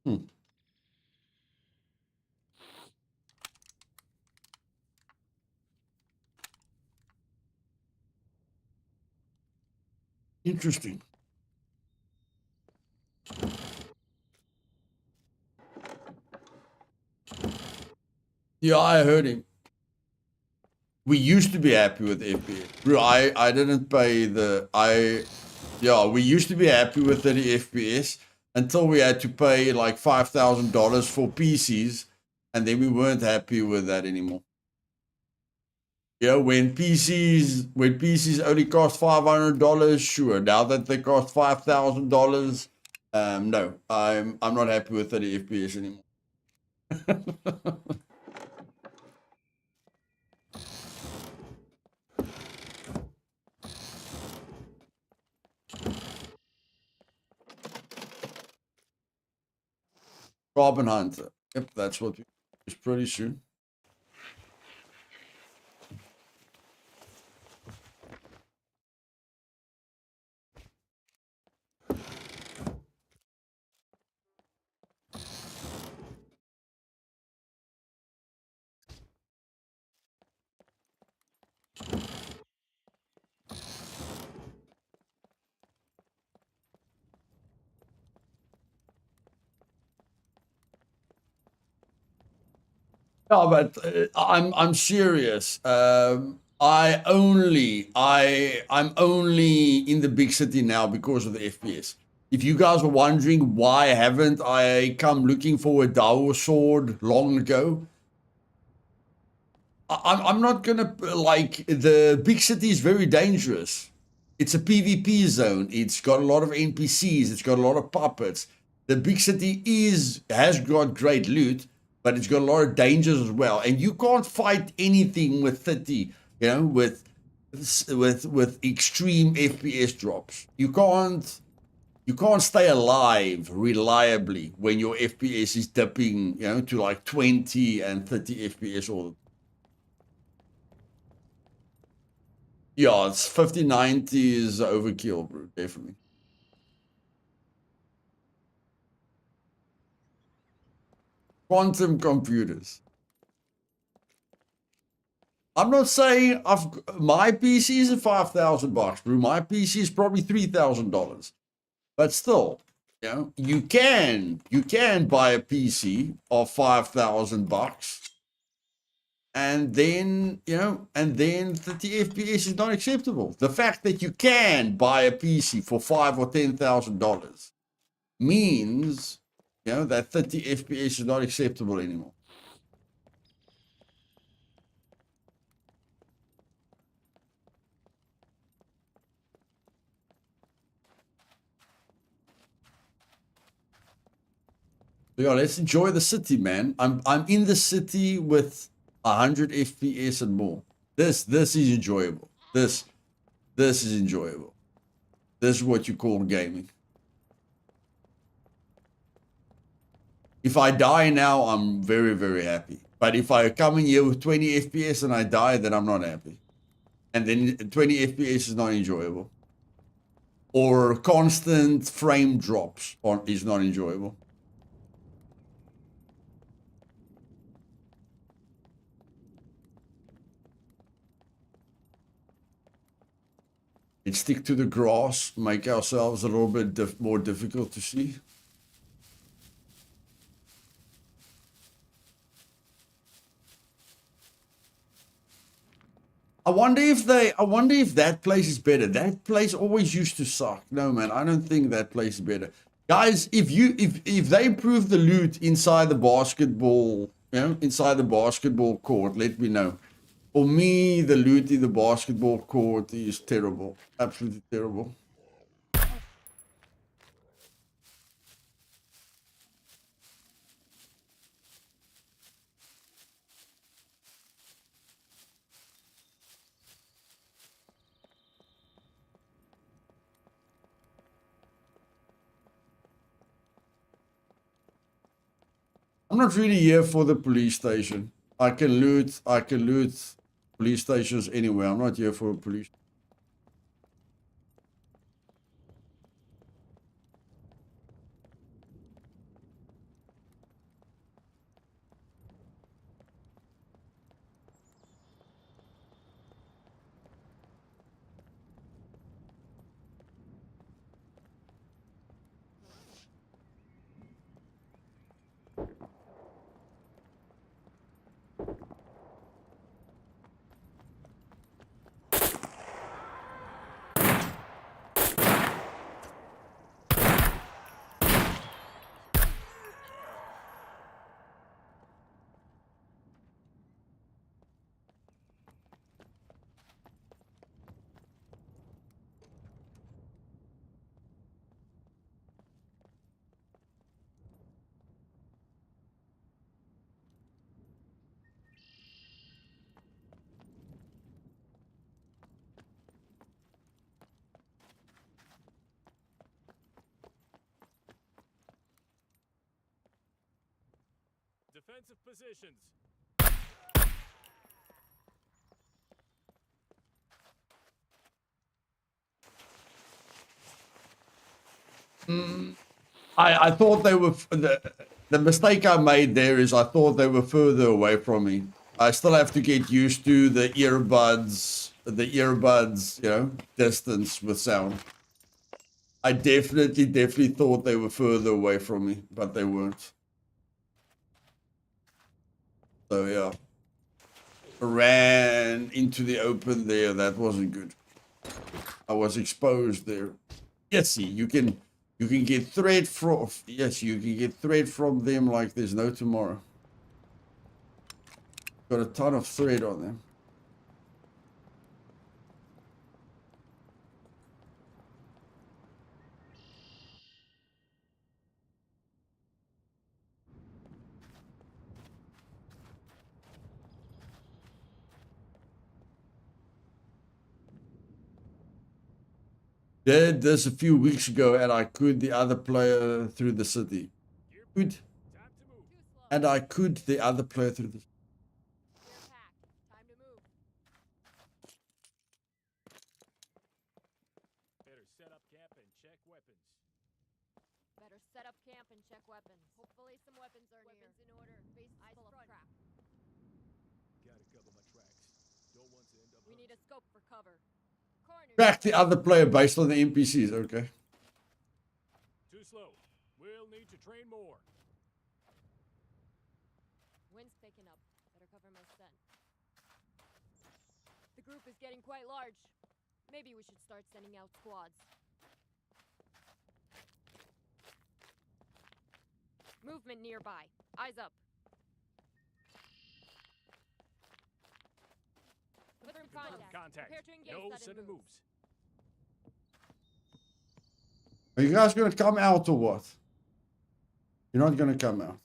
Hmm. Interesting. Yeah, I heard him. We used to be happy with FPS. Bro, I didn't pay the yeah, we used to be happy with 30 FPS until we had to pay like $5,000 for PCs, and then we weren't happy with that anymore. Yeah, when PCs only cost $500, sure. Now that they cost $5,000, no, I'm not happy with 30 FPS anymore. Carbon Hunter. Yep, that's what we use pretty soon. No, but I'm serious. I'm only in the big city now because of the FPS. If you guys are wondering why haven't I come looking for a Dao sword long ago, I'm not gonna like the big city is very dangerous. It's a PvP zone. It's got a lot of NPCs. It's got a lot of puppets. The big city has got great loot, but it's got a lot of dangers as well. And you can't fight anything with 30, with extreme FPS drops. You can't stay alive reliably when your FPS is dipping, to like 20 and 30 FPS all the time. Yeah, it's 5090 is overkill, bro. Definitely. Quantum computers. I'm not saying my PC is $5,000, bro. My PC is probably $3,000. But still, you can buy a PC of $5,000, and then 30 FPS is not acceptable. The fact that you can buy a PC for $5,000 or $10,000 means that 30 FPS is not acceptable anymore. So yeah, let's enjoy the city, man. I'm in the city with 100 FPS and more. This is enjoyable. This is enjoyable. This is what you call gaming. If I die now, I'm very, very happy. But if I come in here with 20 FPS and I die, then I'm not happy. And then 20 FPS is not enjoyable. Or constant frame drops is not enjoyable. Let's stick to the grass, make ourselves a little bit more difficult to see. I wonder if that place is better. That place always used to suck. No, man, I don't think that place is better. Guys, if they improve the loot inside the basketball, inside the basketball court, let me know. For me, the loot in the basketball court is terrible. Absolutely terrible. I'm not really here for the police station. I can loot police stations anywhere. I'm not here for a police. defensive positions. I thought they were the mistake I made there is I thought they were further away from me. I still have to get used to the earbuds, you know, distance with sound. I definitely thought they were further away from me, but they weren't. So yeah, ran into the open there. That wasn't good. I was exposed there. Yes, see, you can get thread from, yes, you can get thread from them like there's no tomorrow. Got a ton of thread on them. Did this a few weeks ago and I could the other player through the city. Could. And I could the other player through the city. Better set up camp and check weapons. Better set up camp and check weapons. Hopefully some weapons are near. In order. Base full of crap. Gotta cover my tracks. Don't want to end up. We need a scope for cover. Corner. Track the other player based on the NPCs, okay. Too slow. We'll need to train more. Wind's picking up. Better cover my scent. The group is getting quite large. Maybe we should start sending out squads. Movement nearby. Eyes up. Confirm contact. Prepare to engage No sudden sudden moves. moves. Are you guys gonna come out or what? You're not gonna come out.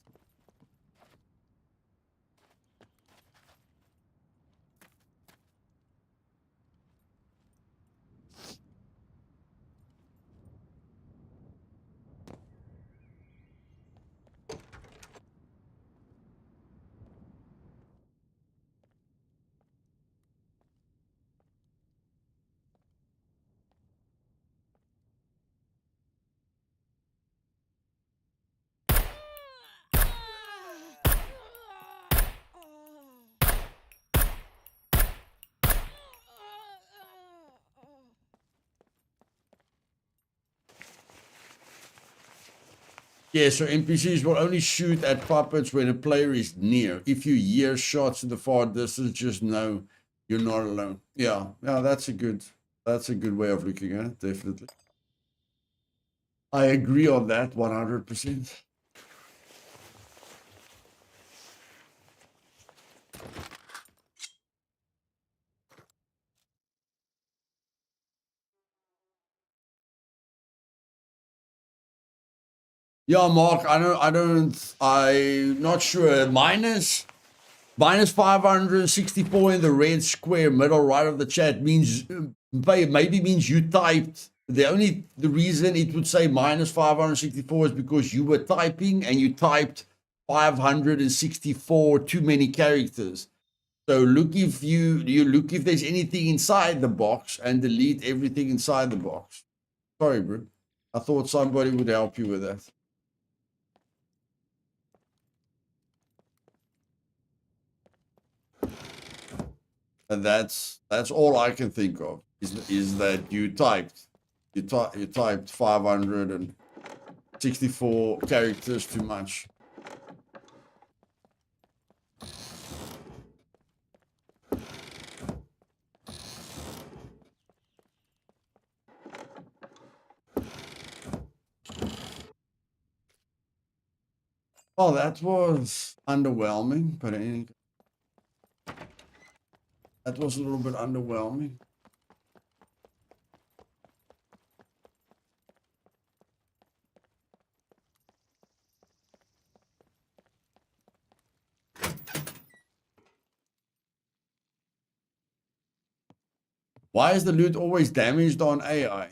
Yeah, so NPCs will only shoot at puppets when a player is near. If you hear shots in the far distance, just know you're not alone. Yeah, that's a good way of looking at it, definitely. I agree on that 100%. Yeah, Mark, I'm not sure. Minus 564 in the red square middle right of the chat means, maybe means you typed. The reason it would say minus 564 is because you were typing and you typed 564 too many characters. So look if you look if there's anything inside the box and delete everything inside the box. Sorry, bro. I thought somebody would help you with that. And that's all I can think of is that you typed 564 characters too much. Oh, that was underwhelming, but that was a little bit underwhelming. Why is the loot always damaged on AI?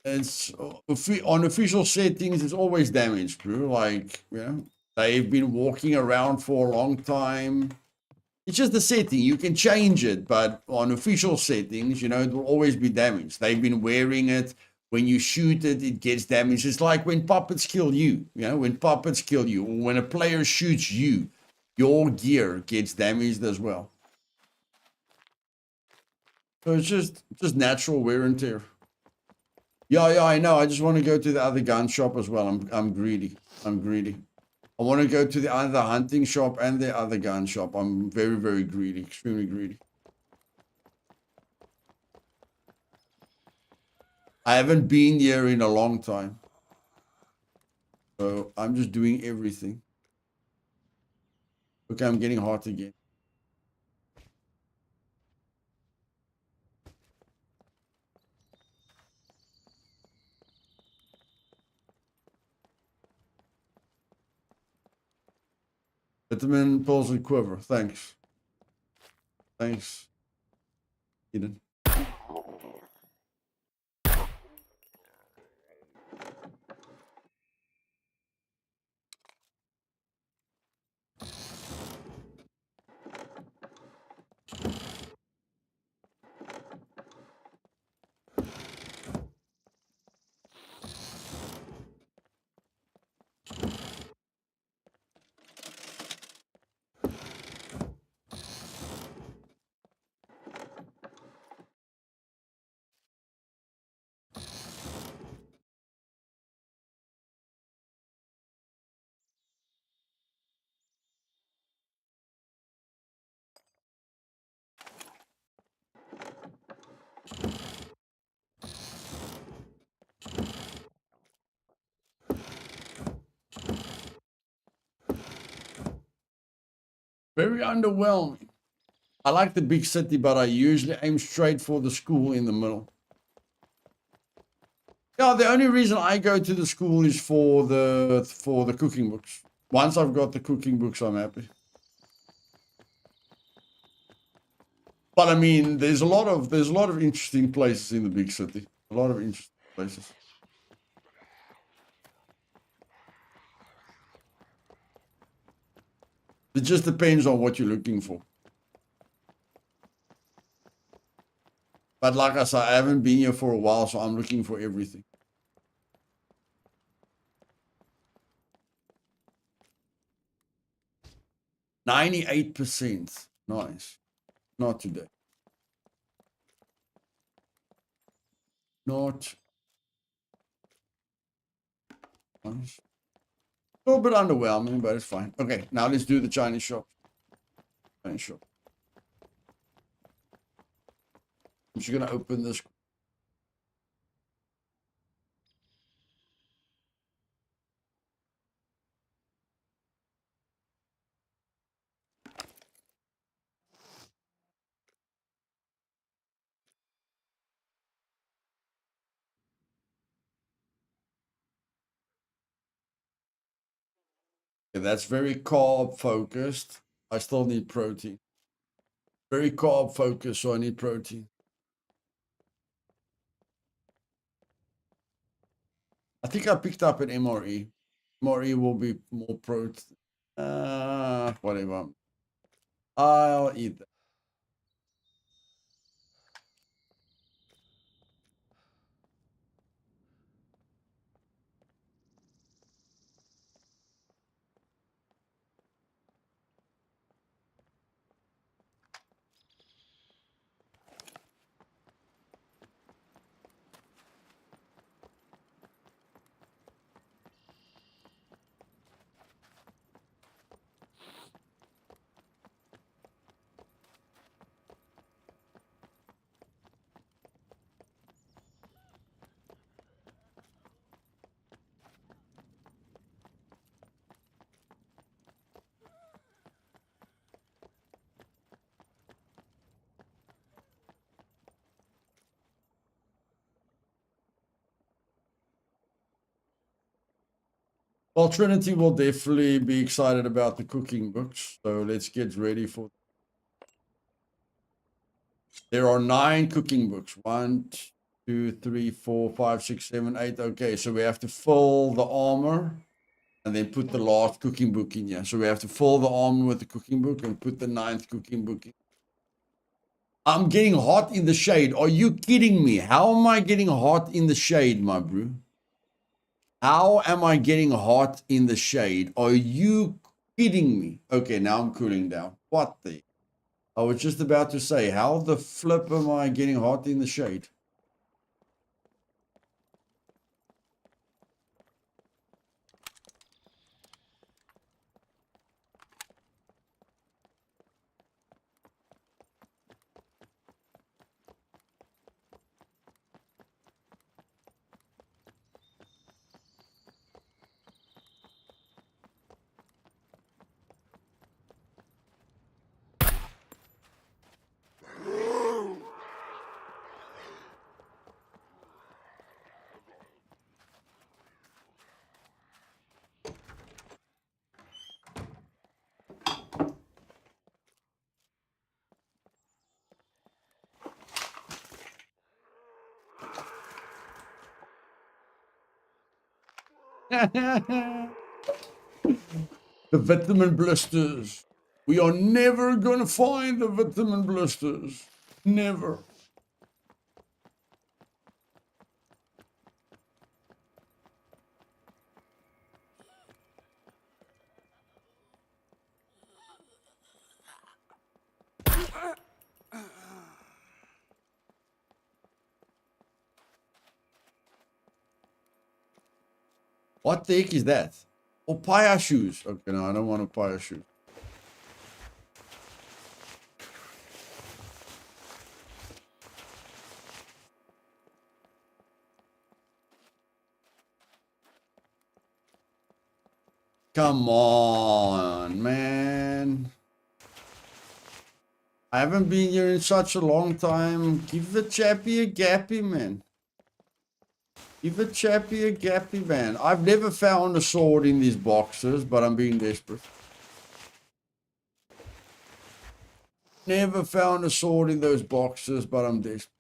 it's on official settings, it's always damaged, bro. Like, they've been walking around for a long time. It's just the setting. You can change it, but on official settings, it will always be damaged. They've been wearing it. When you shoot it, it gets damaged. It's like when puppets kill you. When puppets kill you, or when a player shoots you, your gear gets damaged as well. So it's just natural wear and tear. Yeah, I know. I just want to go to the other gun shop as well. I'm greedy. I want to go to the other hunting shop and the other gun shop. I'm very, very greedy, extremely greedy. I haven't been here in a long time. So I'm just doing everything. Okay, I'm getting hot again. Vitamin, pulse, and quiver. Thanks. Thanks, Eden. Very underwhelming. I like the big city, but I usually aim straight for the school in the middle. Yeah, the only reason I go to the school is for the cooking books. Once I've got the cooking books, I'm happy. But I mean, there's a lot of interesting places in the big city. A lot of interesting places. It just depends on what you're looking for. But like I said, I haven't been here for a while, so I'm looking for everything. %98. Nice. Not today. Not nice. A little bit underwhelming, but it's fine. Okay, now let's do the Chinese shop. Chinese shop. I'm just gonna open this. Okay, that's very carb focused. I still need protein. Very carb focused, so I need protein. I think I picked up an MRE. MRE will be more protein. Whatever. I'll eat that. Well, Trinity will definitely be excited about the cooking books, so let's get ready for. There are 9 cooking books. 1, 2, 3, 4, 5, 6, 7, 8. Okay, so we have to fill the armor and then put the last cooking book in here. So we have to fill the armor with the cooking book and put the 9th cooking book in. I'm getting hot in the shade. Are you kidding me? How am I getting hot in the shade, my bro? How am I getting hot in the shade? Are you kidding me? Okay, now I'm cooling down. What the? I was just about to say, how the flip am I getting hot in the shade? The vitamin blisters. We are never going to find the vitamin blisters. Never. What the heck is that? Oh, papaya shoes. Okay, no, I don't want a papaya shoe. Come on, man. I haven't been here in such a long time. Give the chappy a gappy, man. Give a chappy a gappy, man. I've never found a sword in these boxes, but I'm being desperate. Never found a sword in those boxes, but I'm desperate.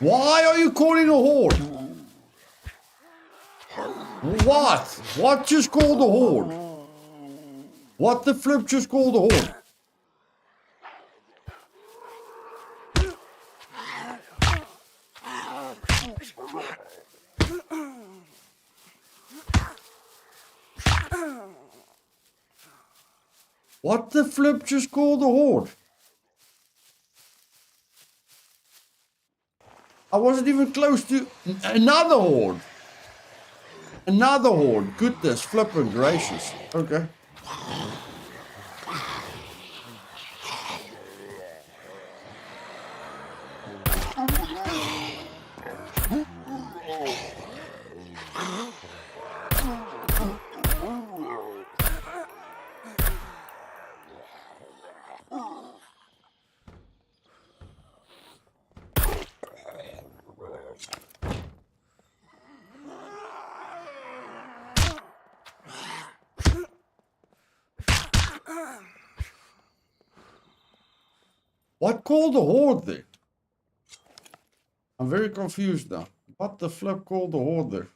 Why are you calling a horde? What? What just called a horde? What the flip just called a horde? What the flip just called a horde? I wasn't even close to another horde. Another horde. Goodness, flipping gracious. Okay. What called the horde there? I'm very confused now. What the flip called the horde there?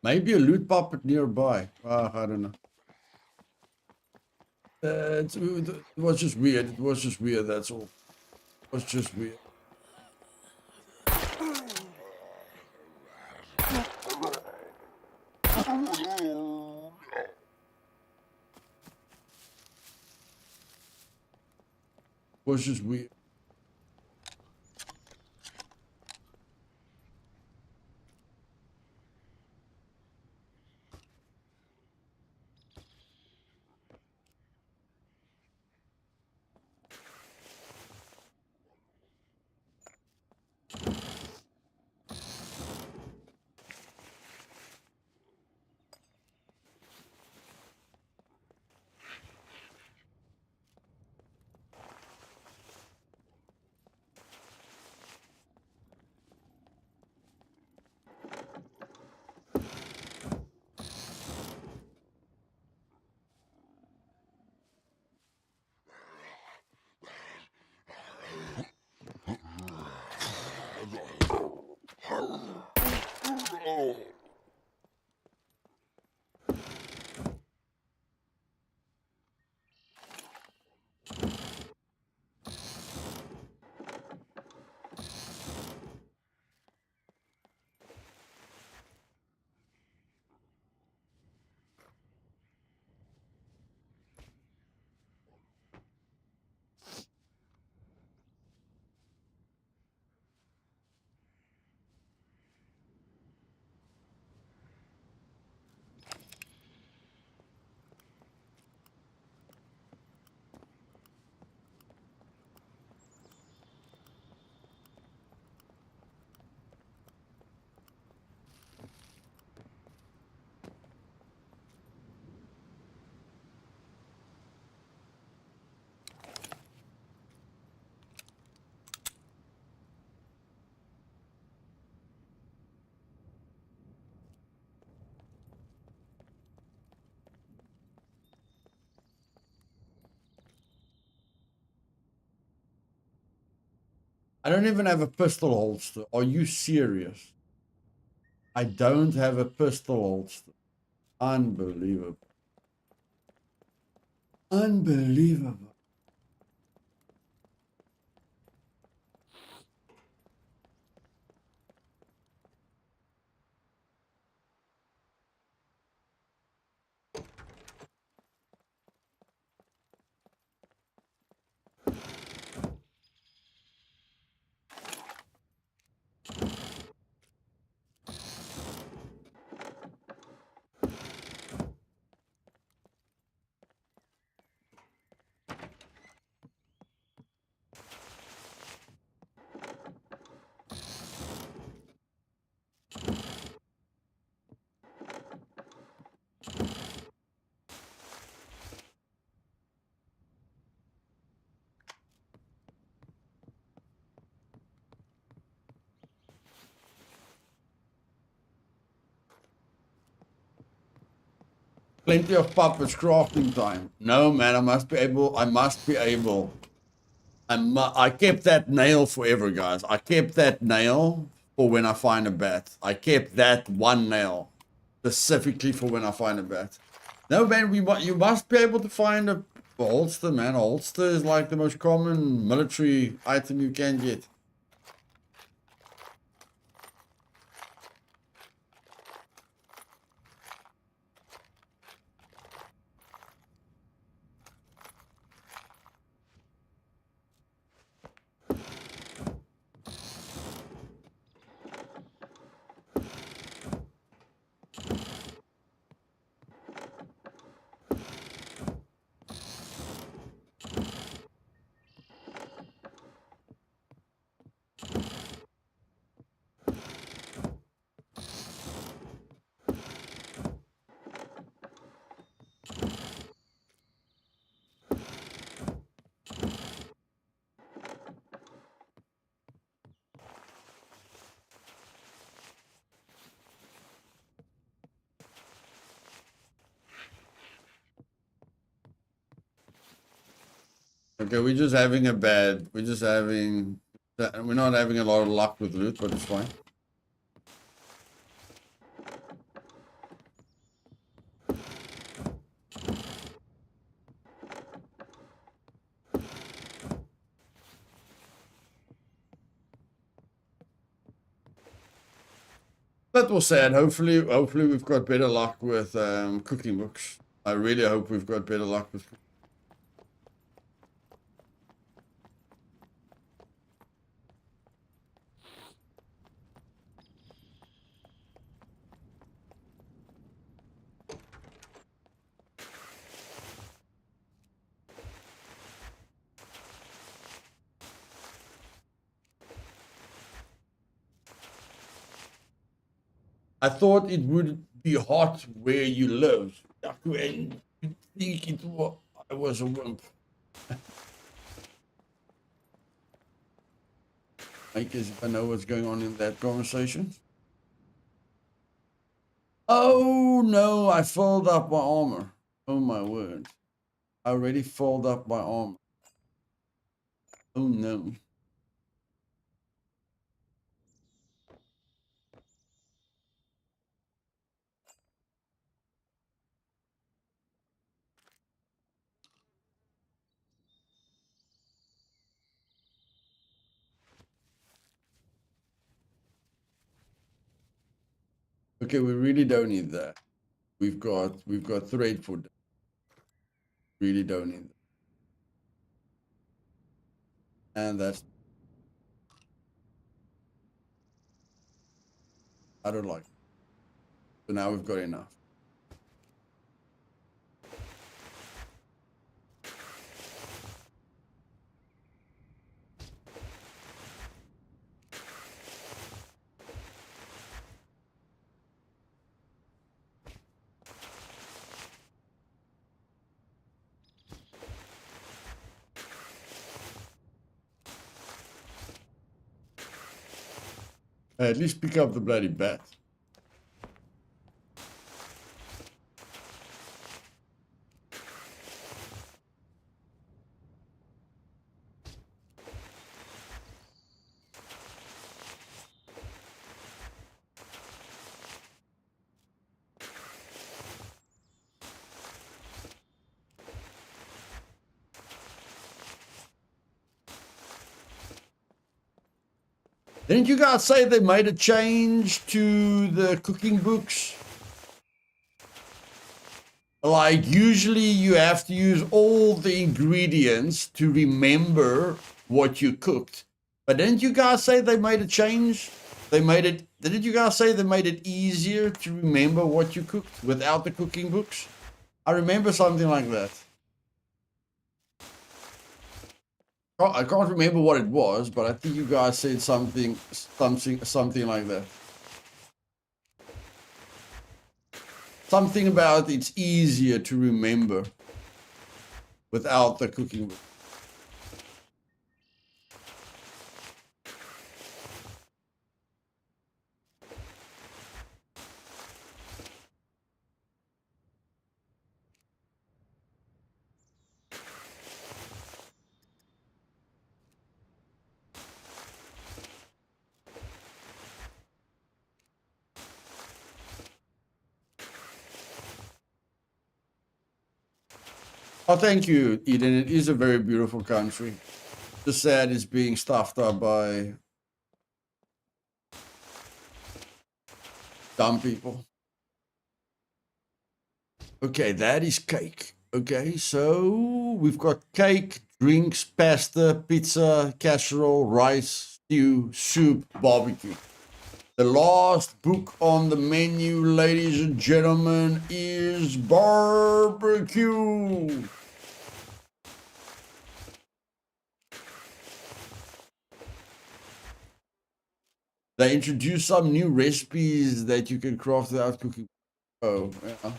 Maybe a loot puppet nearby. I don't know. It was just weird. It was just weird, that's all. It was just weird. It was just weird. I don't even have a pistol holster. Are you serious? I don't have a pistol holster. Unbelievable. Unbelievable. Plenty of puppets, crafting time. No, man, I must be able. I kept that nail forever, guys. I kept that nail for when I find a bat. I kept that one nail specifically for when I find a bat. No, man, you must be able to find a holster, man. A holster is like the most common military item you can get. Okay, we're just having a bad. We're not having a lot of luck with loot, but it's fine. That was sad. Hopefully we've got better luck with cooking books. I really hope we've got better luck with. I thought it would be hot where you live. And you think it was, I was a wimp. I guess if I know what's going on in that conversation. Oh no, I filled up my armor. Oh my word. I already filled up my armor. Oh no. Okay, we really don't need that. We've got thread for that. Really don't need that. And that's I don't like it. So now we've got enough. At least pick up the bloody bat. Didn't you guys say they made a change to the cooking books? Like, usually you have to use all the ingredients to remember what you cooked. But didn't you guys say they made a change? Didn't you guys say they made it easier to remember what you cooked without the cooking books? I remember something like that. I can't remember what it was, but I think you guys said something like that. Something about it's easier to remember without the cooking book. Oh, thank you, Eden. It is a very beautiful country. The sad is being stuffed up by dumb people. Okay, that is cake. Okay, so we've got cake, drinks, pasta, pizza, casserole, rice, stew, soup, barbecue. The last book on the menu, ladies and gentlemen, is barbecue. They introduced some new recipes that you can craft without cooking. Oh, yeah.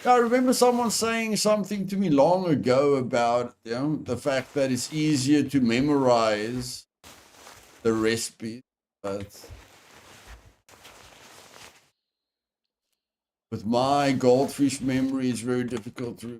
I remember someone saying something to me long ago about the fact that it's easier to memorize the recipe, but with my goldfish memory, it's very difficult to.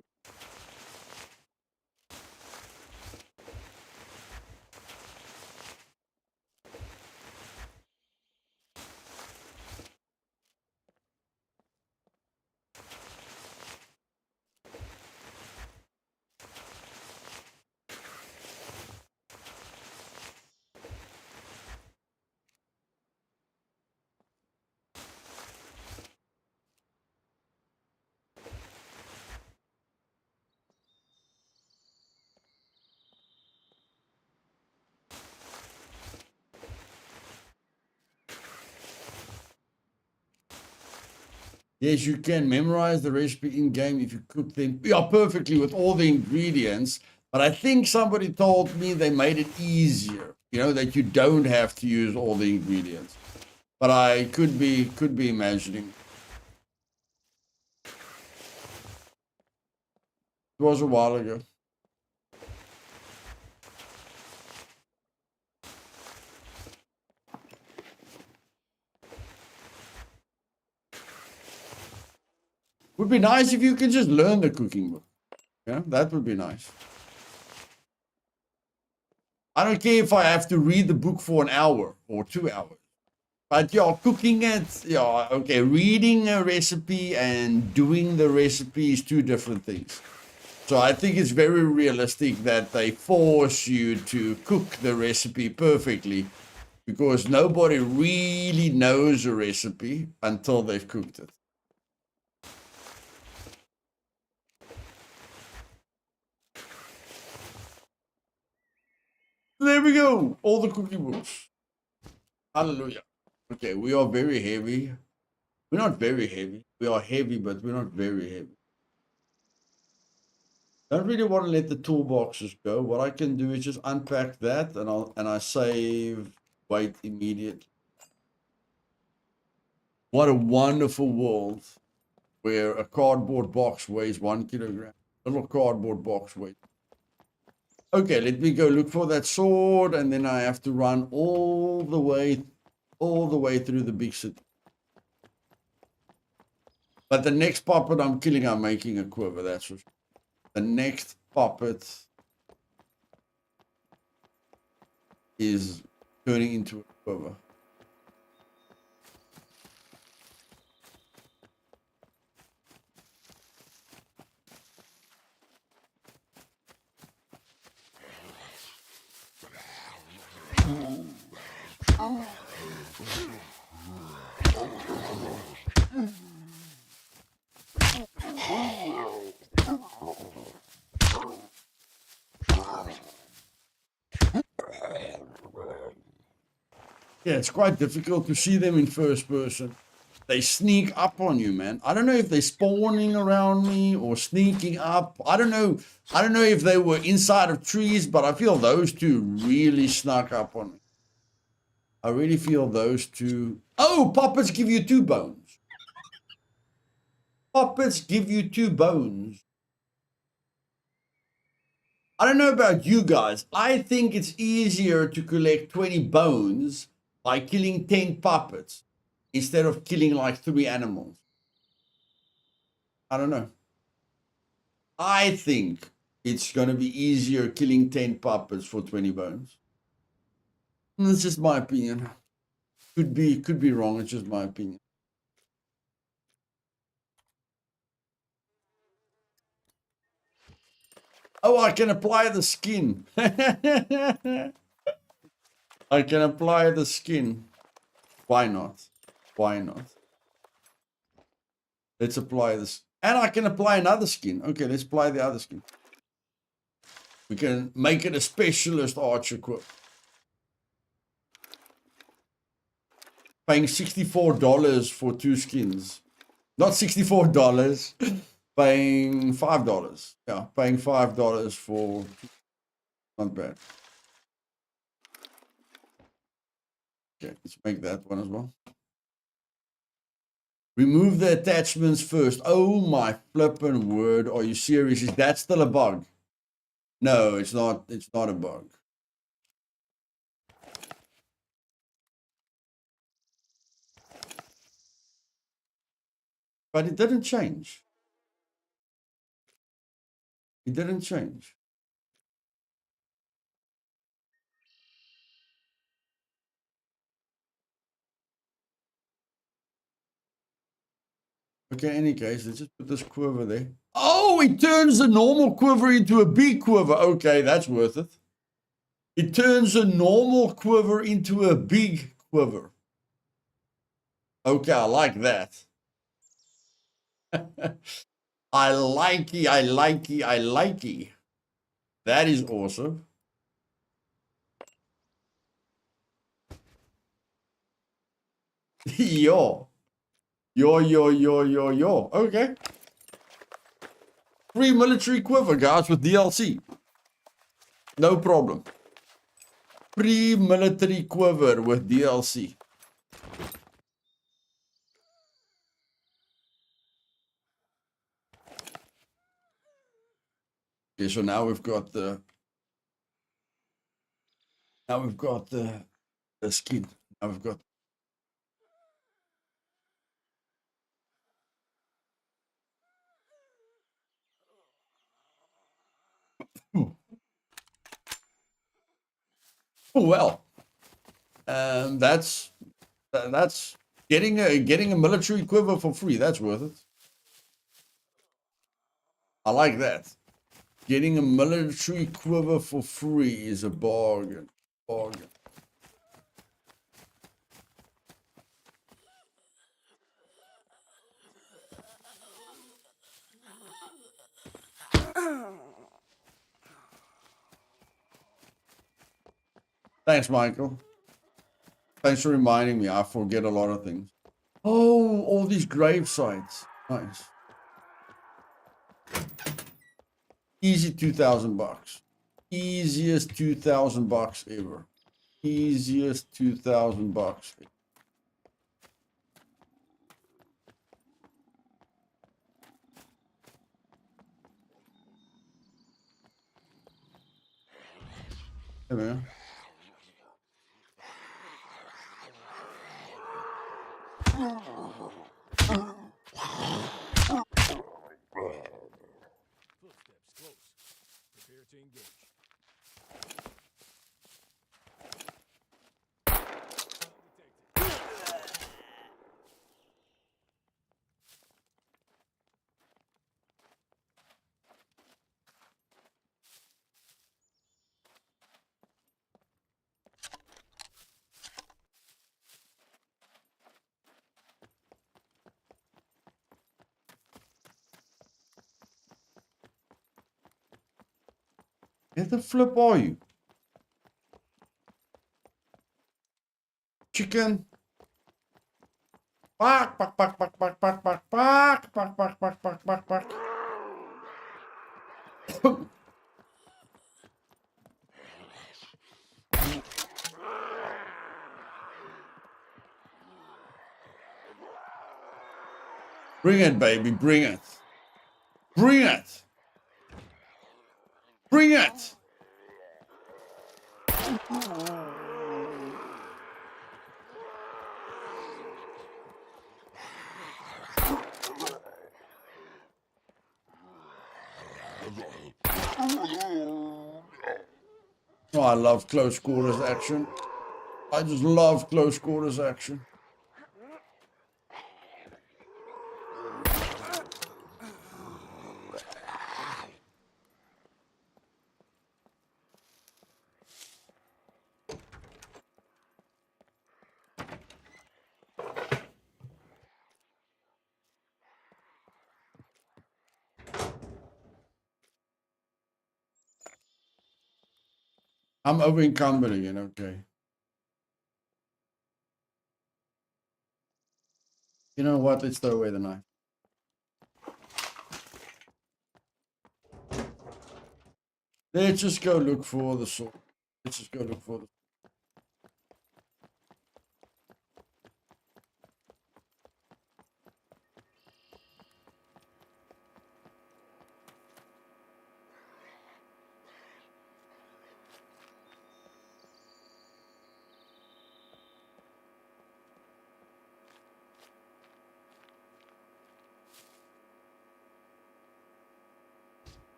Yes, you can memorize the recipe in game if you cook them perfectly with all the ingredients. But I think somebody told me they made it easier, that you don't have to use all the ingredients. But I could be imagining. It was a while ago. Would be nice if you could just learn the cooking book. Yeah, that would be nice. I don't care if I have to read the book for an hour or 2 hours. But cooking it, okay, reading a recipe and doing the recipe is two different things. So I think it's very realistic that they force you to cook the recipe perfectly, because nobody really knows a recipe until they've cooked it. There we go. All the cooking books. Hallelujah. Okay, we are very heavy. We're not very heavy. We are heavy, but we're not very heavy. Don't really want to let the toolboxes go. What I can do is just unpack that, and I save weight immediately. What a wonderful world where a cardboard box weighs 1 kilogram. A little cardboard box weight. Okay, let me go look for that sword, and then I have to run all the way through the big city. But the next puppet I'm killing, I'm making a quiver, that's for sure. The next puppet is turning into a quiver. Yeah, it's quite difficult to see them in first person. They sneak up on you, man. I don't know if they're spawning around me or sneaking up. I don't know if they were inside of trees, but I feel those two really snuck up on me. I really feel those two. Oh, puppets give you 2 bones. Puppets give you 2 bones. I don't know about you guys. I think it's easier to collect 20 bones by killing 10 puppets instead of killing like 3 animals. I don't know. I think it's going to be easier killing 10 puppets for 20 bones. That's just my opinion. Could be wrong. It's just my opinion. Oh, I can apply the skin. I can apply the skin. Why not? Why not? Let's apply this. And I can apply another skin. Okay, let's apply the other skin. We can make it a specialist archer equip. Paying $64 for 2 skins. Not $64. Paying $5. Yeah, paying $5 for... Not bad. Okay, let's make that one as well. Remove the attachments first. Oh my flippin' word. Are you serious? Is that still a bug? No, it's not. It's not a bug. But it didn't change. It didn't change. Okay, any case, let's just put this quiver there. Oh, it turns a normal quiver into a big quiver. Okay, that's worth it. It turns a normal quiver into a big quiver. Okay, I like that. I likey, I likey, I likey. That is awesome. Yo. Yo. Okay. Free military quiver, guys, with DLC. No problem. Free military quiver with DLC. Okay, so now we've got the skin. Now we've got oh well. That's getting a military quiver for free. That's worth it. I like that. Getting a military quiver for free is a bargain. Bargain. Thanks, Michael. Thanks for reminding me. I forget a lot of things. Oh, all these grave sites. Nice. Easy $2,000. Easiest $2,000 ever. Easiest $2,000. Hey, man. Footsteps close. Prepare to engage. Where the flip are you? Chicken. Bark. Bring it, baby. Bring it. Bring it. Bring it. Oh, I love close quarters action. I just love close quarters action. I'm over encumbered again, okay. You know what? Let's throw away the knife. Let's just go look for the sword. Let's just go look for the.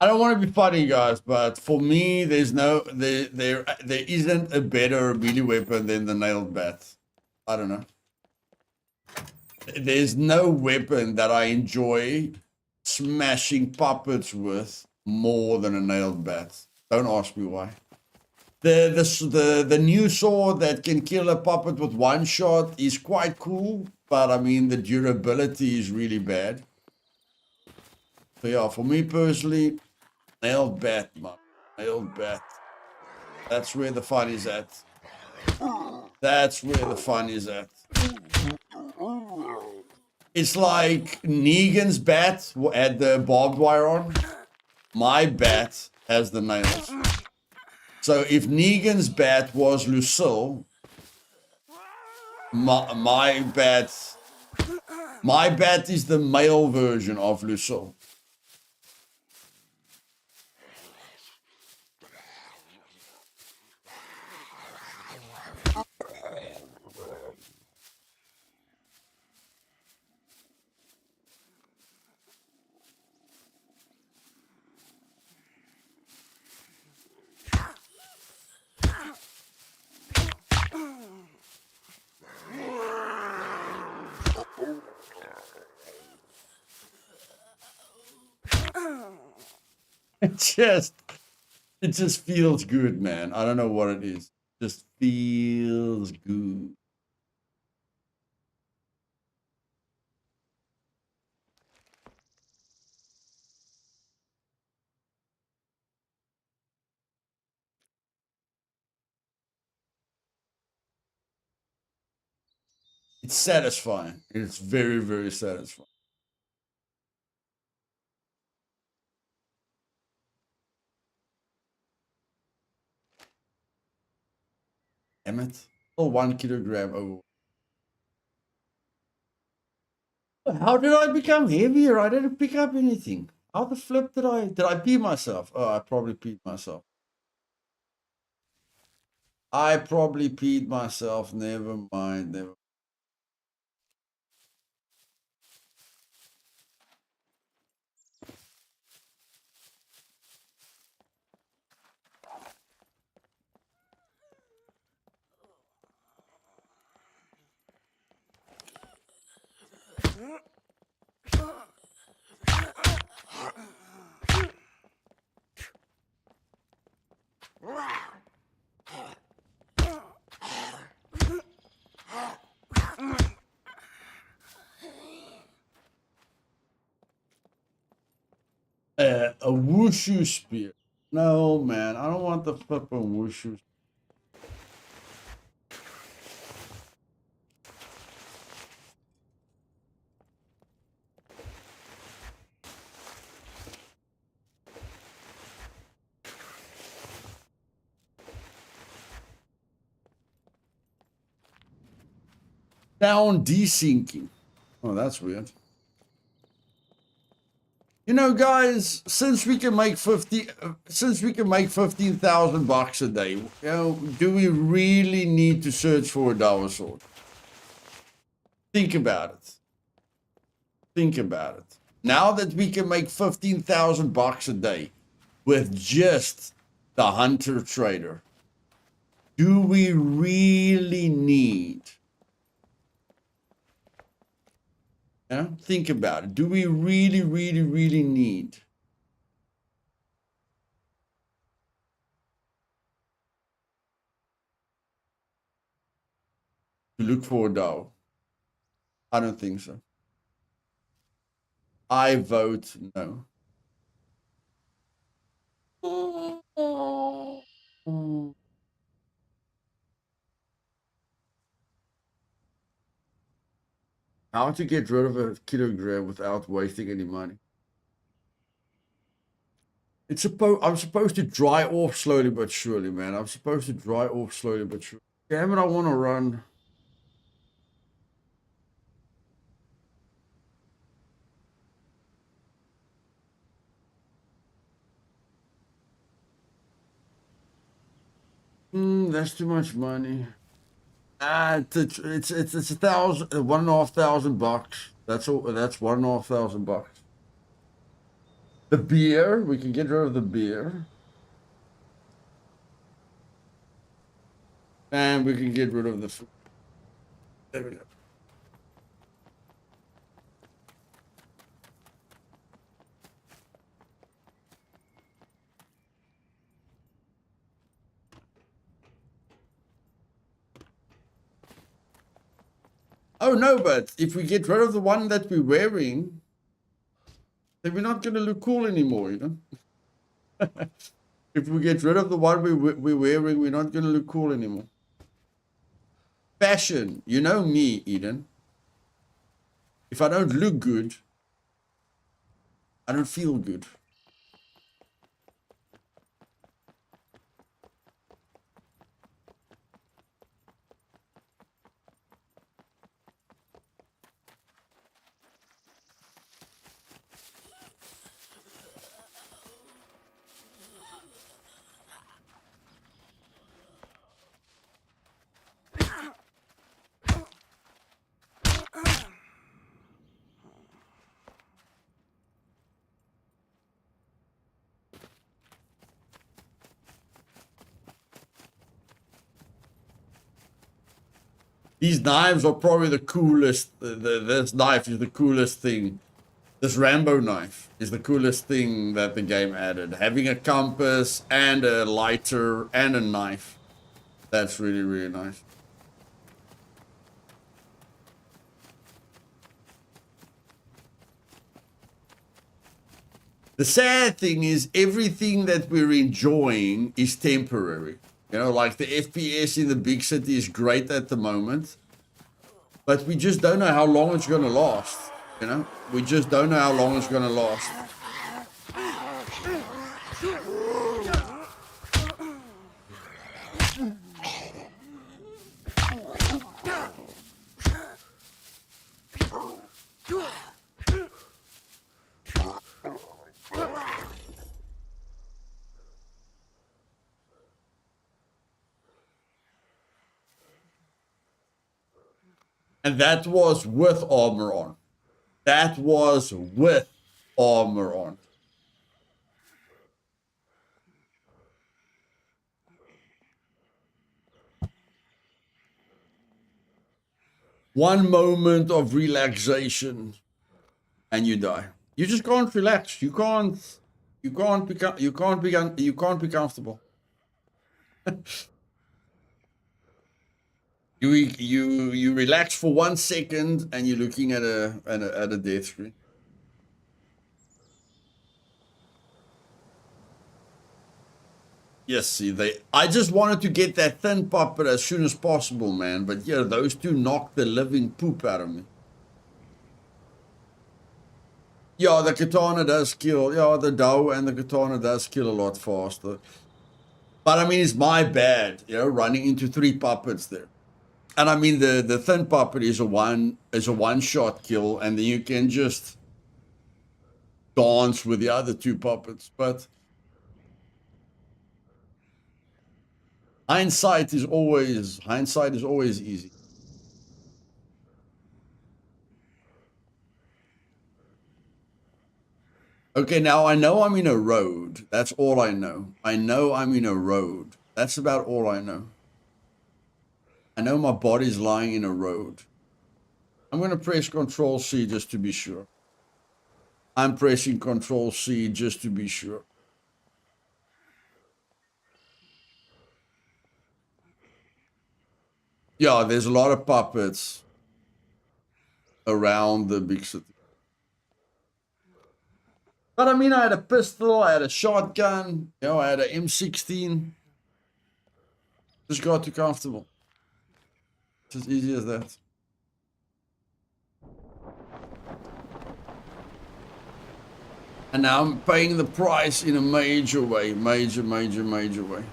I don't want to be funny, guys, but for me, there isn't a better melee weapon than the nailed bat. I don't know. There's no weapon that I enjoy smashing puppets with more than a nailed bat. Don't ask me why. The new sword that can kill a puppet with one shot is quite cool, but I mean the durability is really bad. So yeah, for me personally, nailed bat, man. Nailed bat. That's where the fun is at. That's where the fun is at. It's like Negan's bat had the barbed wire on. My bat has the nails. So if Negan's bat was Lucille, my bat is the male version of Lucille. It just feels good, man. I don't know what it is. It just feels good. It's satisfying. It's very, very satisfying. Damn it. Oh, 1 kilogram. Oh. How did I become heavier? I didn't pick up anything. How the flip did I pee myself? Oh, I probably peed myself. I probably peed myself. Never mind. Never. A wushu spear. No, man. I don't want the flipping wushu. Down desyncing. Oh, that's weird. You know, guys, since we can make 15,000 bucks a day, you know, do we really need to search for a Dawa sword? Think about it. Think about it. Now that we can make 15,000 bucks a day with just the hunter trader, do we really need? Yeah, think about it. Do we really, really, really need to look for a DAO? I don't think so. I vote no. How to get rid of a kilogram without wasting any money? I'm supposed to dry off slowly but surely, man. I'm supposed to dry off slowly but surely. Damn it, I want to run. That's too much money. It's 1,500 bucks. That's all. That's 1,500 bucks. The beer, we can get rid of the beer. And we can get rid of the food. There we go. Oh no, but if we get rid of the one that we're wearing, then we're not going to look cool anymore, you know? If we get rid of the one we're wearing, we're not going to look cool anymore. Fashion. You know me, Eden. If I don't look good, I don't feel good. These knives are probably the coolest. This knife is the coolest thing. This Rambo knife is the coolest thing that the game added. Having a compass and a lighter and a knife. That's really, really nice. The sad thing is everything that we're enjoying is temporary. You know, like the FPS in the big city is great at the moment, but we just don't know how long it's going to last. You know, we just don't know how long it's going to last. And that was with armor on. That was with armor on. One moment of relaxation and you die. You just can't relax. You can't be comfortable. You relax for 1 second and you're looking at a death screen. Yes, see, I just wanted to get that thin puppet as soon as possible, man. But yeah, those two knocked the living poop out of me. Yeah, the katana does kill. Yeah, the Dao and the katana does kill a lot faster. But I mean, it's my bad, you know, running into 3 puppets there. And I mean, the thin puppet is a one-shot kill, and then you can just dance with the other 2 puppets. But hindsight is always easy. Okay, now I know I'm in a road. That's all I know. I know I'm in a road. That's about all I know. I know my body's lying in a road. I'm going to press Control C just to be sure. I'm pressing Control C just to be sure. Yeah, there's a lot of puppets around the big city. But I mean, I had a pistol, I had a shotgun, you know, I had an M16. Just got too comfortable. It's as easy as that. And now I'm paying the price in a major way. Major way.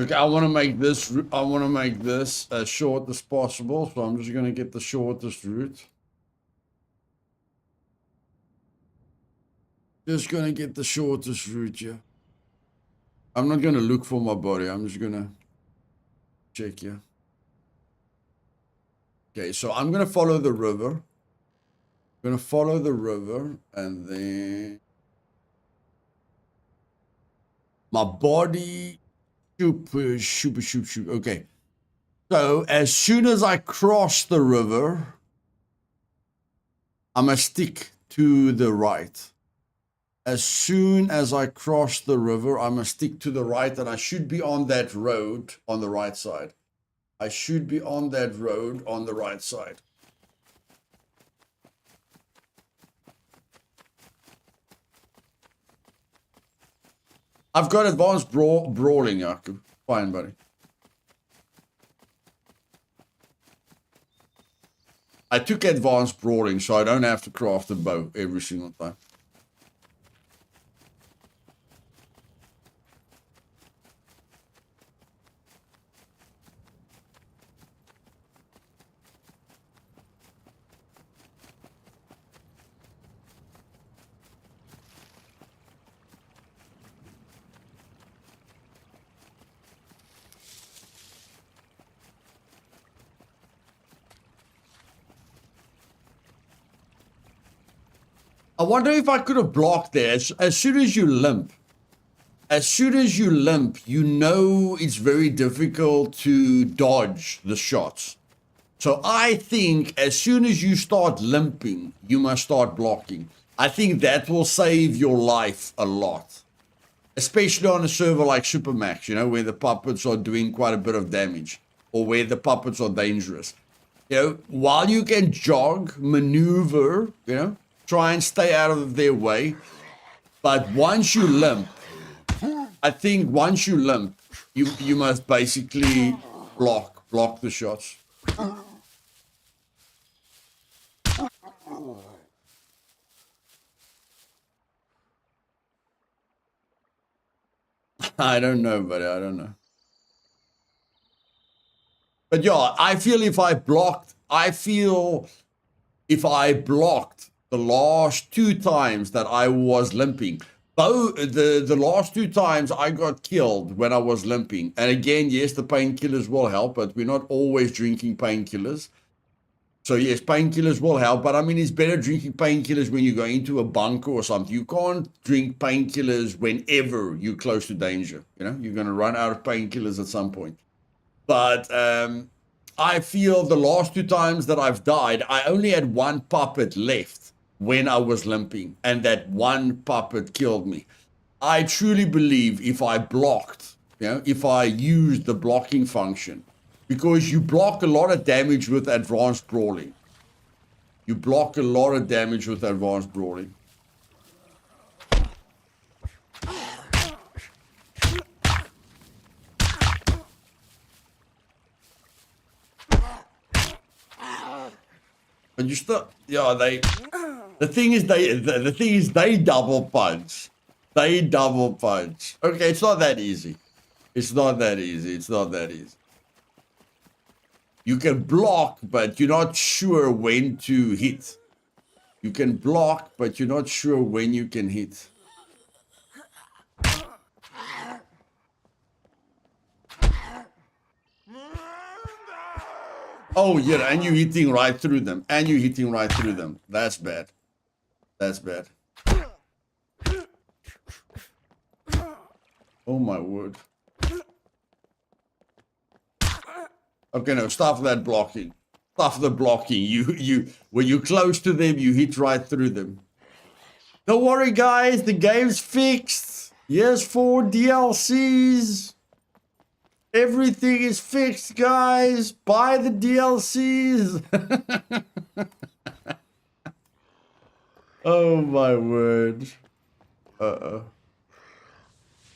Okay, I want to make this. I want to make this as short as possible, so I'm just going to get the shortest route. Just going to get the shortest route here. I'm not going to look for my body. I'm just going to check here. Okay, so I'm going to follow the river. I'm going to follow the river, and then my body. Shoop. Okay. So as soon as I cross the river, I'm going to stick to the right. As soon as I cross the river, I'm going to stick to the right, and I should be on that road on the right side. I should be on that road on the right side. I've got advanced brawling, Jakub. Fine, buddy. I took advanced brawling, so I don't have to craft a bow every single time. I wonder if I could have blocked there. As soon as you limp, you know it's very difficult to dodge the shots. So I think as soon as you start limping, you must start blocking. I think that will save your life a lot. Especially on a server like Supermax, you know, where the puppets are doing quite a bit of damage. Or where the puppets are dangerous. You know, while you can jog, maneuver, you know, try and stay out of their way. But once you limp, I think once you limp, you must basically block the shots. I don't know, buddy. I don't know. But yeah, I feel if I blocked the last 2 times that I was limping, the last 2 times I got killed when I was limping. And again, yes, the painkillers will help, but we're not always drinking painkillers. So yes, painkillers will help, but I mean, it's better drinking painkillers when you go into a bunker or something. You can't drink painkillers whenever you're close to danger. You know, you're going to run out of painkillers at some point. But I feel the last 2 times that I've died, I only had 1 puppet left when I was limping, and that 1 puppet killed me. I truly believe if I blocked, you know, if I used the blocking function, because you block a lot of damage with advanced brawling. You block a lot of damage with advanced brawling. And you still, yeah, the thing is they double punch. They double punch. Okay, it's not that easy. It's not that easy. It's not that easy. You can block, but you're not sure when to hit. You can block, but you're not sure when you can hit. Oh, yeah, and you're hitting right through them. And you're hitting right through them. That's bad. That's bad. Oh, my word. Okay, no, stop that blocking. Stop the blocking. When you're close to them, you hit right through them. Don't worry, guys. The game's fixed. Yes, 4 DLCs. Everything is fixed, guys. Buy the DLCs. Oh, my word. Uh-oh.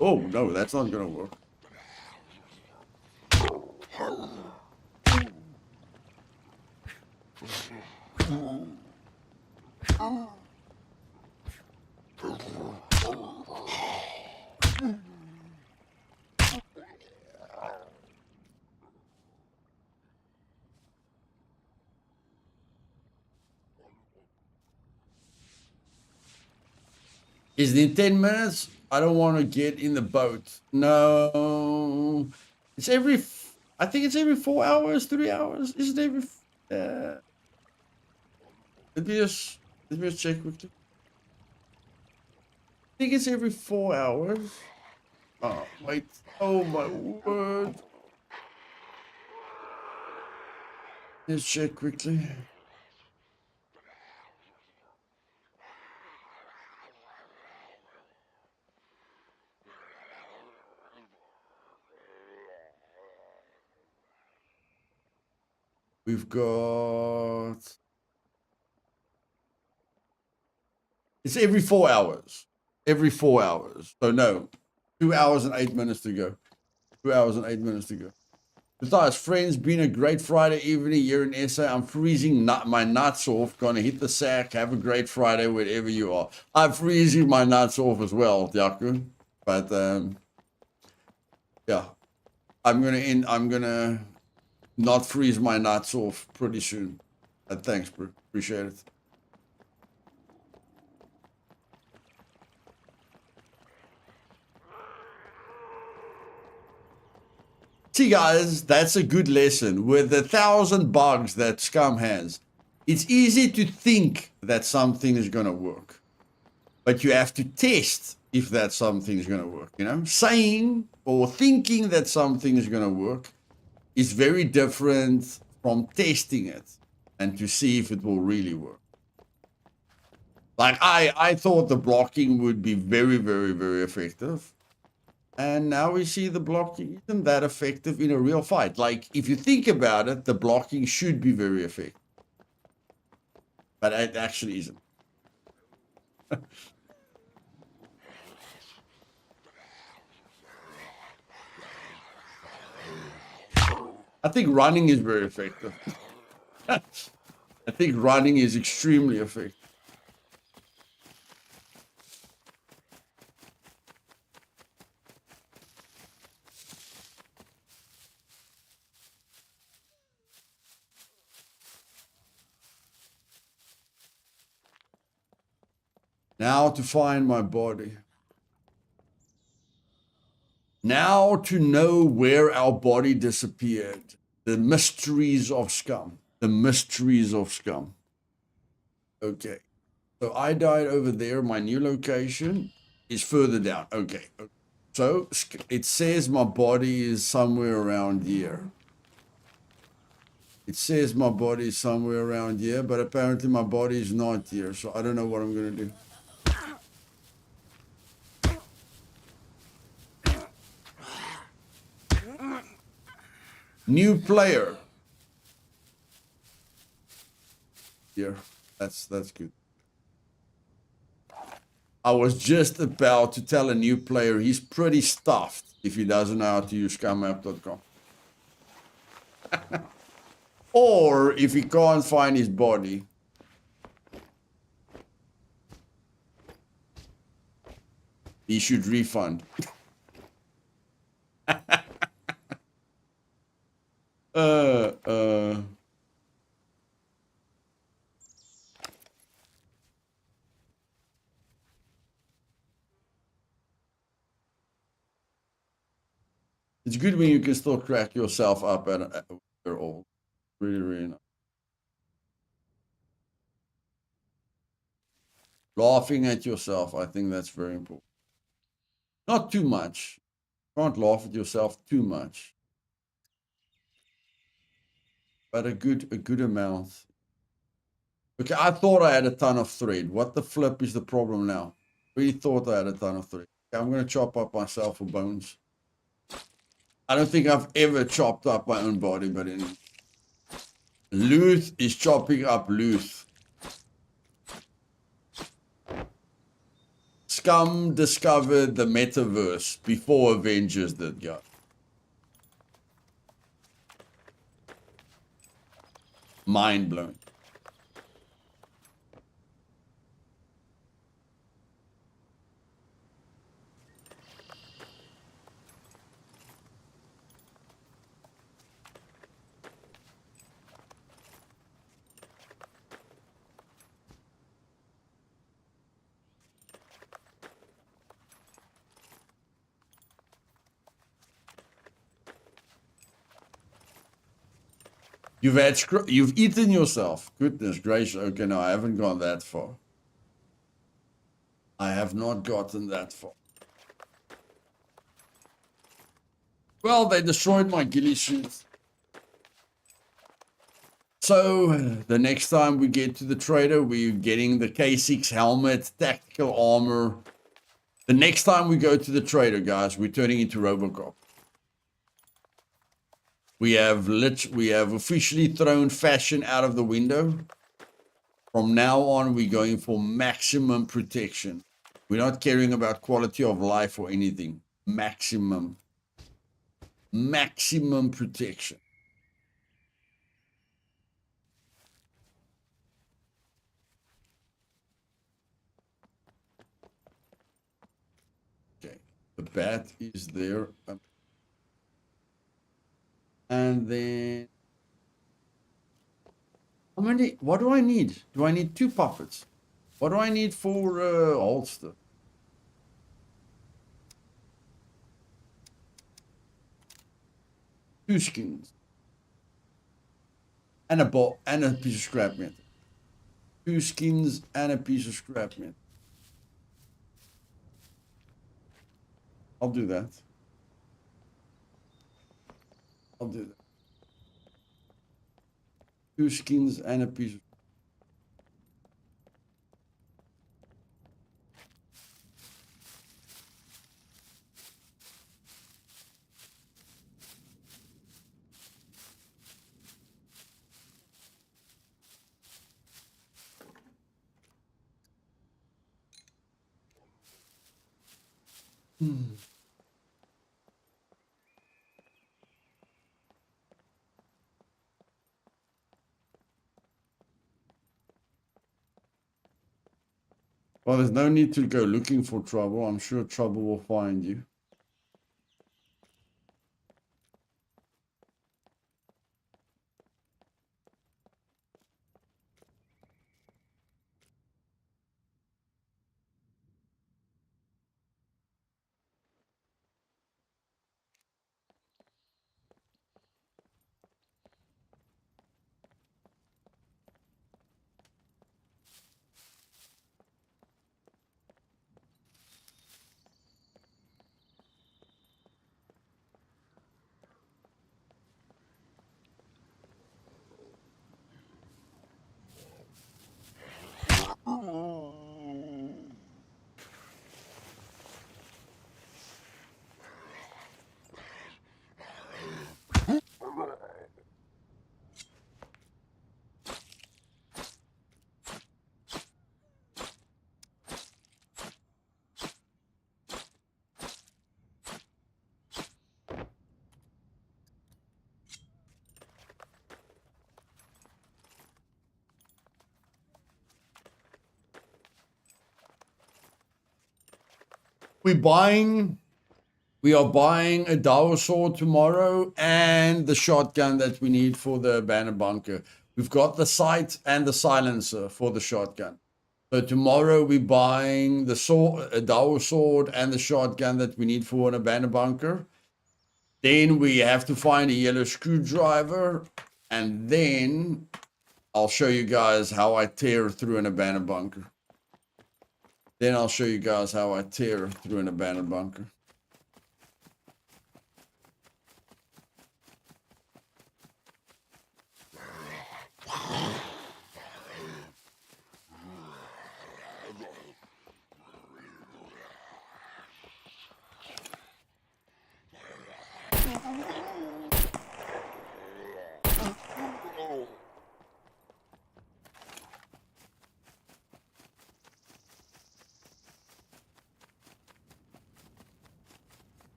Oh, no, that's not going to work. Is it in 10 minutes? I don't want to get in the boat. No. It's I think it's every 4 hours, 3 hours. Is it every, let me just check quickly. I think it's every 4 hours. Oh, wait. Oh, my word. Let's check quickly. We've got... It's every 4 hours. Every 4 hours. So no, 2 hours and 8 minutes to go. 2 hours and 8 minutes to go. Luthais, friends, been a great Friday evening here in SA. I'm freezing my nuts off. Gonna hit the sack. Have a great Friday wherever you are. I'm freezing my nuts off as well, Yaku. But yeah, I'm gonna not freeze my nuts off pretty soon. Thanks, bro. Appreciate it. See, guys, that's a good lesson. With 1,000 bugs that Scum has, it's easy to think that something is going to work. But you have to test if that something is going to work, you know? Saying or thinking that something is going to work is very different from testing it and to see if it will really work. Like, I thought the blocking would be very, very, very effective. And now we see the blocking isn't that effective in a real fight. Like, if you think about it, the blocking should be very effective. But it actually isn't. I think running is very effective. I think running is extremely effective. Now to find my body. Now to know where our body disappeared. The mysteries of Scum. The mysteries of Scum. Okay. So I died over there. My new location is further down. Okay. So it says my body is somewhere around here. It says my body is somewhere around here, but apparently my body is not here. So I don't know what I'm going to do. New player. Here. That's good. I was just about to tell a new player he's pretty stuffed if he doesn't know how to use scummap.com. Or if he can't find his body. He should refund. It's good when you can still crack yourself up at you're old. Really, really nice. Laughing at yourself, I think that's very important. Not too much. You can't laugh at yourself too much. But a good amount. Okay, I thought I had a ton of thread. What the flip is the problem now? Really thought I had a ton of thread. Okay, I'm going to chop up myself for bones. I don't think I've ever chopped up my own body, but anyway. Luth is chopping up Luth. Scum discovered the metaverse before Avengers did, yeah. Mind blowing. You've eaten yourself. Goodness gracious. Okay, no, I haven't gone that far. I have not gotten that far. Well, they destroyed my ghillie suit. So, the next time we get to the trader, we're getting the K6 helmet, tactical armor. The next time we go to the trader, guys, we're turning into Robocop. We have officially thrown fashion out of the window. From now on, we're going for maximum protection. We're not caring about quality of life or anything. Maximum protection. Okay, the bat is there. And then, how many, what do I need? Do I need 2 puppets? What do I need for holster? Two skins. And a ball and a piece of scrap metal. 2 skins and a piece of scrap metal. I'll do that. I'll do that. 2 skins and a piece of... Well, there's no need to go looking for trouble. I'm sure trouble will find you. We are buying a Dao sword tomorrow and the shotgun that we need for the abandoned bunker. We've got the sight and the silencer for the shotgun. So tomorrow we're buying the sword, a Dao sword and the shotgun that we need for an abandoned bunker. Then we have to find a yellow screwdriver, and then I'll show you guys how I tear through an abandoned bunker. Then I'll show you guys how I tear through an abandoned bunker.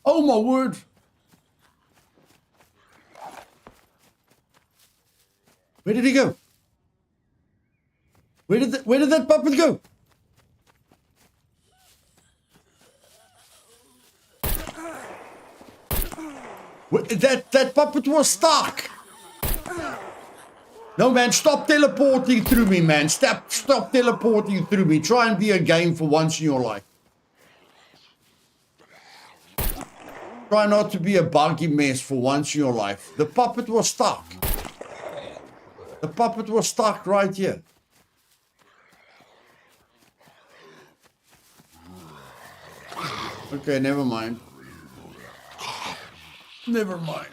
Oh my word! Where did he go? Where did that puppet go? That puppet was stuck. No, man, stop teleporting through me, man. Stop teleporting through me. Try and be a game for once in your life. Try not to be a buggy mess for once in your life. The puppet was stuck. The puppet was stuck right here. Okay, never mind. Never mind.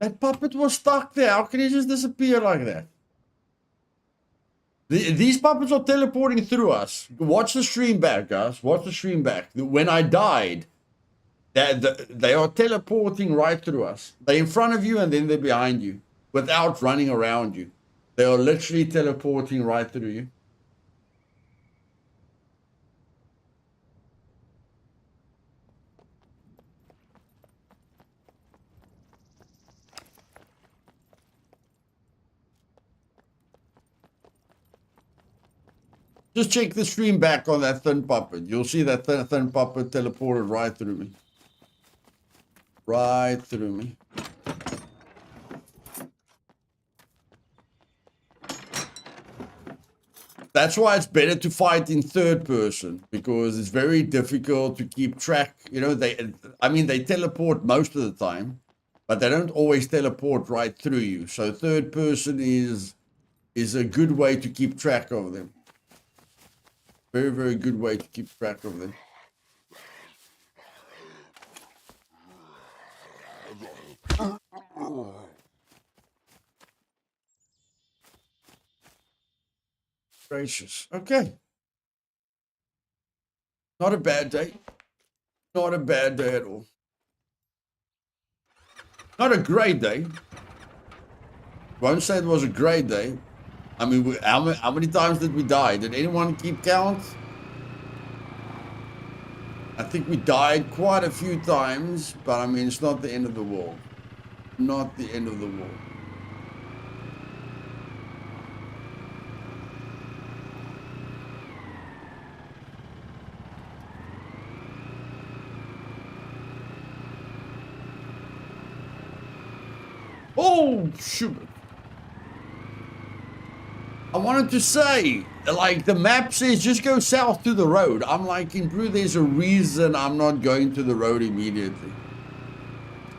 That puppet was stuck there. How can he just disappear like that? These puppets are teleporting through us. Watch the stream back, guys. Watch the stream back. When I died, they are teleporting right through us. They're in front of you and then they're behind you without running around you. They are literally teleporting right through you. Just check the stream back on that thin puppet. You'll see that thin puppet teleported right through me. Right through me. That's why it's better to fight in third person, because it's very difficult to keep track. You know, they teleport most of the time, but they don't always teleport right through you. So third person is a good way to keep track of them. Very, very good way to keep track of them. Gracious. Okay. Not a bad day. Not a bad day at all. Not a great day. Won't say it was a great day. I mean, how many times did we die? Did anyone keep count? I think we died quite a few times, but I mean, it's not the end of the world. Not the end of the world. Oh, shoot. I wanted to say, like, the map says just go south to the road. I'm like, in Brew, there's a reason I'm not going to the road immediately.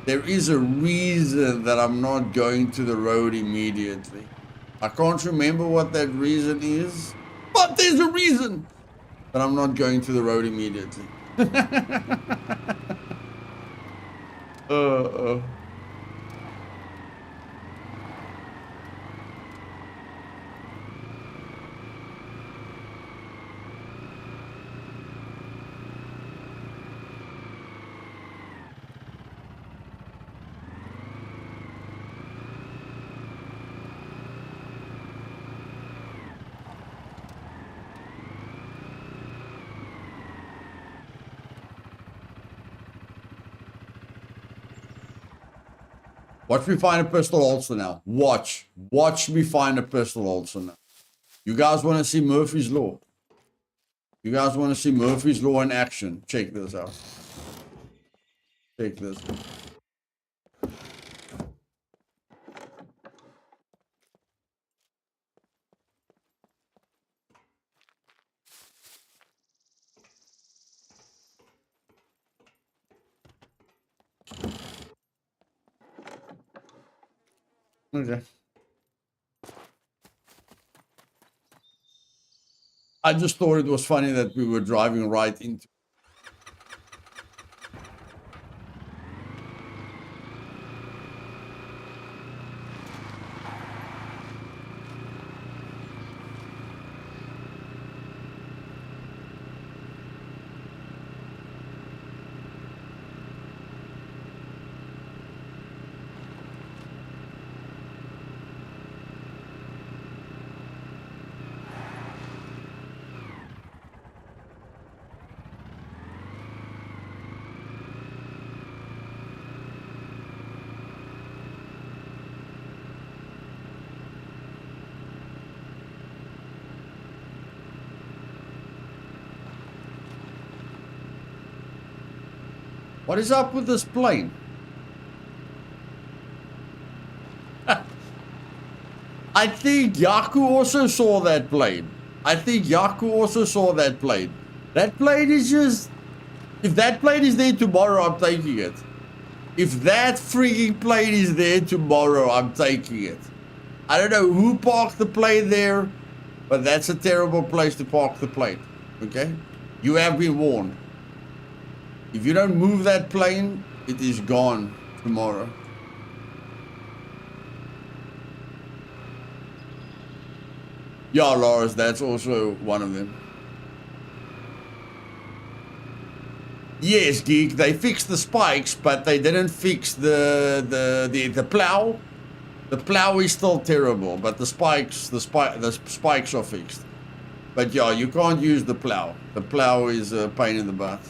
There is a reason that I'm not going to the road immediately. I can't remember what that reason is, but there's a reason that I'm not going to the road immediately. Watch me find a pistol also now. Watch me find a pistol also now. You guys want to see Murphy's Law? You guys want to see Murphy's Law in action? Check this out. Check this. Okay. I just thought it was funny that we were driving right into. What is up with this plane? I think Yaku also saw that plane. That plane is just... If that plane is there tomorrow, I'm taking it. If that freaking plane is there tomorrow, I'm taking it. I don't know who parked the plane there, but that's a terrible place to park the plane. Okay? You have been warned. If you don't move that plane, it is gone tomorrow. Yeah, Lars, that's also one of them. Yes, Geek, they fixed the spikes, but they didn't fix the plow. The plow is still terrible, but the spikes are fixed. But yeah, you can't use the plow. The plow is a pain in the butt.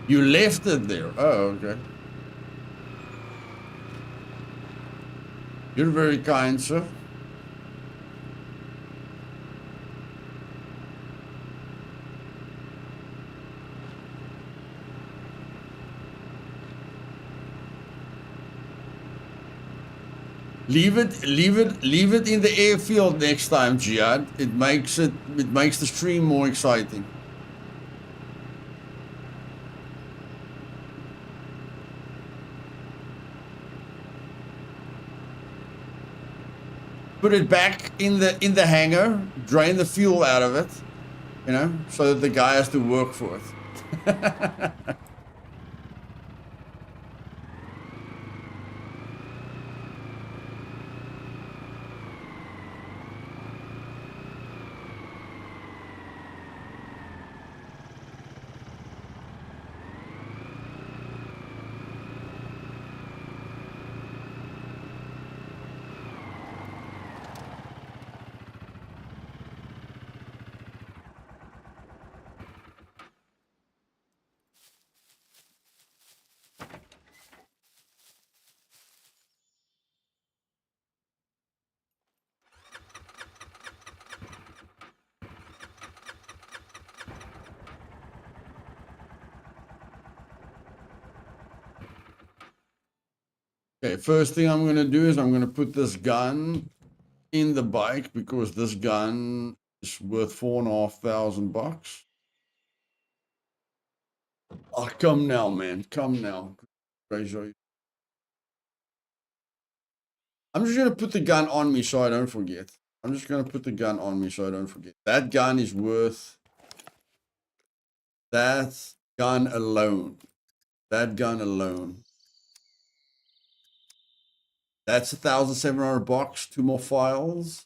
You left it there. Oh, okay. You're very kind, sir. Leave it in the airfield next time, Jihad. It makes the stream more exciting. Put it back in the hangar, drain the fuel out of it, you know, so that the guy has to work for it. Okay, first thing I'm gonna do is I'm gonna put this gun in the bike because this gun is worth $4,500. Oh, come now, man. Come now. I'm just gonna put the gun on me so I don't forget. That gun is worth that gun alone. That's $1,700. 2 more files.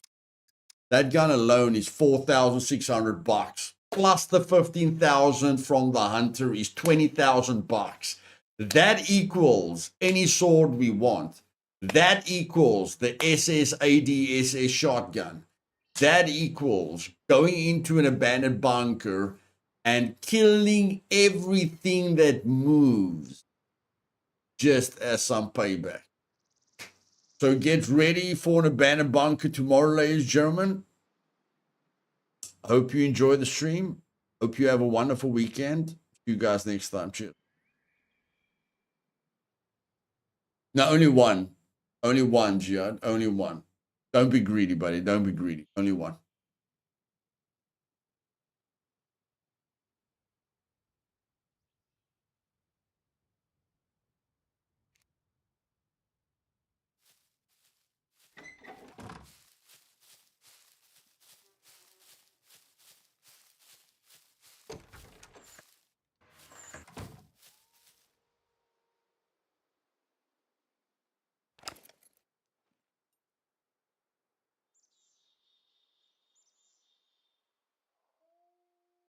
That gun alone is $4,600. Plus the 15,000 from the hunter is $20,000. That equals any sword we want. That equals the SS shotgun. That equals going into an abandoned bunker and killing everything that moves just as some payback. So get ready for an abandoned bunker tomorrow, ladies and gentlemen. Hope you enjoy the stream. Hope you have a wonderful weekend. See you guys next time. Cheers. No, only one. Only one, Jihad. Only one. Don't be greedy, buddy. Don't be greedy. Only one.